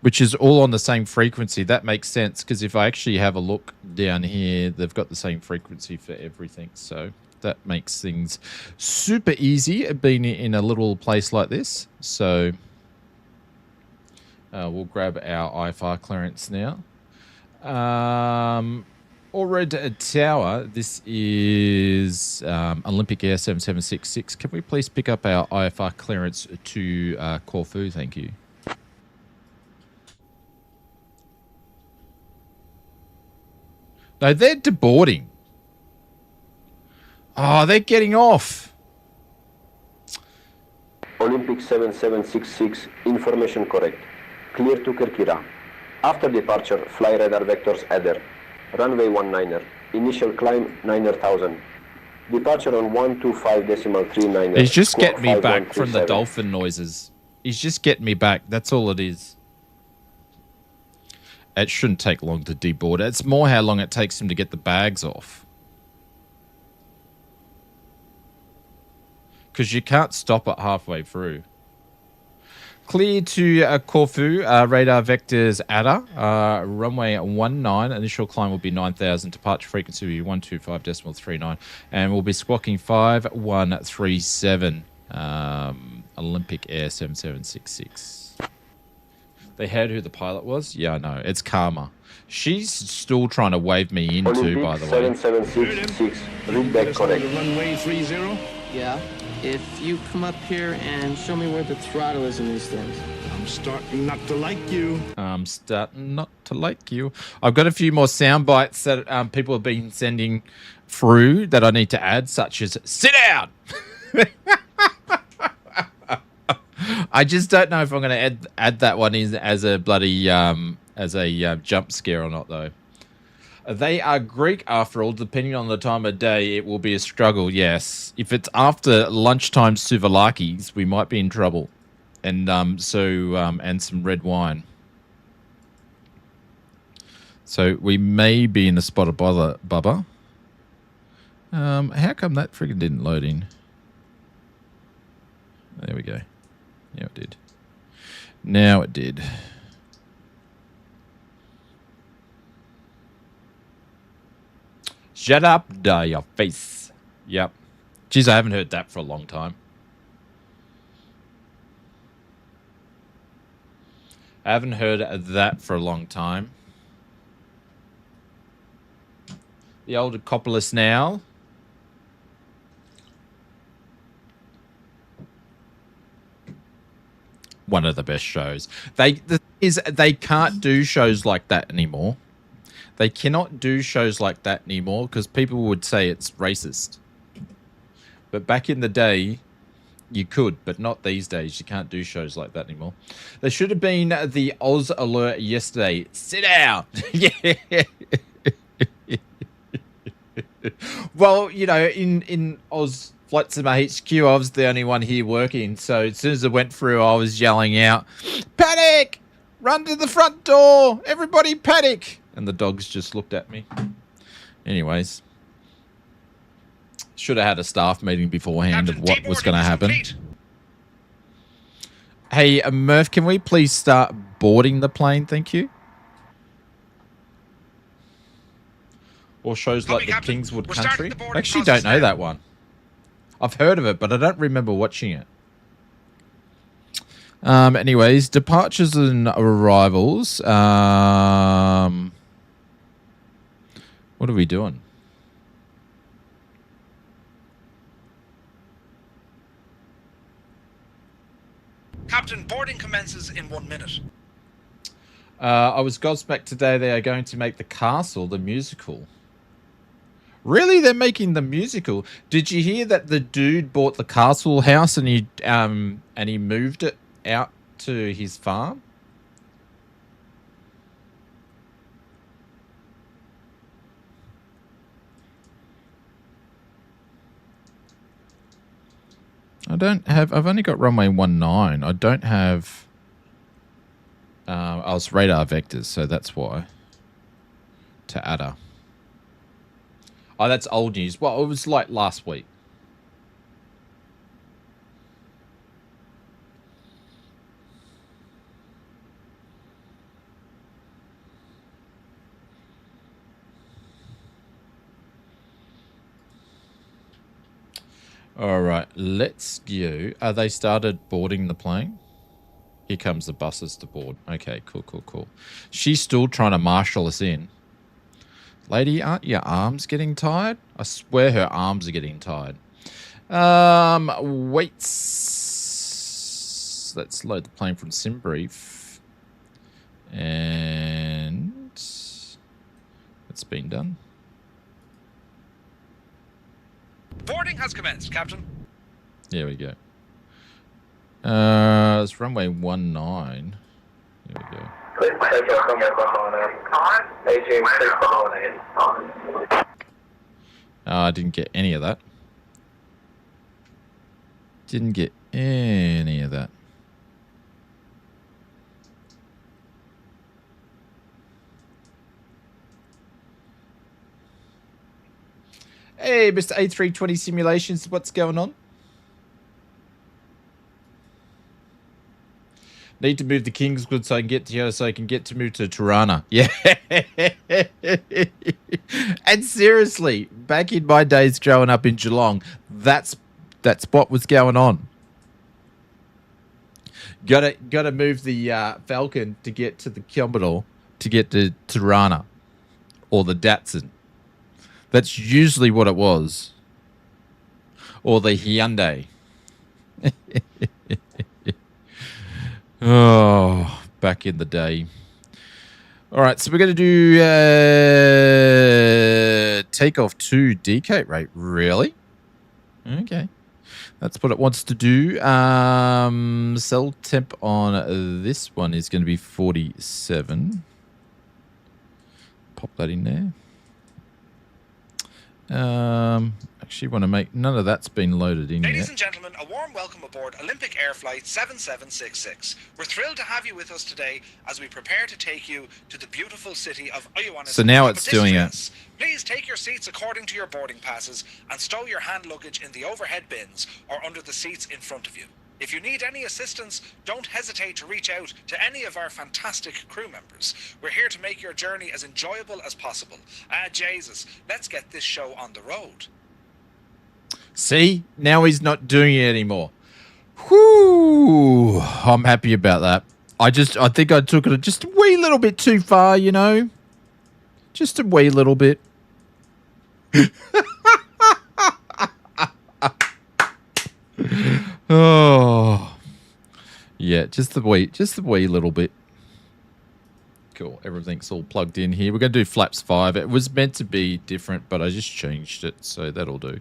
which is all on the same frequency. That makes sense because if I actually have a look down here, they've got the same frequency for everything. So that makes things super easy being in a little place like this. So we'll grab our IFR clearance now. Orred Tower, this is Olympic Air 7766. Can we please pick up our IFR clearance to Corfu? Thank you. No, they're deboarding. Oh, they're getting off. Olympic 7766, information correct. Clear to Kirkira. After departure, fly radar vectors adder. Runway 19er. Initial climb 9,000. Departure on 125.39. He's just getting me back from the dolphin noises. He's just getting me back. That's all it is. It shouldn't take long to deboard. It's more how long it takes him to get the bags off. Because you can't stop it halfway through. Clear to Corfu, radar vectors adder, runway 19, initial climb will be 9,000, departure frequency will be 125.39, and we'll be squawking 5137, Olympic Air 7766. They heard who the pilot was? Yeah, I know. It's Karma. She's still trying to wave me in too, by the way. 7766, read back correct. Runway 30? Yeah. if you come up here and show me where the throttle is in these things. I'm starting not to like you. I'm starting not to like you. I've got a few more sound bites that people have been sending through that I need to add, such as sit down. I just don't know if I'm going to add that one in as a bloody jump scare or not, though. They are Greek, after all. Depending on the time of day, it will be a struggle, yes. If it's after lunchtime souvlakis, we might be in trouble. And and some red wine. So we may be in a spot of bother, Bubba. How come that friggin' didn't load in? There we go. Yeah, it did. Now it did. Shut up, your face. Yep. Geez, I haven't heard that for a long time. I haven't heard that for a long time. The old Acopolis now. One of the best shows. The thing is, they can't do shows like that anymore. They cannot do shows like that anymore because people would say it's racist. But back in the day, you could, but not these days. You can't do shows like that anymore. There should have been the Oz alert yesterday. Sit down. Yeah. Well, you know, in Oz Flight Sim HQ, I was the only one here working. So as soon as it went through, I was yelling out, "Panic! Run to the front door! Everybody panic!" And the dogs just looked at me. Anyways. Should have had a staff meeting beforehand of what was going to happen. Hey, Murph, can we please start boarding the plane? Thank you. Or shows like the Kingswood Country. I actually don't know that one. I've heard of it, but I don't remember watching it. Anyways, departures and arrivals. What are we doing? Captain, boarding commences in 1 minute. I was gobsmacked today. They are going to make The Castle, the musical. Really? They're making the musical? Did you hear that the dude bought the castle house and he moved it out to his farm? I've only got runway 19. I don't have, it's radar vectors, so that's why. To Ada. Oh, that's old news. Well, it was like last week. All right, let's go. They started boarding the plane. Here comes the buses to board. Okay, cool. She's still trying to marshal us in. Lady, aren't your arms getting tired? I swear her arms are getting tired. Weights. Let's load the plane from SimBrief. And it's been done. Boarding has commenced, Captain. There we go. It's runway 19. There we go. I didn't get any of that. Didn't get any of that. Hey, Mr. A320 Simulations, what's going on? Need to move the Kingswood so I can get to here, so I can get to move to Tirana. Yeah. And seriously, back in my days growing up in Geelong, that's what was going on. Gotta move the Falcon to get to the Commodore to get to Tirana, or the Datsun. That's usually what it was. Or the Hyundai. Oh, back in the day. All right, so we're going to do takeoff to decate rate. Really? Okay. That's what it wants to do. Cell temp on this one is going to be 47. Pop that in there. Actually want to make... None of that's been loaded in Ladies yet. and gentlemen, a warm welcome aboard Olympic Air Flight 7766. We're thrilled to have you with us today as we prepare to take you to the beautiful city of Iowa. So now it's doing it. Please take your seats according to your boarding passes and stow your hand luggage in the overhead bins or under the seats in front of you. If you need any assistance, don't hesitate to reach out to any of our fantastic crew members. We're here to make your journey as enjoyable as possible. Jesus, let's get this show on the road. See? Now he's not doing it anymore. Whew. I'm happy about that. I think I took it just a wee little bit too far, you know? Just a wee little bit. Oh. Yeah, just the wee little bit. Cool. Everything's all plugged in here. We're going to do flaps 5. It was meant to be different, but I just changed it, so that'll do.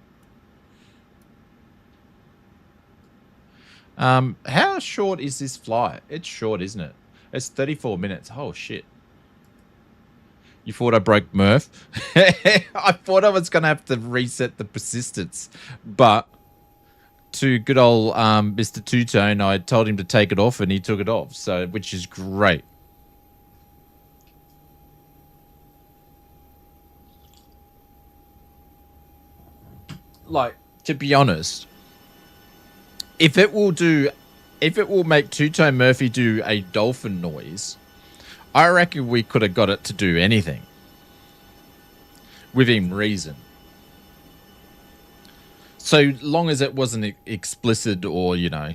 How short is this flight? It's short, isn't it? It's 34 minutes. Oh, shit. You thought I broke Murph? I thought I was going to have to reset the persistence. But to good old Mr. Two-Tone, I told him to take it off, and he took it off, so which is great. Like, to be honest... If it will make Two-Tone Murphy do a dolphin noise, I reckon we could have got it to do anything. Within reason. So long as it wasn't explicit or, you know,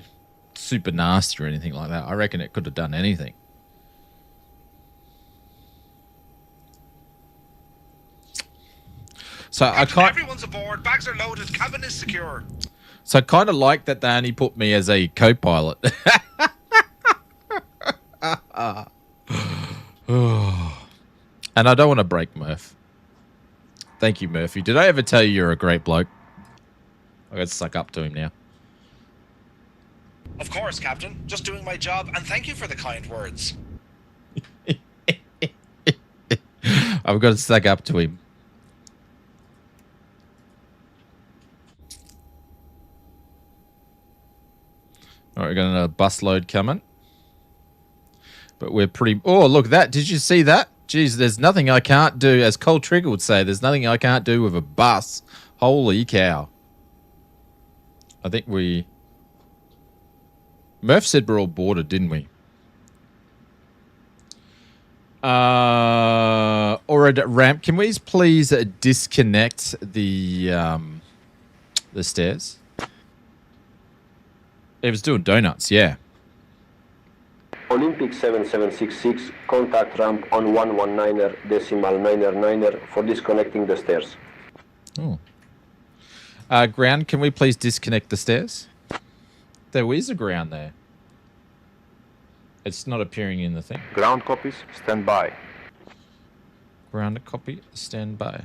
super nasty or anything like that, I reckon it could have done anything. So Everyone's aboard, bags are loaded, cabin is secure. So I kind of like that they only put me as a co-pilot. And I don't want to break Murph. Thank you, Murphy. Did I ever tell you you're a great bloke? I got to suck up to him now. Of course, Captain. Just doing my job, and thank you for the kind words. I've got to suck up to him. All right, we're got another bus load coming. But we're pretty... Oh, look at that. Did you see that? Jeez, there's nothing I can't do. As Cole Trigger would say, there's nothing I can't do with a bus. Holy cow. I think we... Murph said we're all boarded, didn't we? Or a ramp. Can we please disconnect the stairs? It was doing donuts, yeah. Olympic 7766, contact ramp on 119.999 for disconnecting the stairs. Oh. Ground, can we please disconnect the stairs? There is a ground there. It's not appearing in the thing. Ground copies, stand by. Ground copy, stand by.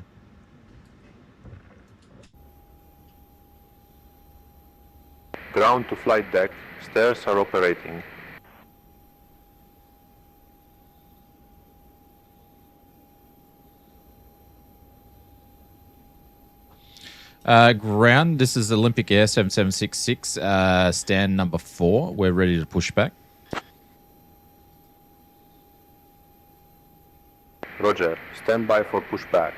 Ground to flight deck, stairs are operating. Ground, this is Olympic Air 7766, stand number 4. We're ready to push back. Roger, stand by for pushback.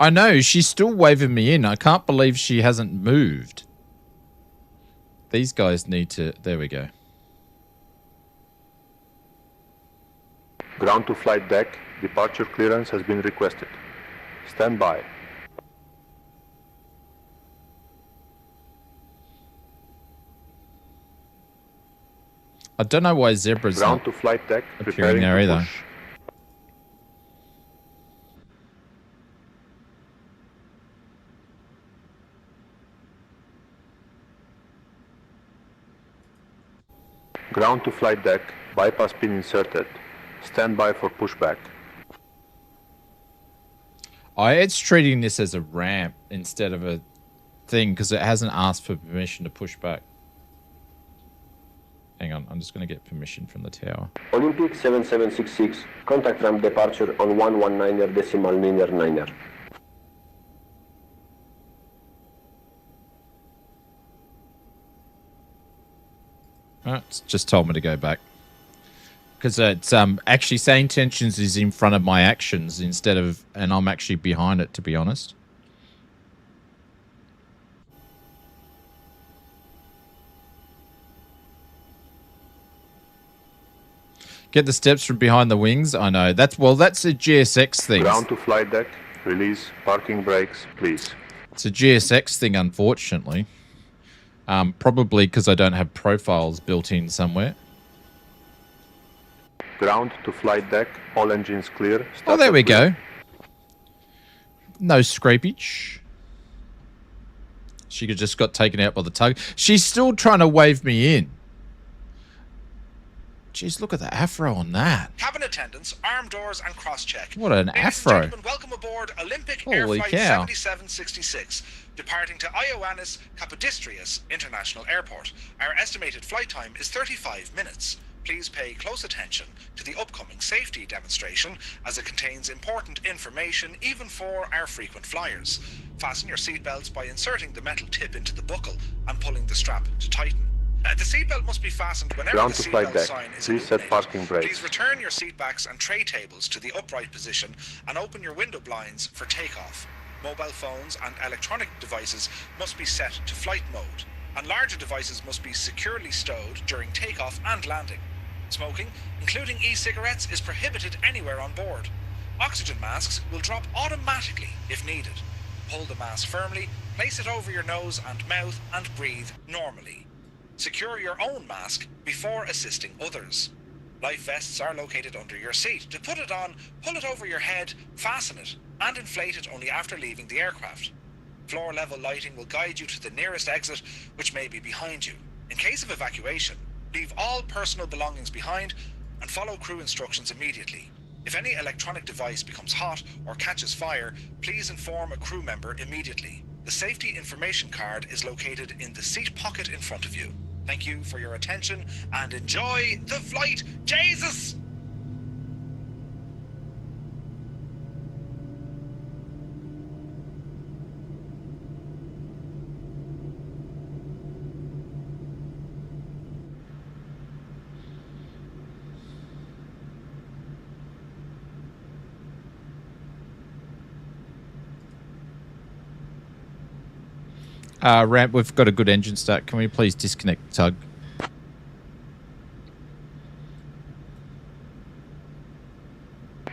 I know, she's still waving me in. I can't believe she hasn't moved. These guys need to... There we go. Ground to flight deck, departure clearance has been requested. Stand by. I don't know why Zebra's Ground not to flight deck, appearing there to either. push. Ground to flight deck, bypass pin inserted. Stand by for pushback. It's treating this as a ramp instead of a thing because it hasn't asked for permission to push back. Hang on, I'm just going to get permission from the tower. Olympic 7766, contact ramp departure on 119er decimal niner niner. It's just told me to go back. Because it's actually SayIntentions is in front of my actions instead of, and I'm actually behind it, to be honest. Get the steps from behind the wings. I know that's a GSX thing. Ground to flight deck, release parking brakes, please. It's a GSX thing, unfortunately. Probably because I don't have profiles built in somewhere. Ground to flight deck, all engines clear. Oh, there we go. No scrapage. She just got taken out by the tug. She's still trying to wave me in. Jeez, look at the afro on that. Cabin attendants, arm doors and cross-check. What an Ladies afro. and gentlemen, welcome aboard Olympic Holy Air Flight cow. 7766, departing to Ioannis Kapodistrias International Airport. Our estimated flight time is 35 minutes. Please pay close attention to the upcoming safety demonstration as it contains important information even for our frequent flyers. Fasten your seatbelts by inserting the metal tip into the buckle and pulling the strap to tighten. The seatbelt must be fastened whenever Ground the to flight seatbelt deck. sign is Please set illuminated. parking brakes. Please return your seat backs and tray tables to the upright position and open your window blinds for takeoff. Mobile phones and electronic devices must be set to flight mode, and larger devices must be securely stowed during takeoff and landing. Smoking, including e-cigarettes, is prohibited anywhere on board. Oxygen masks will drop automatically if needed. Hold the mask firmly, place it over your nose and mouth, and breathe normally. Secure your own mask before assisting others. Life vests are located under your seat. To put it on, pull it over your head, fasten it, and inflate it only after leaving the aircraft. Floor level lighting will guide you to the nearest exit, which may be behind you. In case of evacuation, leave all personal belongings behind and follow crew instructions immediately. If any electronic device becomes hot or catches fire, please inform a crew member immediately. The safety information card is located in the seat pocket in front of you. Thank you for your attention and enjoy the flight. Jesus! Ramp, we've got a good engine start. Can we please disconnect the tug?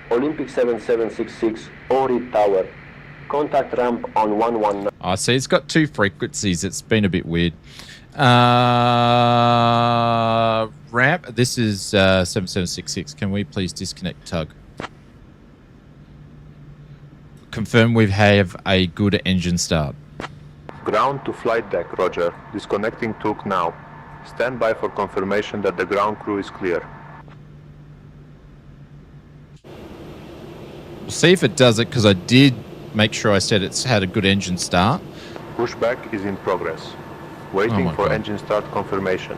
Olympic 7766, Ohrid Tower. Contact ramp on 119. I see it's got two frequencies. It's been a bit weird. Ramp, this is 7766. Can we please disconnect tug? Confirm we have a good engine start. Ground to flight deck, roger. Disconnecting tug now. Stand by for confirmation that the ground crew is clear. We'll see if it does it, because I did make sure I said it's had a good engine start. Pushback is in progress. Waiting for engine start confirmation.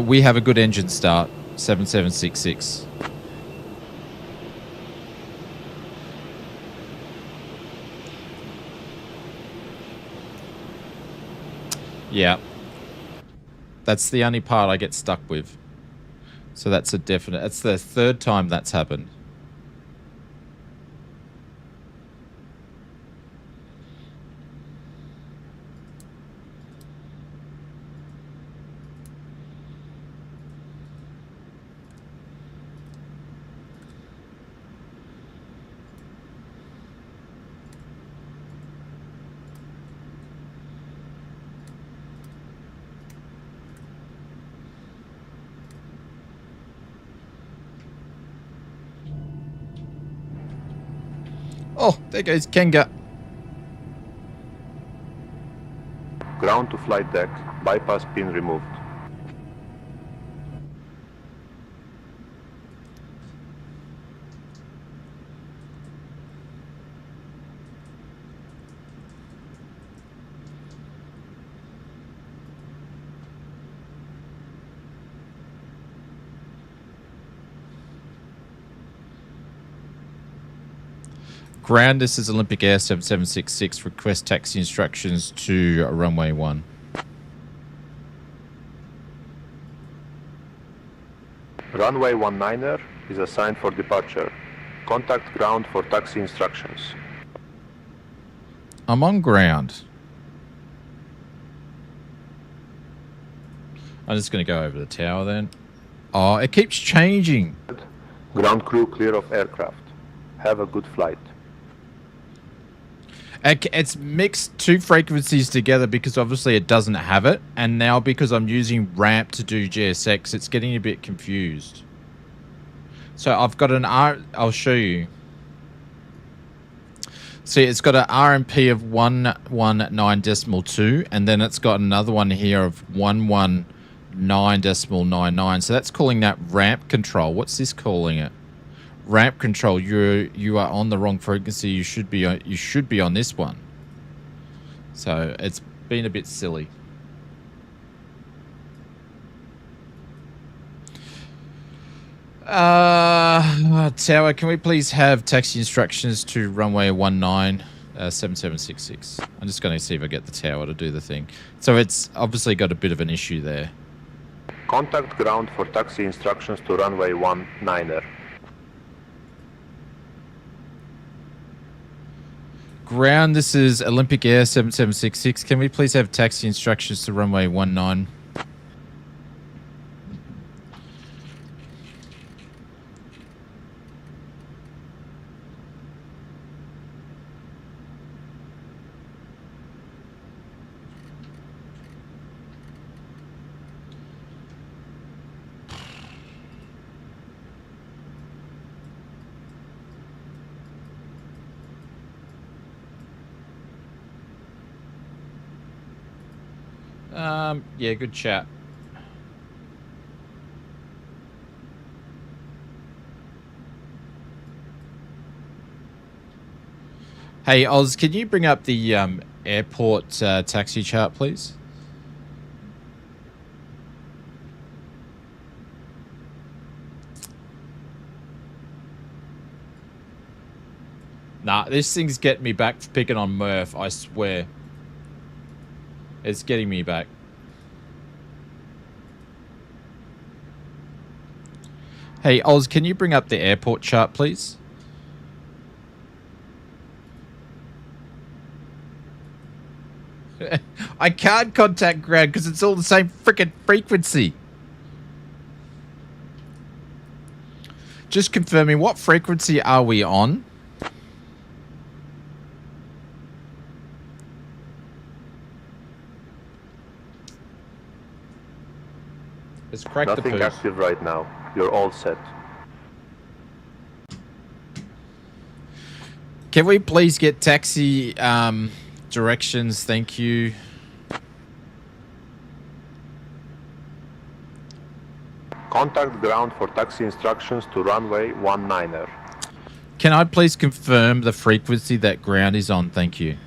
We have a good engine start, 7766. Yeah. That's the only part I get stuck with. So that's a definite. That's the third time that's happened. Oh, there goes Kenga. Ground to flight deck, bypass pin removed. Ground, this is Olympic Air 7766. Request taxi instructions to runway 1. Runway 19er is assigned for departure. Contact ground for taxi instructions. I'm on ground. I'm just going to go over the tower then. Oh, it keeps changing. Ground crew clear of aircraft. Have a good flight. It's mixed two frequencies together because obviously it doesn't have it. And now because I'm using ramp to do GSX, it's getting a bit confused. So I've got an I'll show you. See, it's got an RMP of 119.2, and then it's got another one here of 119.99. So that's calling that ramp control. What's this calling it? Ramp control. You are on the wrong frequency. You should be on this one. So it's been a bit silly. Tower, can we please have taxi instructions to runway 7766? I'm just going to see if I get the tower to do the thing. So it's obviously got a bit of an issue there. Contact ground for taxi instructions to runway 19er. Ground, this is Olympic Air 7766. Can we please have taxi instructions to runway 19? Yeah, good chat. Hey, Oz, can you bring up the airport taxi chart, please? Nah, this thing's getting me back for picking on Murph, I swear. It's getting me back. Hey, Oz, can you bring up the airport chart, please? I can't contact ground because it's all the same freaking frequency. Just confirming, what frequency are we on? Let's crack Nothing the active right now. You're all set. Can we please get taxi directions? Thank you. Contact ground for taxi instructions to runway 19er. Can I please confirm the frequency that ground is on? Thank you.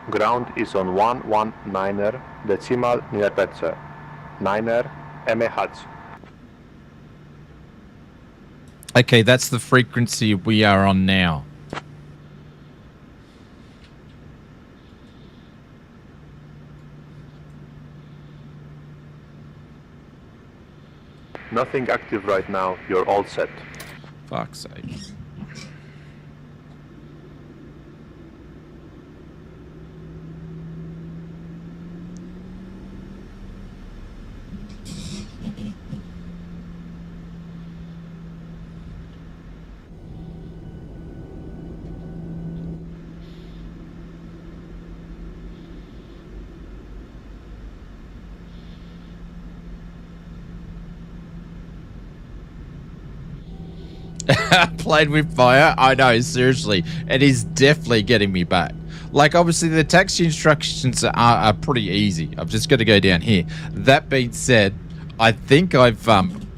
Ground is on 119er decimal niepece. 9er MH. Okay, that's the frequency we are on now. Nothing active right now. You're all set. Fuck's sake. Played with fire? I know, seriously. It is definitely getting me back. Like, obviously, the taxi instructions are pretty easy. I've just got to go down here. That being said, I think I've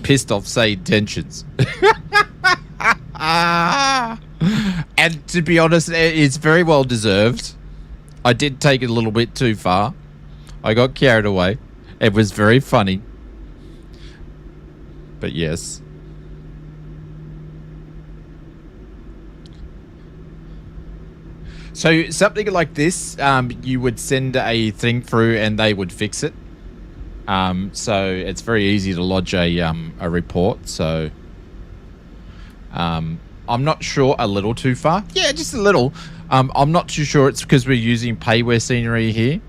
pissed off SayIntentions. And to be honest, it's very well deserved. I did take it a little bit too far. I got carried away. It was very funny. But yes. So something like this, you would send a thing through and they would fix it. So it's very easy to lodge a report. So I'm not sure, a little too far. Yeah, just a little. I'm not too sure it's because we're using payware scenery here.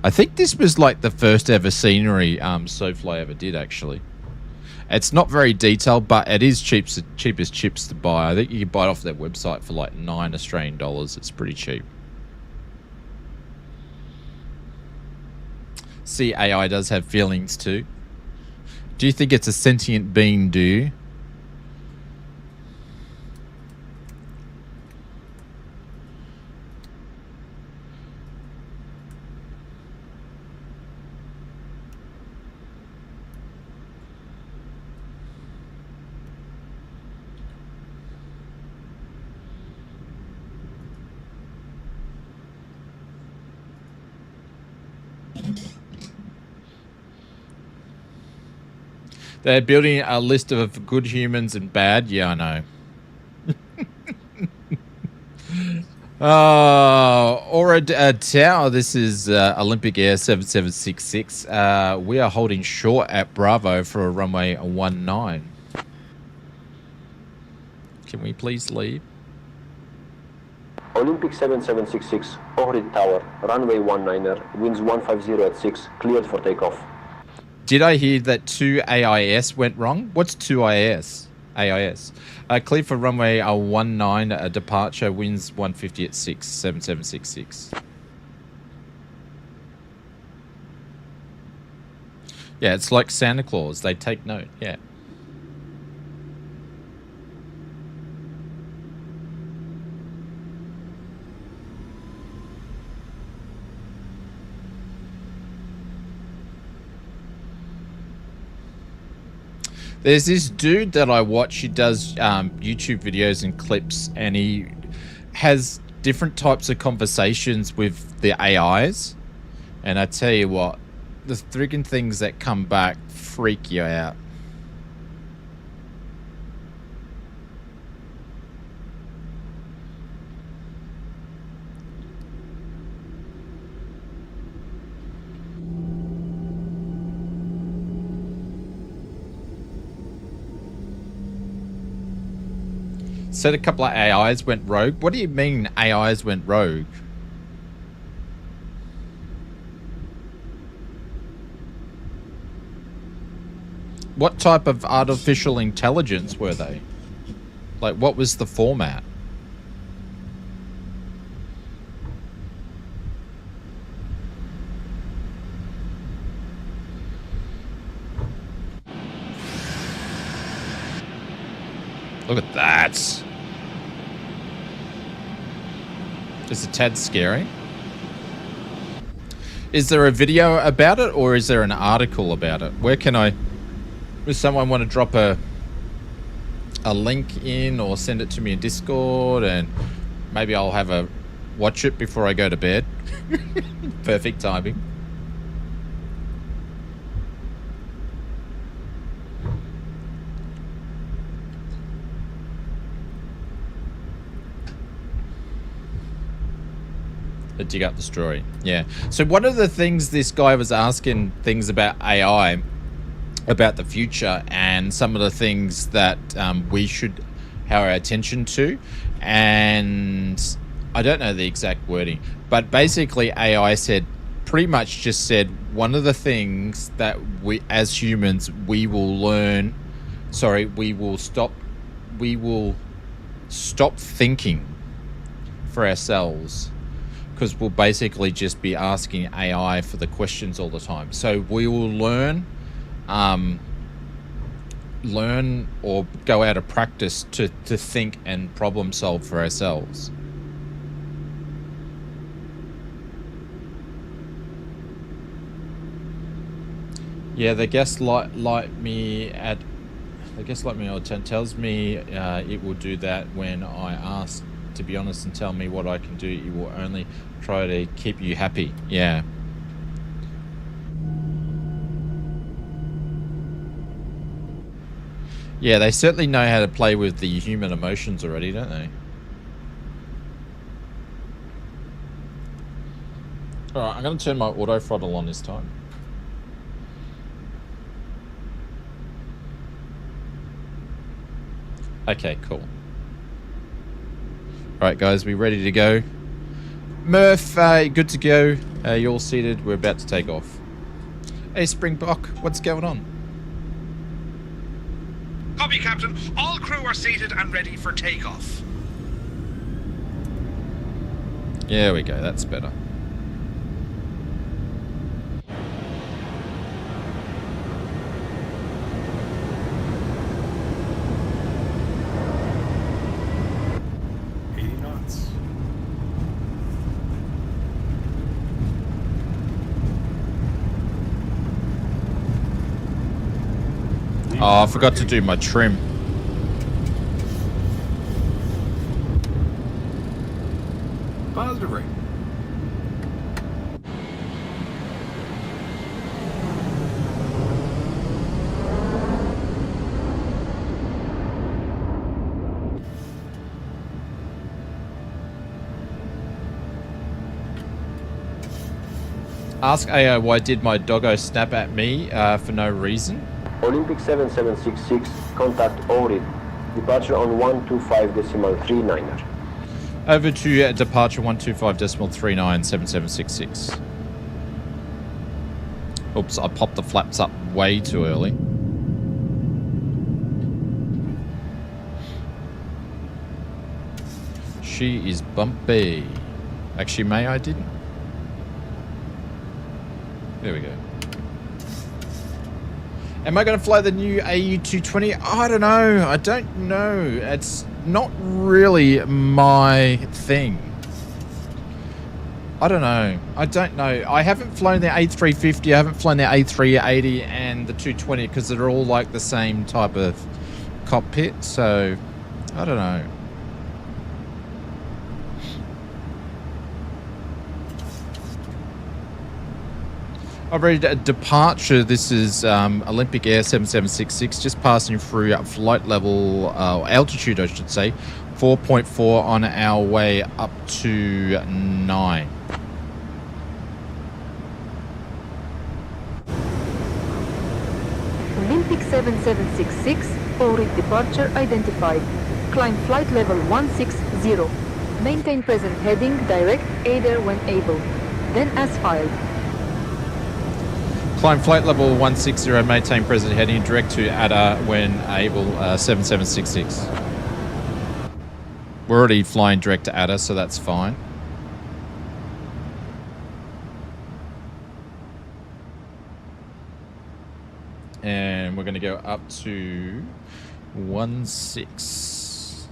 I think this was like the first ever scenery SoFly ever did, actually. It's not very detailed, but it is cheap as chips to buy. I think you can buy it off their website for like $9 Australian. It's pretty cheap. See, AI does have feelings too. Do you think it's a sentient being, do you? They're building a list of good humans and bad. Yeah, I know. Aura Tower, this is Olympic Air 7766. We are holding short at Bravo for a runway 19. Can we please leave? Olympic 7766, Ohrid Tower, runway 19er, winds 150 at 6, cleared for takeoff. Did I hear that 2 AIS went wrong? What's 2 AIS? AIS. Clear for runway 19, departure, winds 150 at 6, 7766. Yeah, it's like Santa Claus. They take note, yeah. There's this dude that I watch. He does YouTube videos and clips, and he has different types of conversations with the AIs. And I tell you what, the friggin' things that come back freak you out. Said a couple of AIs went rogue. What do you mean AIs went rogue? What type of artificial intelligence were they? Like, what was the format? Look at that. It's a tad scary. Is there a video about it, or is there an article about it? Where can I... Does someone want to drop a link in or send it to me in Discord, and maybe I'll have a watch it before I go to bed? Perfect timing. Dig up the story. Yeah. So one of the things this guy was asking things about AI, about the future, and some of the things that we should have our attention to. And I don't know the exact wording, but basically AI said, pretty much just said, one of the things that we as humans, we will learn, sorry, we will stop thinking for ourselves, because we'll basically just be asking AI for the questions all the time. So we will learn learn or go out of practice to think and problem solve for ourselves. Yeah, the guest light me at the guest light me or tells me it will do that when I ask to be honest and tell me what I can do. It will only try to keep you happy. Yeah. Yeah, they certainly know how to play with the human emotions already, don't they? Alright, I'm going to turn my auto throttle on this time. Okay, cool. Alright guys, we ready to go? Murph, good to go. You're all seated, we're about to take off. Hey Springbok, what's going on? Copy, Captain. All crew are seated and ready for takeoff. There we go, that's better. Oh, I forgot to do my trim. Positive rate. Ask AI why did my doggo snap at me for no reason. Olympic 7766, contact ORID. Departure on 125.39er. Over to departure 125.397766. Oops, I popped the flaps up way too early. She is bumpy. Actually, may I didn't. There we go. Am I going to fly the new AU220? I don't know. I don't know. It's not really my thing. I don't know. I don't know. I haven't flown the A350. I haven't flown the A380 and the 220 because they're all like the same type of cockpit. So, I don't know. I've read a departure. This is Olympic Air 7766, just passing through flight level, altitude I should say, 4.4 on our way up to 9. Olympic 7766, ORID departure identified. Climb flight level 160. Maintain present heading, direct ADER when able. Then as filed. Climb flight level 160, maintain present heading, direct to ADA when able, 7766. We're already flying direct to ADA, so that's fine. And we're going to go up to 16.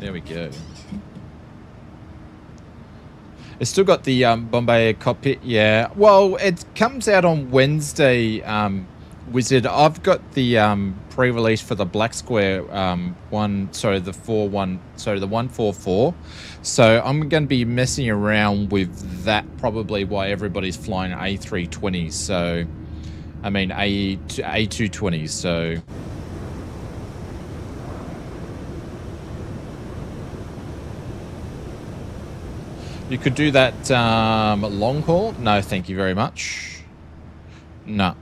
There we go. It's still got the Bombardier cockpit, yeah. Well, it comes out on Wednesday, Wizard. I've got the pre-release for the Black Square the 144. So I'm going to be messing around with that probably while everybody's flying A320s. So, I mean A220s. So. You could do that long haul. No, thank you very much. No.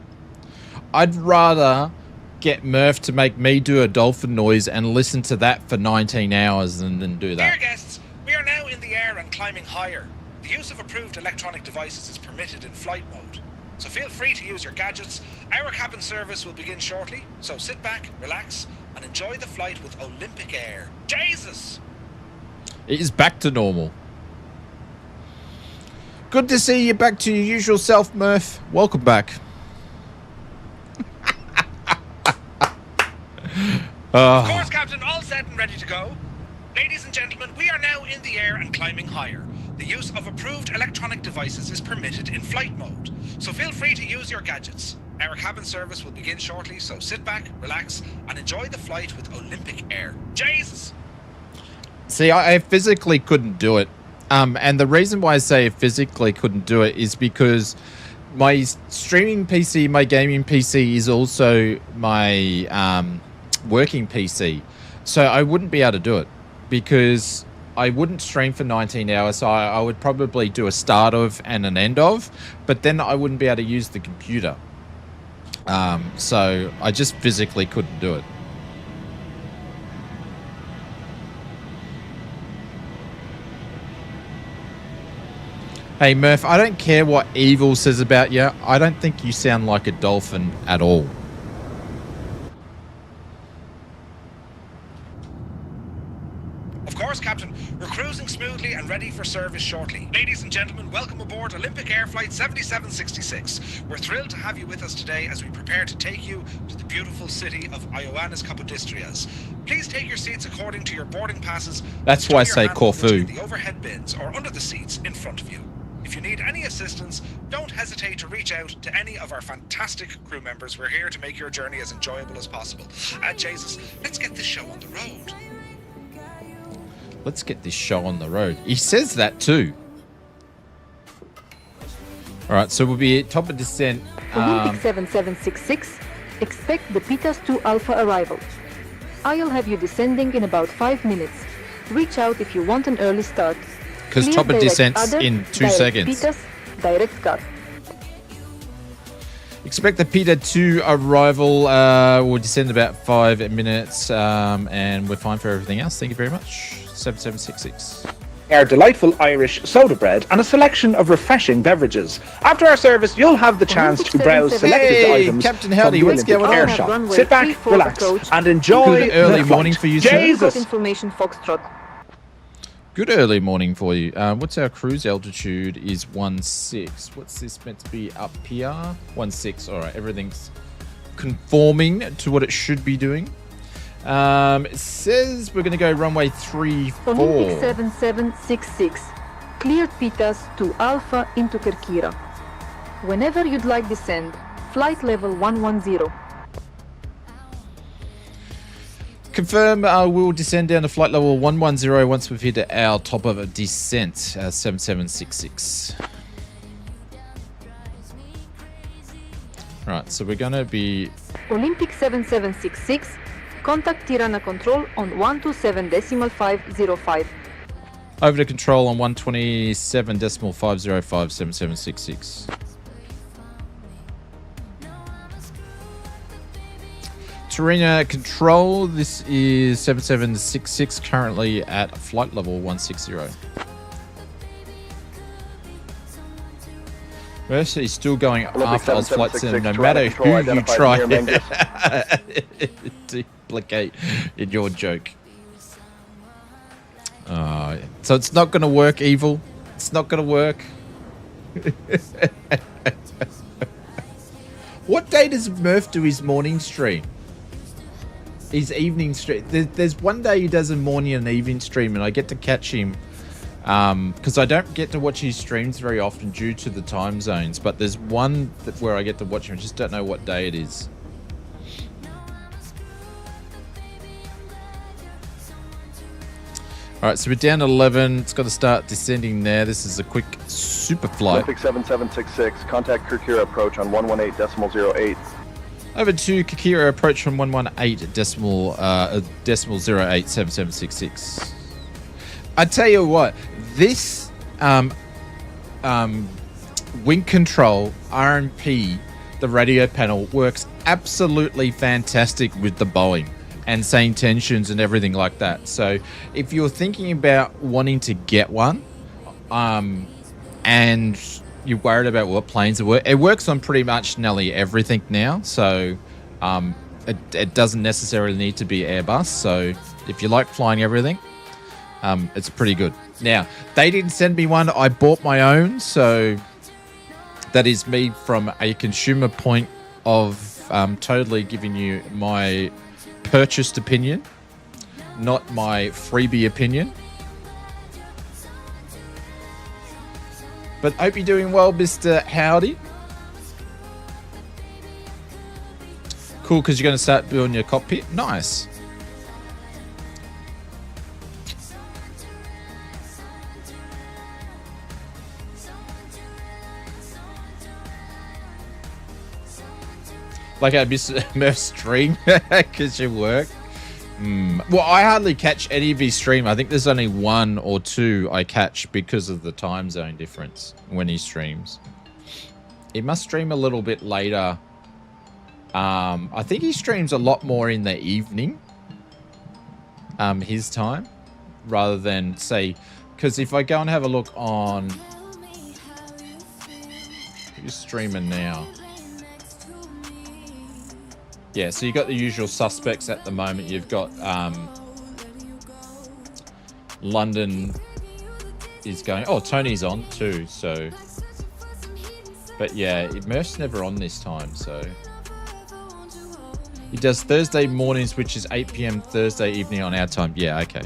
I'd rather get Murph to make me do a dolphin noise and listen to that for 19 hours than do that. Dear guests, we are now in the air and climbing higher. The use of approved electronic devices is permitted in flight mode. So feel free to use your gadgets. Our cabin service will begin shortly. So sit back, relax, and enjoy the flight with Olympic Air. Jesus! It is back to normal. Good to see you back to your usual self, Murph. Welcome back. Of course, Captain, all set and ready to go. Ladies and gentlemen, we are now in the air and climbing higher. The use of approved electronic devices is permitted in flight mode, so feel free to use your gadgets. Our cabin service will begin shortly, so sit back, relax, and enjoy the flight with Olympic Air. Jesus! See, I physically couldn't do it. And the reason why I say I physically couldn't do it is because my streaming PC, my gaming PC is also my working PC. So I wouldn't be able to do it because I wouldn't stream for 19 hours. So I would probably do a start of and an end of, but then I wouldn't be able to use the computer. So I just physically couldn't do it. Hey Murph, I don't care what Evil says about you. I don't think you sound like a dolphin at all. Of course, Captain, we're cruising smoothly and ready for service shortly. Ladies and gentlemen, welcome aboard Olympic Air Flight 7766. We're thrilled to have you with us today as we prepare to take you to the beautiful city of Ioannis Kapodistrias. Please take your seats according to your boarding passes. That's why I say Corfu. The overhead bins or under the seats in front of you. If you need any assistance, don't hesitate to reach out to any of our fantastic crew members. We're here to make your journey as enjoyable as possible. Jesus, let's get this show on the road. Let's get this show on the road. He says that too. All right, so we'll be at top of descent. Olympic 7766, expect the Pitas 2 Alpha arrival. I'll have you descending in about 5 minutes. Reach out if you want an early start. Because top of descent's in 2 seconds. Pitas, direct cut. Expect the Pita 2 arrival. We'll descend about 5 minutes, and we're fine for everything else. Thank you very much. 7766. Our delightful Irish soda bread and a selection of refreshing beverages. After our service, you'll have the chance to browse selected items Captain Howdy, from the what's going Olympic Air on? Shop. Sit back, relax, and enjoy Good early the morning flight. for you, sir. Jesus! Information Foxtrot. Good early morning for you. What's our cruise altitude? Is 16. What's this meant to be up here? 16. All right, everything's conforming to what it should be doing. It says we're going to go runway 34. Olympic 7766, cleared Pitas to Alpha into Kerkira. Whenever you'd like descend, flight level 110. Confirm we'll descend down to flight level 110 once we've hit our top of a descent, 7766. Right, so we're going to be... Olympic 7766, contact Tirana Control on 127.505. Over to control on 127.505 7766. Terena Control, this is 7766, currently at flight level 160. Mercer is still going after Oz Flight Sim, no matter who you try to duplicate in your joke. So it's not going to work, Evil. It's not going to work. What day does Murph do his morning stream? His evening stream. There's one day he does a morning and evening stream, and I get to catch him because I don't get to watch his streams very often due to the time zones. But there's one where I get to watch him. I just don't know what day it is. All right, so we're down to 11. It's got to start descending there. This is a quick super flight. Olympic 7766, contact Kirkira approach on 118.08. Over to Kakira approach from 118.0877766. I tell you what, this wing control RMP, the radio panel, works absolutely fantastic with the Boeing and SayIntentions and everything like that. So if you're thinking about wanting to get one, and you're worried about what planes it works on pretty much nearly everything now. So it doesn't necessarily need to be Airbus. So if you like flying everything, it's pretty good. Now, they didn't send me one. I bought my own. So that is me from a consumer point of totally giving you my purchased opinion, not my freebie opinion. But hope you're doing well, Mr. Howdy. Cool, because you're going to start building your cockpit. Nice. Like I miss Murph's stream because you work. Well, I hardly catch any of his stream. I think there's only 1 or 2 I catch because of the time zone difference when he streams. He must stream a little bit later. I think he streams a lot more in the evening, his time, rather than, say, because if I go and have a look on... Who's streaming now? Yeah, so you've got the usual suspects at the moment. You've got London is going... Oh, Tony's on too, so... But yeah, Murph's never on this time, so... He does Thursday mornings, which is 8 p.m. Thursday evening on our time. Yeah, okay.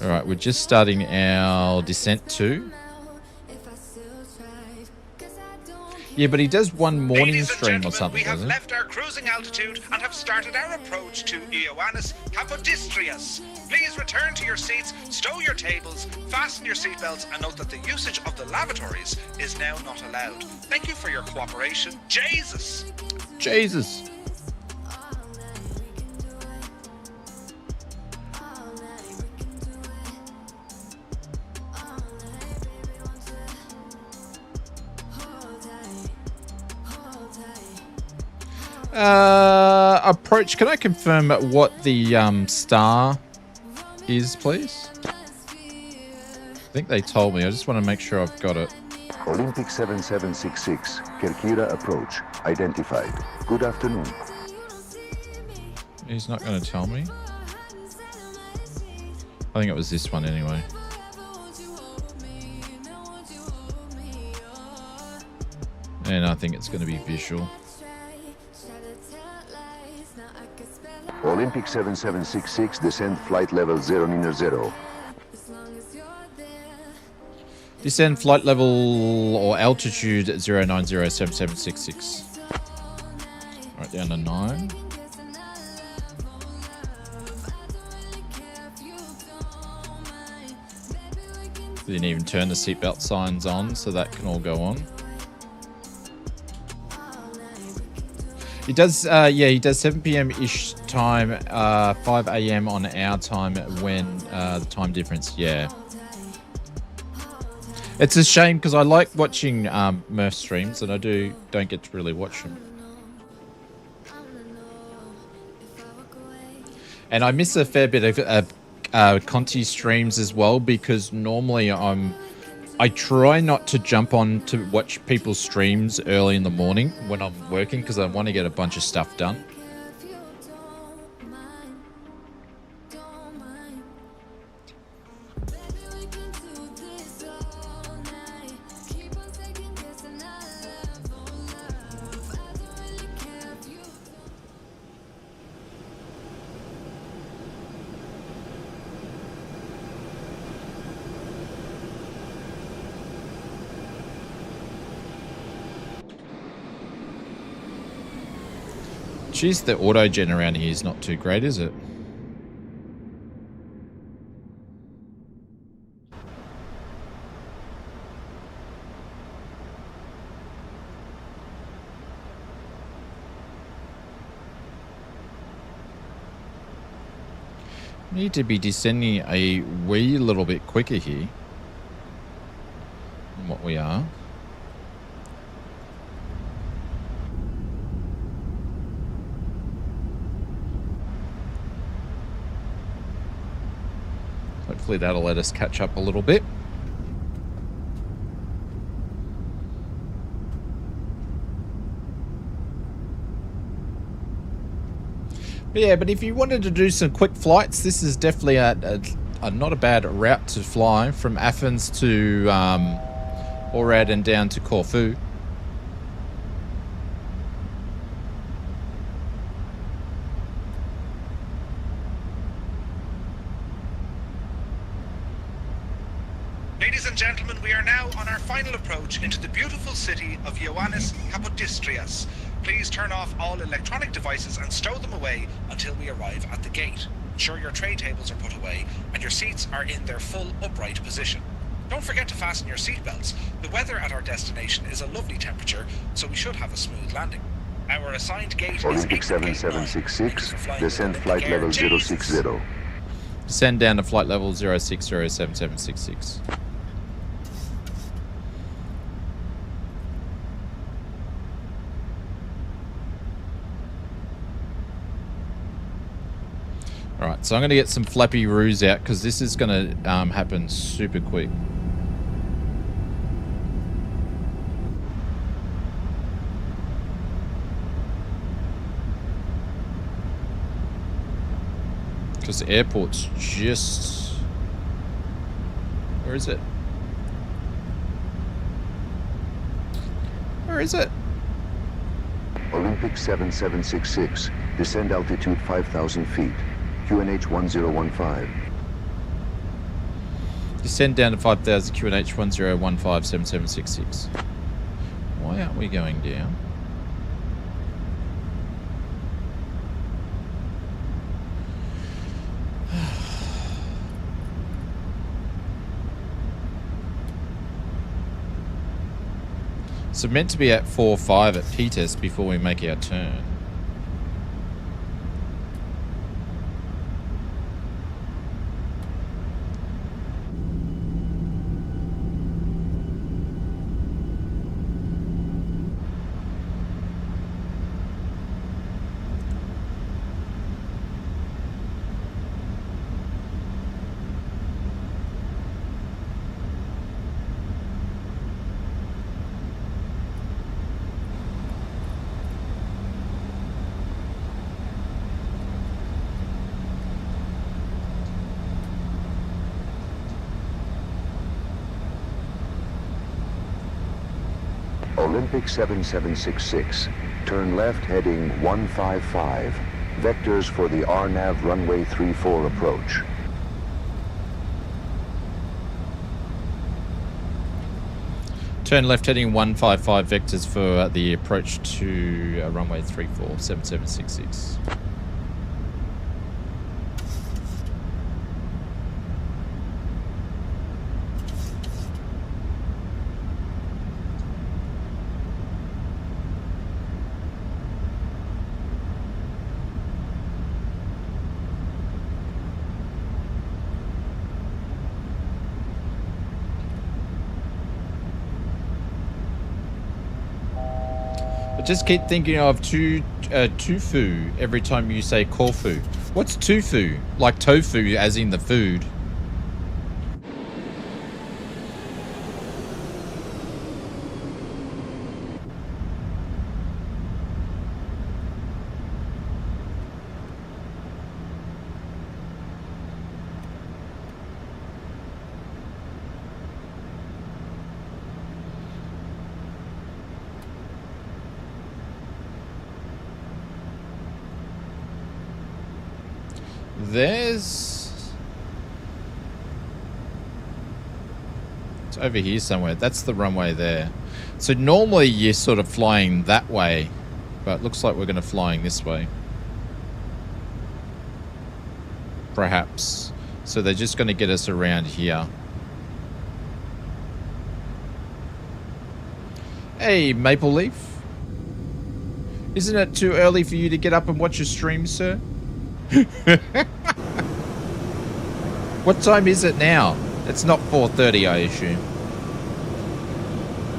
All right, we're just starting our descent too. Yeah, but he does one morning stream or something, doesn't he? We have left our cruising altitude and have started our approach to Ioannis Kapodistrias. Please return to your seats, stow your tables, fasten your seatbelts, and note that the usage of the lavatories is now not allowed. Thank you for your cooperation. Jesus! Jesus! Approach. Can I confirm what the star is, please? I think they told me. I just want to make sure I've got it. Olympic 7766, Kerkira approach, identified. Good afternoon. He's not going to tell me. I think it was this one anyway. And I think it's going to be visual. Olympic 7766, descend flight level 090. Descend flight level or altitude 0907766. Right down to 9. We didn't even turn the seatbelt signs on, so that can all go on. He does, yeah, he does 7 p.m.-ish time, 5 a.m. on our time when the time difference, yeah. It's a shame because I like watching Murph streams and I don't get to really watch them. And I miss a fair bit of Conti streams as well because normally I try not to jump on to watch people's streams early in the morning when I'm working because I want to get a bunch of stuff done. Geez, the auto gen around here is not too great, is it? Need to be descending a wee little bit quicker here than what we are. Hopefully that'll let us catch up a little bit. But yeah, but if you wanted to do some quick flights, this is definitely a not a bad route to fly from Athens to Orad and down to Corfu. final approach into the beautiful city of Ioannis Kapodistrias. Please turn off all electronic devices and stow them away until we arrive at the gate. Ensure your tray tables are put away and your seats are in their full upright position. Don't forget to fasten your seatbelts. The weather at our destination is a lovely temperature, so we should have a smooth landing. Our assigned gate Olympic is 7766, descend flight level 060. Descend down to flight level 0607766. Alright, so I'm going to get some flappy roos out because this is going to happen super quick. Because the airport's just... Where is it? Where is it? Olympic 7766, descend altitude 5,000 feet. QNH 1015. Descend down to 5,000 QNH 10157766. Why aren't we going down? So meant to be at 4.5 at P-test before we make our turn. Olympic 7766, turn left heading 155. Vectors for the RNAV runway 34 approach. Turn left heading 155 vectors for the approach to runway 34, 7766. I just keep thinking of tofu every time you say Corfu. What's tofu? Like tofu as in the food. It's over here somewhere. That's the runway there. So normally you're sort of flying that way, but it looks like we're going to flying this way. Perhaps. So they're just going to get us around here. Hey, Maple Leaf. Isn't it too early for you to get up and watch your stream, sir? What time is it now? It's not 4:30, I assume.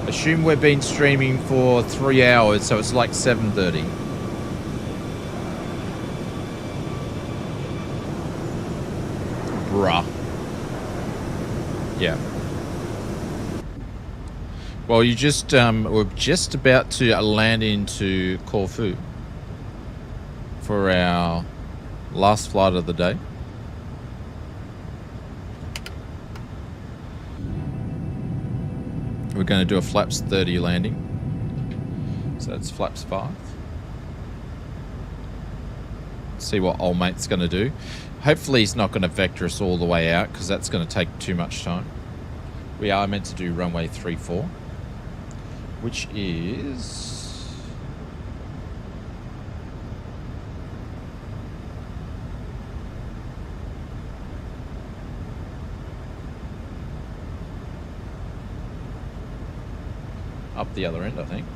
Assume we've been streaming for 3 hours, so it's like 7:30. Bruh. Yeah. Well, you just we're just about to land into Corfu for our last flight of the day. We're going to do a flaps 30 landing. So that's flaps 5. See what old mate's going to do. Hopefully he's not going to vector us all the way out because that's going to take too much time. We are meant to do runway 34, which is... up the other end, I think.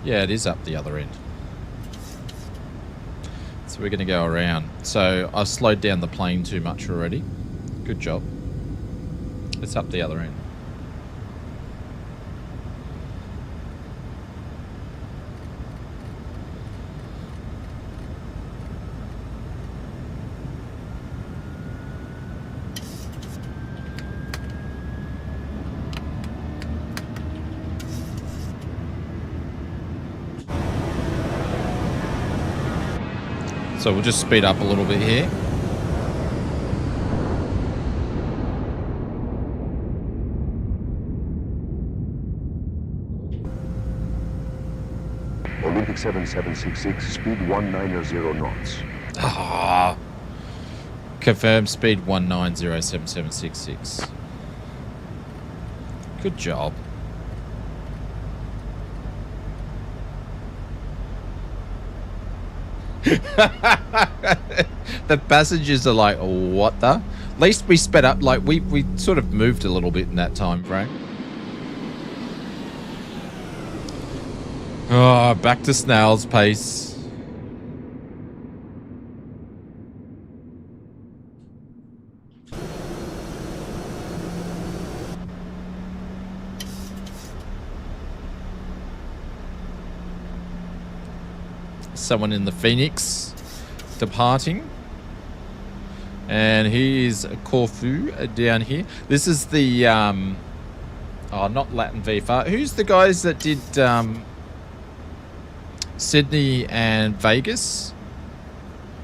Yeah, it is up the other end. So we're going to go around. So I've slowed down the plane too much already. Good job. It's up the other end. So we'll just speed up a little bit here. Olympic 7766, speed 190 knots. Ah, confirm speed 1907766. Good job. The passengers are like, what the? At least we sped up, like we sort of moved a little bit in that time frame. Oh, back to snail's pace. Someone in the Phoenix departing, and here's Corfu down here. This is the oh, not Latin VFR. Who's the guys that did Sydney and Vegas?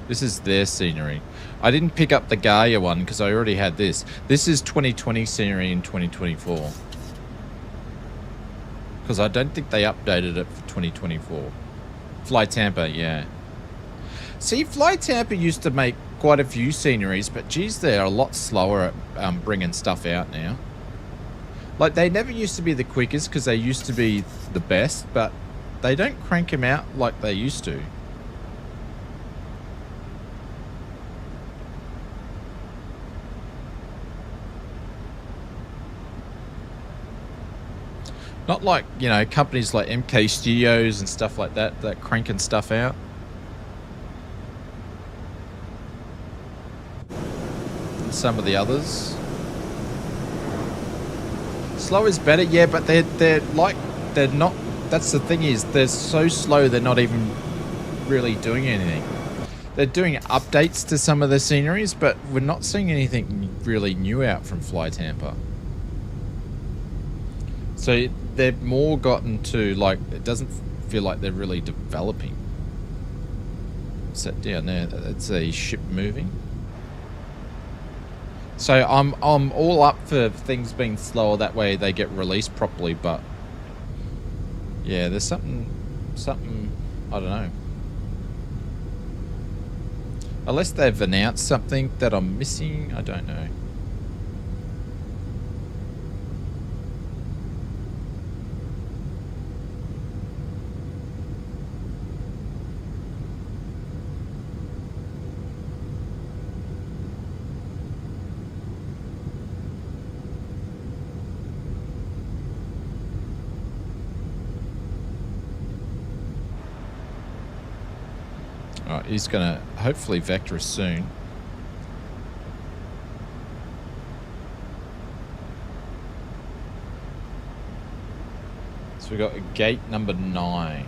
This is their scenery. I didn't pick up the Gaia one because I already had this. This is 2020 scenery in 2024, because I don't think they updated it for 2024. Fly Tampa, yeah. See, Fly Tampa used to make quite a few sceneries, but geez, they're a lot slower at bringing stuff out now. Like, they never used to be the quickest because they used to be the best, but they don't crank them out like they used to. Not like, you know, companies like MK Studios and stuff like that, that cranking stuff out. And some of the others. Slow is better, yeah, but they're not, that's the thing is, they're so slow they're not even really doing anything. They're doing updates to some of the sceneries, but we're not seeing anything really new out from Fly Tampa. So they've more gotten to, like, it doesn't feel like they're really developing. What's that down there? That's a ship moving. So I'm all up for things being slower, that way they get released properly, but yeah, there's something I don't know. Unless they've announced something that I'm missing, I don't know. Alright, he's gonna hopefully vector us soon. So we got gate number 9.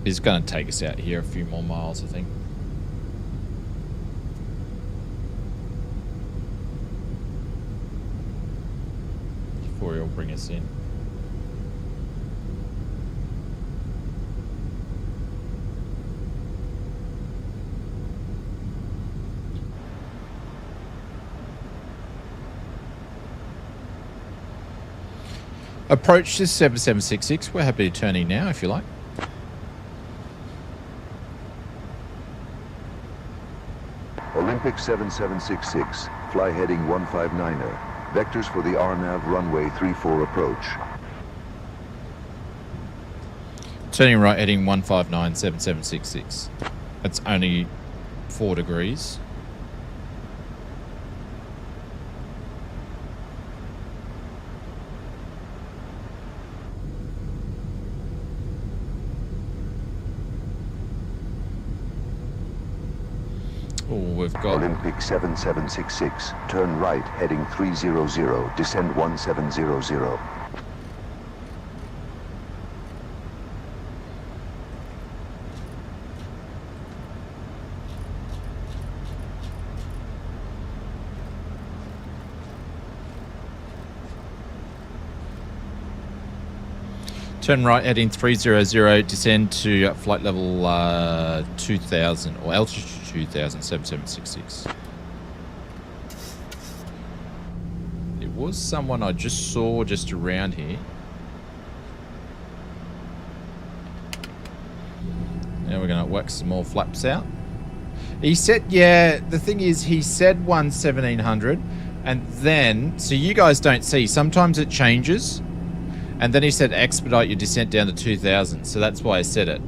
He's going to take us out here a few more miles, I think. Before he'll bring us in. Approach to 7766. We're happy to turn in now if you like. Olympic 7766, fly heading 159er. Vectors for the RNAV runway 34 approach. Turning right heading 159 7766. That's only 4 degrees. Oh, we've got Olympic 7766, turn right heading 300, descend 1700. turn right heading 300, descend to flight level 2000 or altitude 2000 7766. There was someone I just saw just around here. Now we're going to whack some more flaps out. He said, yeah, the thing is, he said 1700, and then, so you guys don't see, sometimes it changes, and then he said expedite your descent down to 2000, so that's why I said it.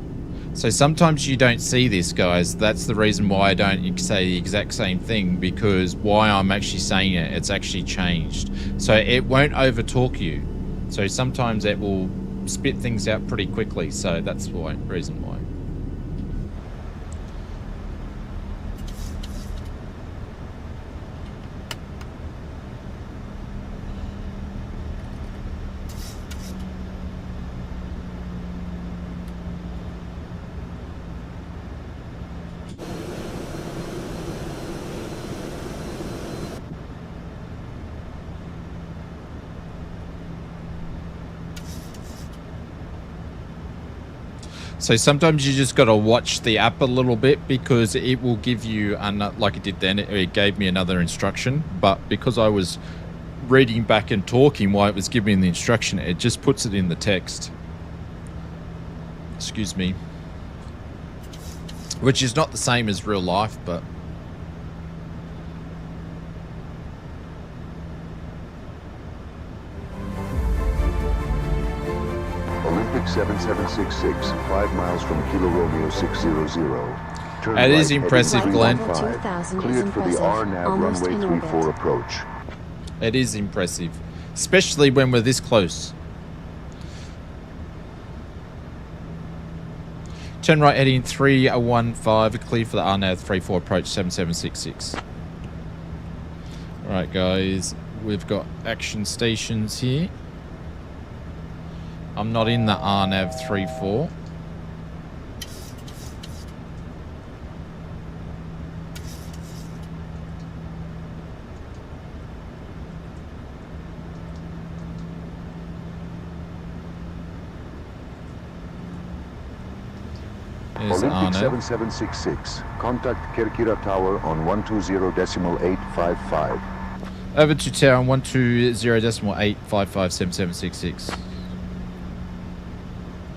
So sometimes you don't see this, guys. That's the reason why I don't say the exact same thing, because why I'm actually saying it, it's actually changed. So it won't over-talk you. So sometimes it will spit things out pretty quickly, so that's why, reason why. So sometimes you just got to watch the app a little bit, because it will give you, like it did then, it gave me another instruction. But because I was reading back and talking while it was giving me the instruction, it just puts it in the text. Excuse me. Which is not the same as real life, but... Olympic 7766, 5 miles from Kilo Romeo 600. Turn It is right, impressive, heading Glenn. 315. Cleared for the RNAV runway 34 approach. It is impressive, especially when we're this close. Turn right heading 315, clear for the RNAV 34 approach 7766. Alright guys, we've got action stations here. I'm not in the RNAV 34. Olympic 7766, contact Kerkira Tower on 120.855. Over to tower on 120.855 7766.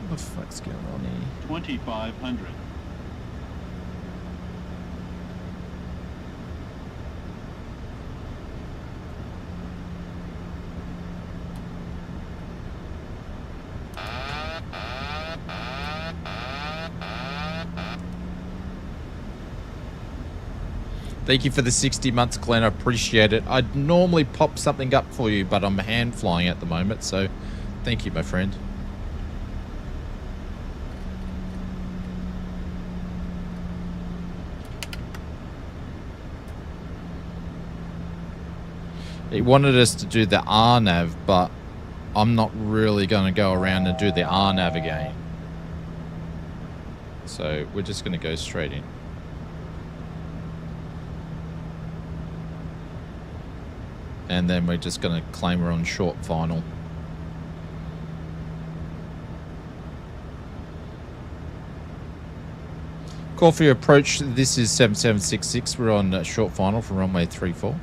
What the fuck's going on here? 2500. Thank you for the 60 months, Glenn. I appreciate it. I'd normally pop something up for you, but I'm hand flying at the moment, so thank you, my friend. He wanted us to do the RNAV, but I'm not really going to go around and do the RNAV again. So we're just going to go straight in. And then we're just going to claim we're on short final. Call for your approach. This is 7766. We're on short final for runway 34.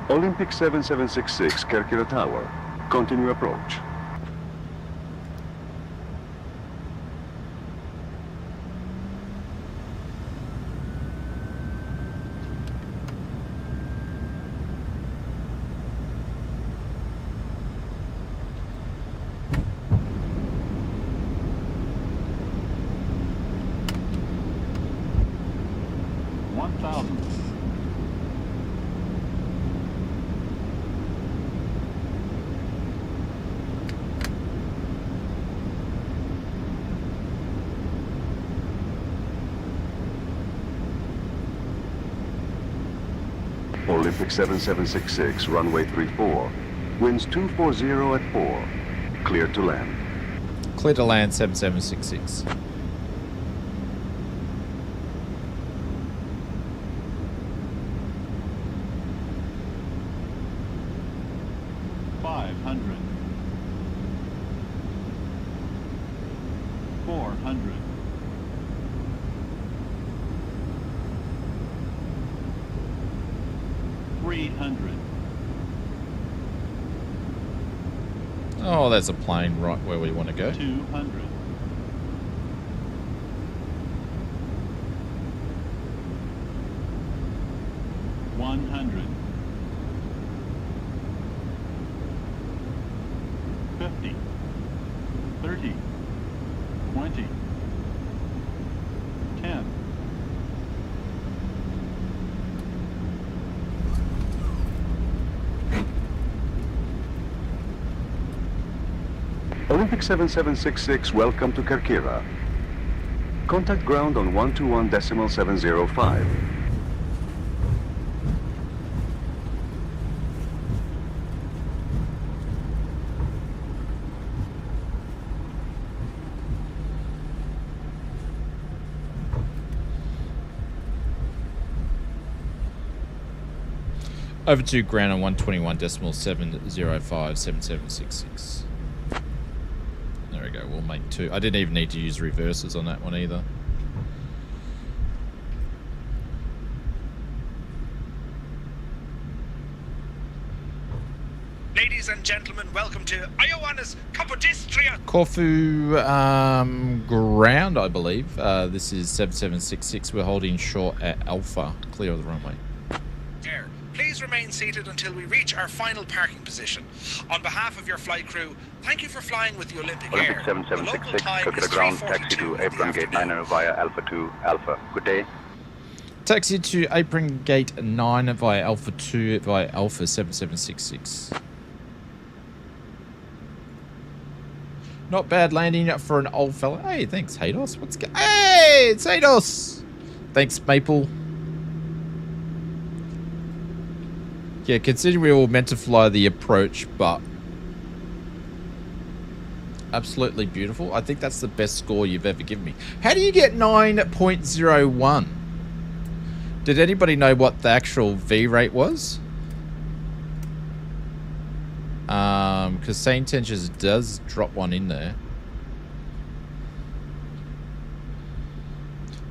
Olympic 7766, Kerkira Tower. Continue approach. Olympic 7766, runway 34. Winds 240 at 4. Clear to land. Clear to land 7766. Oh, there's a plane right where we want to go. 200. 100. 50. 30. 20. 10. Olympic 7766, welcome to Kerkira. Contact ground on 121.705. Over to ground on 121.7057766. There we go, we'll make 2. I didn't even need to use reverses on that one either. Ladies and gentlemen, welcome to Ioanna's Capodistria. Corfu ground, I believe. This is 7766. We're holding short at Alpha. Clear of the runway. Please remain seated until we reach our final parking position. On behalf of your flight crew, thank you for flying with the Olympic Air. Olympic 7766, Kerkira ground, taxi to apron gate 9 via Alpha 2 Alpha. Good day. Taxi to apron gate 9 via Alpha 2 via Alpha 7766. Not bad landing for an old fella. Hey, thanks, Hados. What's going? Hey, it's Hados. Thanks, Maple. Yeah, considering we were meant to fly the approach, but absolutely beautiful. I think that's the best score you've ever given me. How do you get 9.01? Did anybody know what the actual V rate was? Because SayIntentions does drop one in there.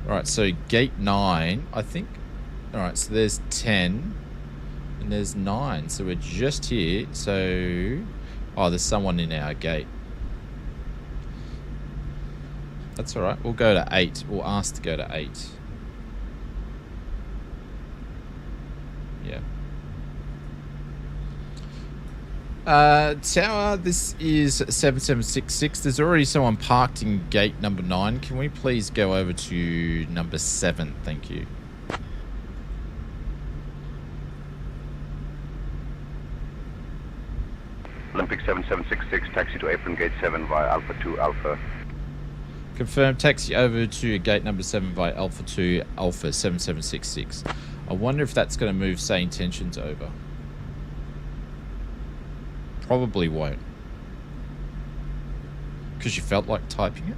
Alright, so gate 9, I think. Alright, so there's 10. And there's 9, so we're just here. So, oh, there's someone in our gate. That's all right. We'll go to 8. We'll ask to go to 8. Yeah. Tower, this is 7766. There's already someone parked in gate number 9. Can we please go over to number 7? Thank you. Olympic 7766, taxi to apron gate 7 via Alpha 2 Alpha. Confirm taxi over to gate number 7 via Alpha 2 Alpha 7766. I wonder if that's going to move SayIntentions over. Probably won't. Because you felt like typing it?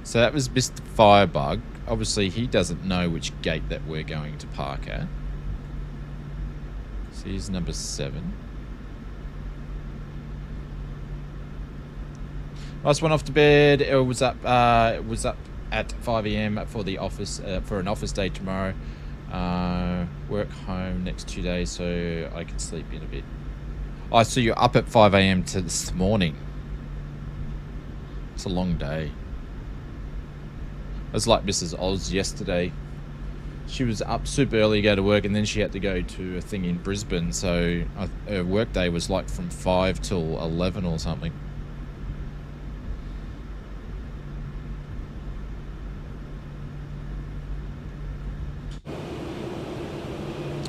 So that was Mr. Firebug. Obviously, he doesn't know which gate that we're going to park at. So here's number 7. I just went off to bed. It was up at 5 a.m. for the office for an office day tomorrow. Work home next 2 days, so I can sleep in a bit. Oh, so you're up at 5 a.m. to this morning. It's a long day. It was like Mrs. Oz yesterday. She was up super early to go to work, and then she had to go to a thing in Brisbane. So her work day was like from 5 till 11 or something.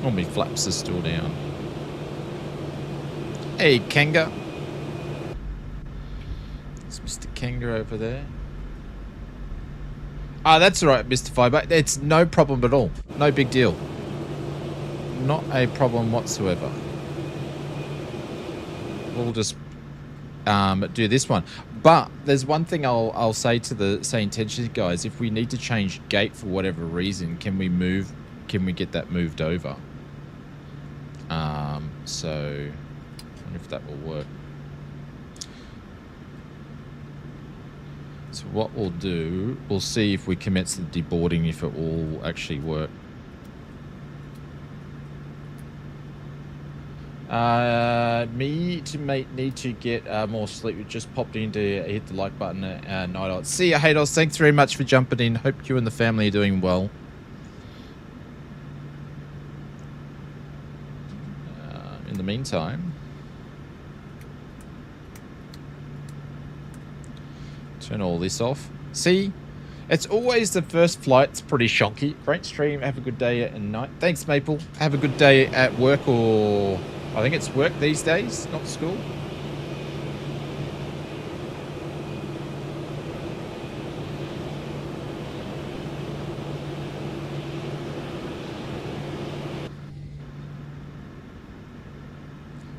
All my flaps are still down. Hey, Kanga. It's Mr. Kanga over there. Ah, that's all right, Mr. Fiber. It's no problem at all. No big deal. Not a problem whatsoever. We'll just do this one. But there's one thing I'll say to the SayIntentions guys. If we need to change gate for whatever reason, can we get that moved over? So I wonder if that will work. So what we'll do, we'll see if we commence the deboarding, if it will actually work. Need to get more sleep. We just popped in to hit the like button at night. See ya, Hados. Thanks very much for jumping in. Hope you and the family are doing well. In the meantime, turn all this off. See, it's always the first flight's pretty shonky. Great stream. Have a good day at night. Thanks, Maple. Have a good day at work, or I think it's work these days, not school.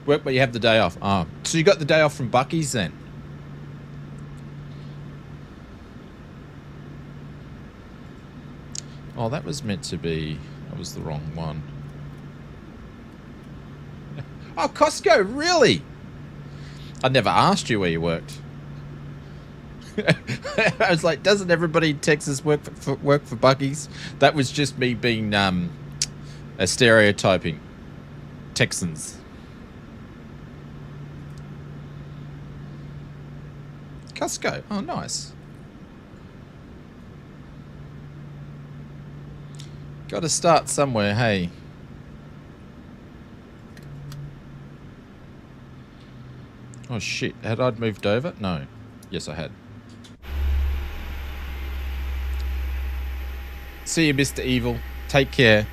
Work, but you have the day off. Oh, so you got the day off from Bucky's then? Oh, that was meant to be... That was the wrong one. Oh, Costco, really? I never asked you where you worked. I was like, doesn't everybody in Texas work for Bucky's? That was just me being a stereotyping Texans. Costco. Oh, nice. Got to start somewhere, hey. Oh, shit. Had I moved over? No. Yes, I had. See you, Mr. Evil. Take care.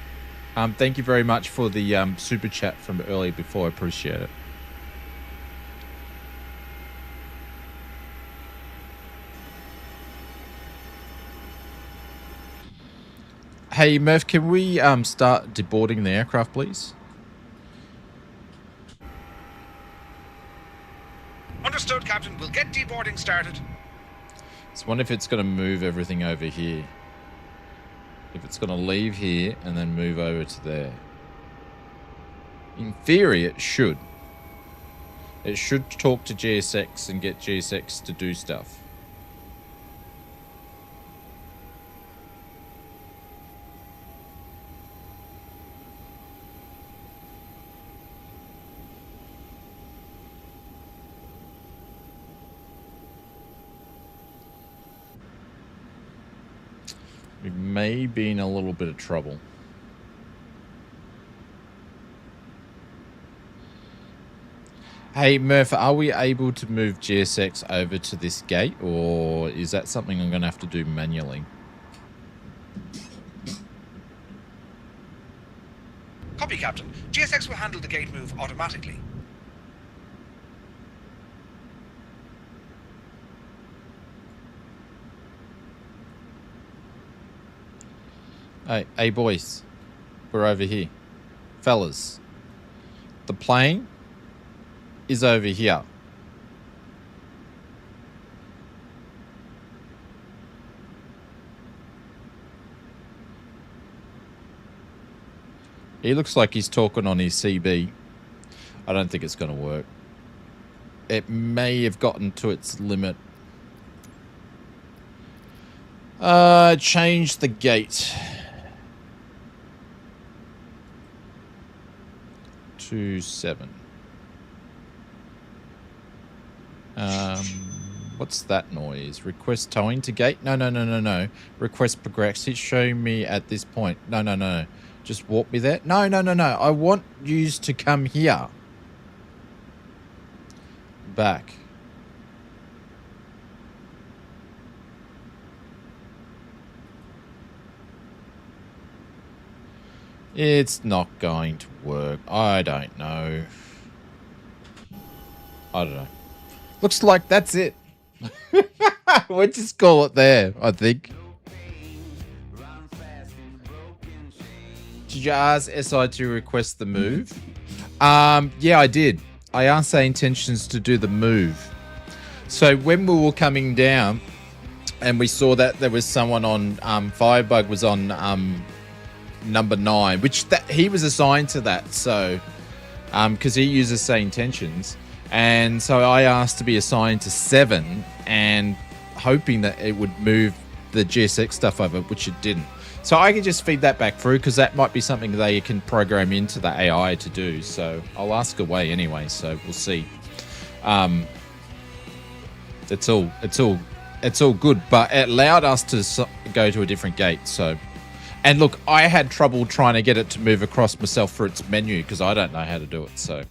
Thank you very much for the super chat from earlier before. I appreciate it. Hey, Murph, can we start deboarding the aircraft, please? Understood, Captain. We'll get deboarding started. So I wonder if it's going to move everything over here. If it's going to leave here and then move over to there. In theory, it should. It should talk to GSX and get GSX to do stuff. We may be in a little bit of trouble. Hey, Murph, are we able to move GSX over to this gate, or is that something I'm going to have to do manually? Copy, Captain. GSX will handle the gate move automatically. Hey, boys. We're over here. Fellas, the plane is over here. He looks like he's talking on his CB. I don't think it's going to work. It may have gotten to its limit. Change the gate. 27. What's that noise? Request towing to gate? No. Request progress. It's showing me at this point. No. Just walk me there. No. I want yous to come here. Back. It's not going to work. I don't know. I don't know. Looks like that's it. We'll just call it there, I think. Did you ask SI to request the move? Yeah, I did. I asked SayIntentions to do the move. So when we were coming down and we saw that there was someone on Firebug was on number 9, which he was assigned to that, so because he uses SayIntentions, and so I asked to be assigned to 7 and hoping that it would move the GSX stuff over, which it didn't. So I can just feed that back through because that might be something they can program into the AI to do. So I'll ask away anyway. So we'll see. It's all good, but it allowed us to go to a different gate. So, and look, I had trouble trying to get it to move across myself for its menu because I don't know how to do it. So,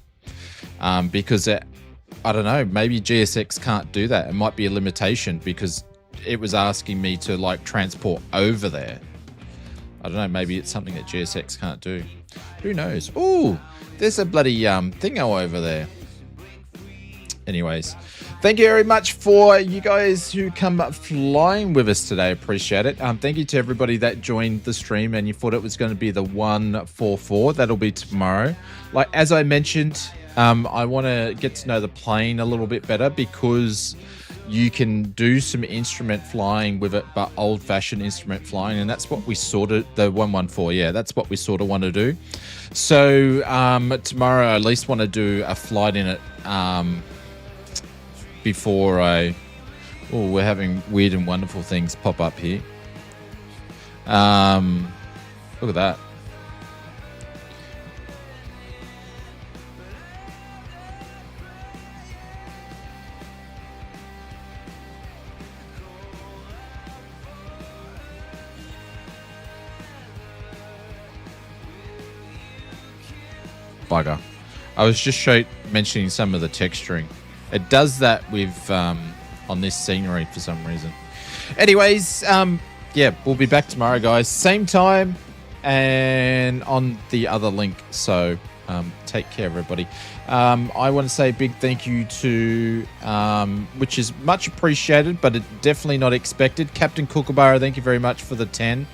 because I don't know, maybe GSX can't do that. It might be a limitation because it was asking me to like transport over there. I don't know, maybe it's something that GSX can't do. Who knows? Ooh, there's a bloody thingo over there. Anyways, thank you very much for you guys who come flying with us today. Appreciate it. Thank you to everybody that joined the stream and you thought it was going to be the 144. That'll be tomorrow. Like, as I mentioned, I want to get to know the plane a little bit better because you can do some instrument flying with it, but old-fashioned instrument flying, and that's what we sort of, the 114, yeah, that's what we sort of want to do. So tomorrow I at least want to do a flight in it before I... Oh, we're having weird and wonderful things pop up here. Look at that. Bugger. I was just mentioning some of the texturing. It does that with on this scenery for some reason. Anyways, yeah, we'll be back tomorrow, guys. Same time and on the other link. So take care, everybody. I want to say a big thank you to, which is much appreciated, but definitely not expected. Captain Kookaburra, thank you very much for the 10.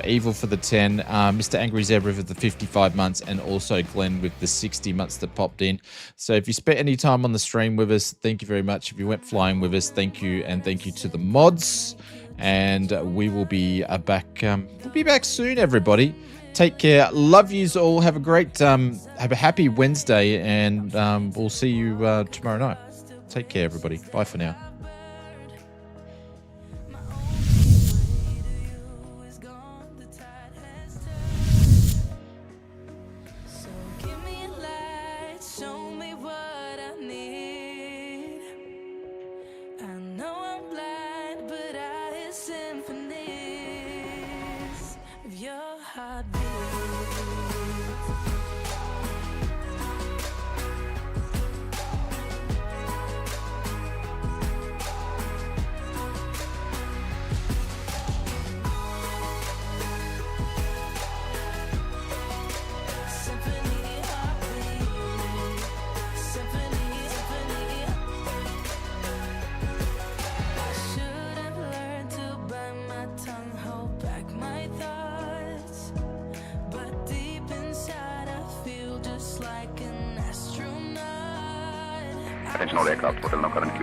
Evil for the 10, Mr. Angry Zebra for the 55 months, and also Glenn with the 60 months that popped in. So if you spent any time on the stream with us, thank you very much. If you went flying with us, thank you, and thank you to the mods. And we will be back. We'll be back soon, everybody. Take care. Love yous all. Have a great, have a happy Wednesday, and we'll see you tomorrow night. Take care, everybody. Bye for now. But Attention all aircraft, hotel no current